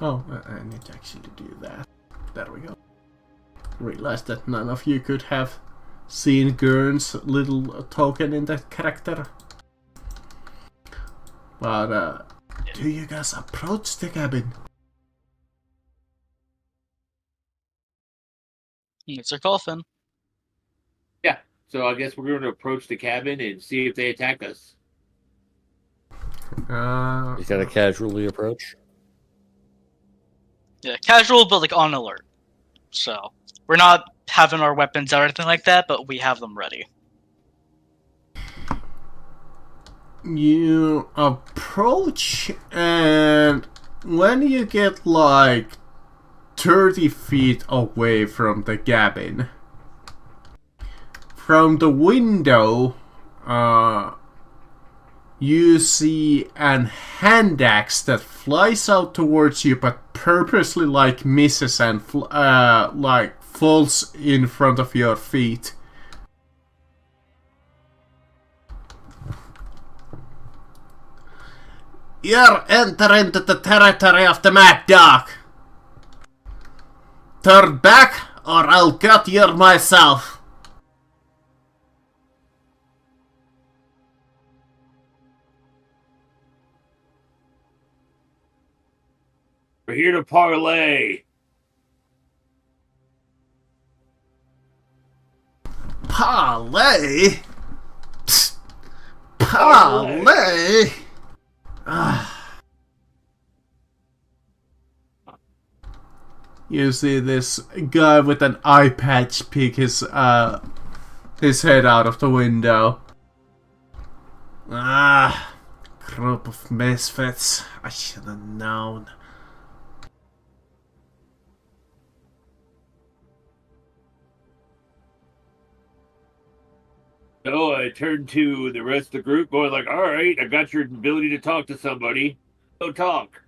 Oh, I need to actually do that. There we go. Realized that none of you could have seen Gurn's little token in that character. But, do you guys approach the cabin? It's your call, Finn. Yeah. So I guess we're going to approach the cabin and see if they attack us. You gotta casually approach. Yeah, casual, but like on alert. So we're not having our weapons or anything like that, but we have them ready. You approach, and when you get like 30 feet away from the cabin, from the window, you see an hand axe that flies out towards you, but purposely like misses and like falls in front of your feet. You're entering into the territory of the Mad Dog. Turn back, or I'll cut you myself. We're here to parlay. Parlay? Psst. Parlay? You see this guy with an eye patch peek his head out of the window. Group of misfits. I should have known. So I turned to the rest of the group, going like, all right, I got your ability to talk to somebody. Go talk.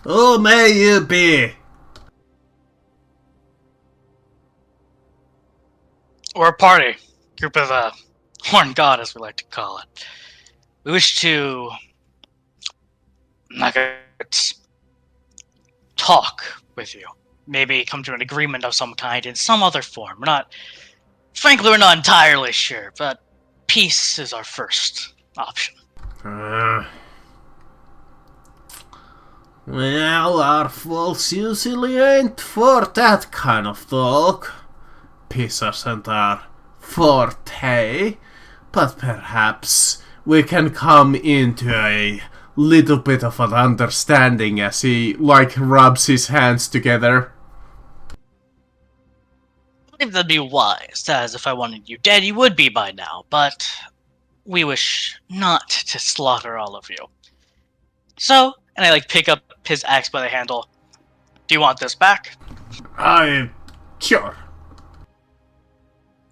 Who may you be? We're a party. Group of, horned god, as we like to call it. We wish to... talk with you. Maybe come to an agreement of some kind in some other form. Frankly, we're not entirely sure, but peace is our first option. Well, our folks usually ain't for that kind of talk. Peace isn't our forte, but perhaps we can come into a little bit of an understanding as he, rubs his hands together. I believe that'd be wise, as if I wanted you dead, you would be by now, but we wish not to slaughter all of you. So, and I pick up his axe by the handle. Do you want this back? Sure.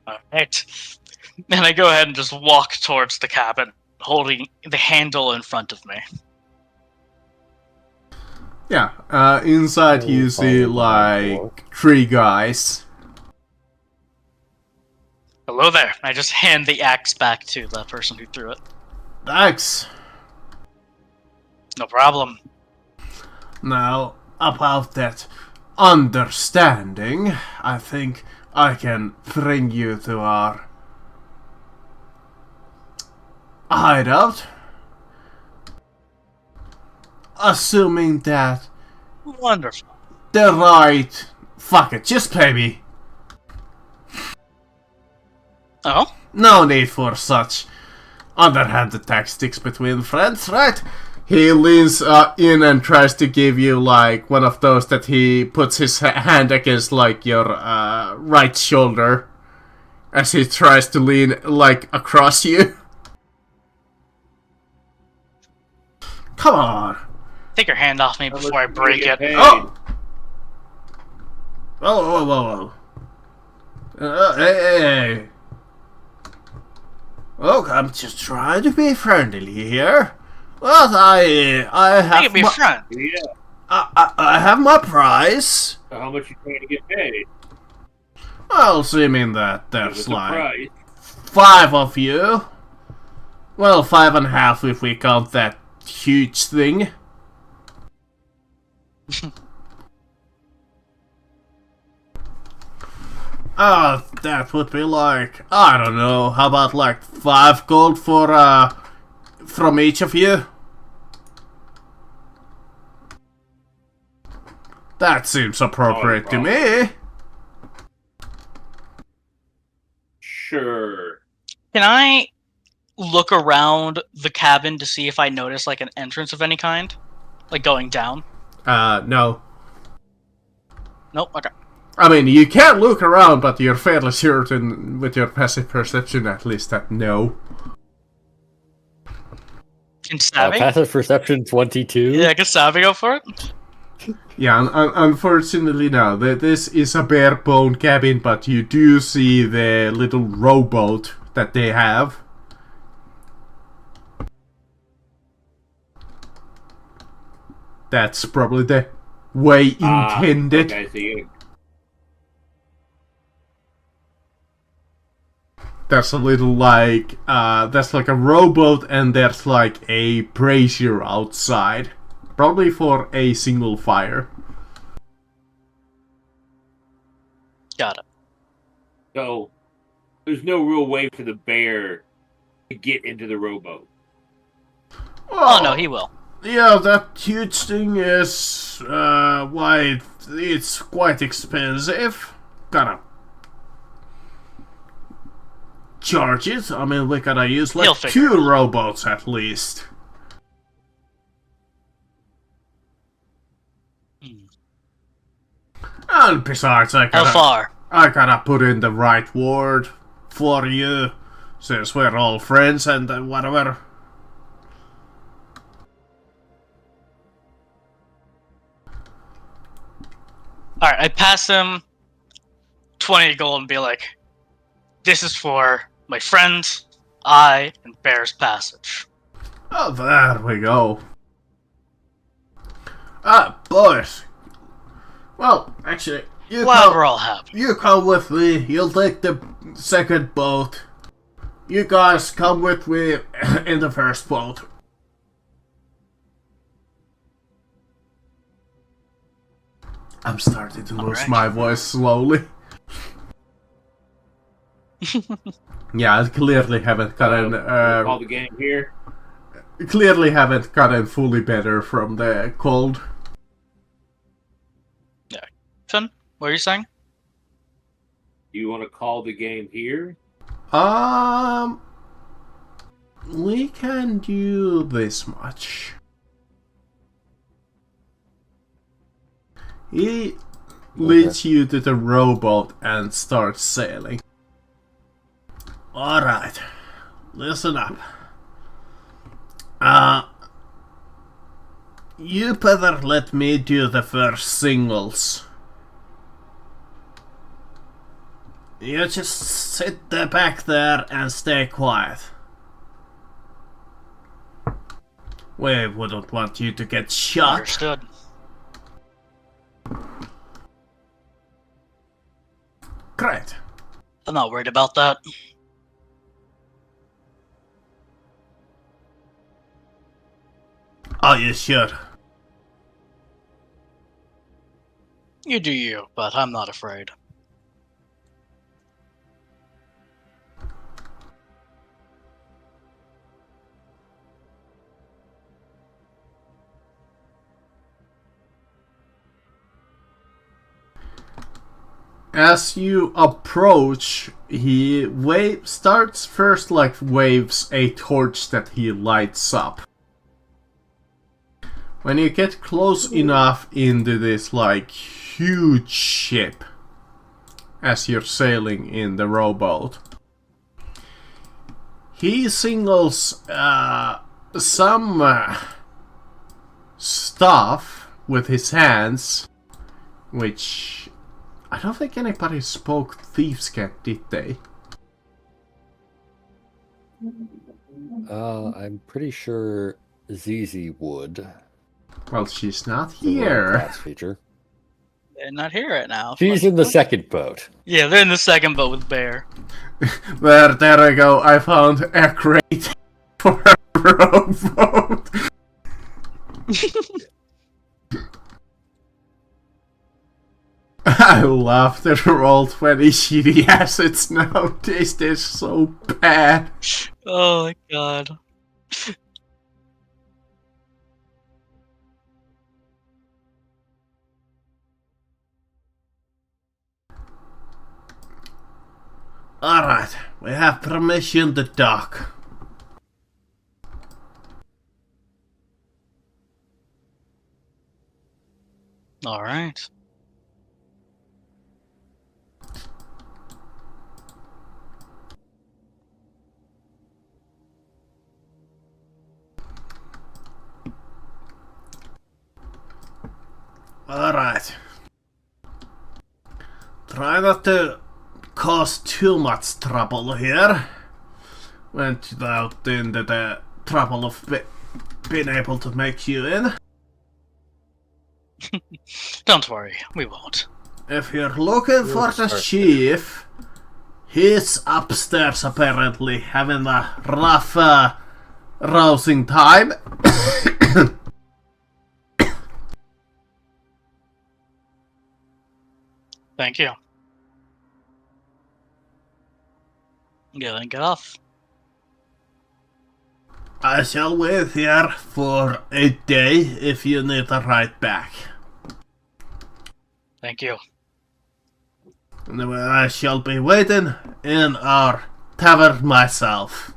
Alright. And I go ahead and just walk towards the cabin, holding the handle in front of me. Yeah, inside you see, three guys. Hello there. I just hand the axe back to the person who threw it. Thanks. No problem. Now, about that understanding, I think I can bring you to our hideout. Assuming that Wonderful. the right... Fuck it, just pay me. Oh? No need for such underhanded tactics between friends, right? He leans in and tries to give you one of those that he puts his hand against your right shoulder as he tries to lean across you. Come on. Take your hand off me before I break it. Oh! Whoa. Hey. Look, I'm just trying to be friendly here. Well, I have You can be a friend. Yeah. I have my price. So how much you trying to get paid? Well, assuming that What's there's the price? 5 of you. Well, 5.5 if we count that huge thing. That would be I don't know, how about 5 gold for, from each of you? That seems appropriate to me. Sure. Can I look around the cabin to see if I notice an entrance of any kind? Going down? No. Nope, okay. I mean, you can look around, but you're fairly certain with your passive perception at least that no. Can Savvy? Passive perception 22. Yeah, can Savvy go for it? Yeah, unfortunately no. This is a bare bone cabin, but you do see the little rowboat that they have. That's probably the way intended. Okay, so you There's a little like, there's like a rowboat and there's like a brazier outside. Probably for a single fire. Got it. so there's no real way for the bear to get into the rowboat. Oh no, he will. Yeah, that huge thing is, why, it's quite expensive. Gotta charge it. I mean, we gotta use He'll like figure 2 rowboats at least. And besides, How far? I gotta put in the right word for you, since we're all friends and whatever. Alright, I pass him 20 gold and be like, this is for my friend, I, and Bear's Passage. Oh, there we go. Ah, boys. Well, actually, Glad we're all happy. you come with me. You'll take the second boat. You guys come with me in the first boat. I'm starting to lose Alright. my voice slowly. Yeah, I clearly haven't gotten Call the game here. fully better from the cold. Finn, what are you saying? Do you want to call the game here? We can do this much. He leads you to the rowboat and starts sailing. Alright, listen up. You better let me do the first singles. You just sit there back there and stay quiet. We wouldn't want you to get shot. Understood. Great. I'm not worried about that. Are you sure? You do you, but I'm not afraid. As you approach, he starts first like waves a torch that he lights up. When you get close enough into this like huge ship, as you're sailing in the rowboat, he singles some stuff with his hands, which I don't think anybody spoke Thieves' Cant, did they? I'm pretty sure Zizi would. Well, she's not The little here. class feature. They're not here right now. She's in the second boat. Yeah, they're in the second boat with Bear. There I go. I found a crate for a rowboat. I love the roll 20 shitty assets nowadays. They're so bad. Oh my god. Alright, we have permission to dock. Alright. Alright. Try not to cause too much trouble here. Went without into the trouble of being able to make you in. Don't worry, we won't. If you're looking for the chief, he's upstairs apparently having a rough, rousing time. Thank you. Yeah, then get off. I shall wait here for a day if you need a ride back. Thank you. And then I shall be waiting in our tavern myself.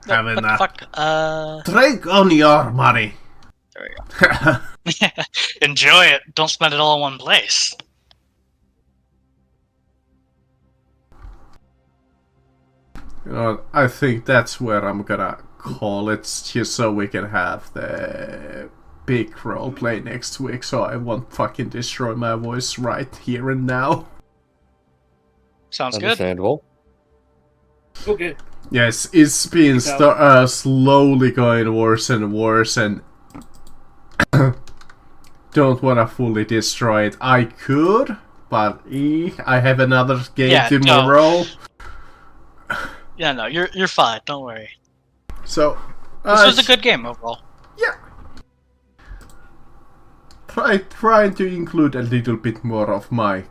Having What the a fuck? drink on your money. There we go. Enjoy it. Don't spend it all in one place. You know, I think that's where I'm gonna call it, just so we can have the big roleplay next week, so I won't fucking destroy my voice right here and now. Sounds good. Understandable. Okay. Yes, it's been slowly going worse and worse, and don't wanna fully destroy it. I could, but I have another game tomorrow. Yeah, no, you're fine. Don't worry. So This was a good game overall. Yeah. Trying to include a little bit more of my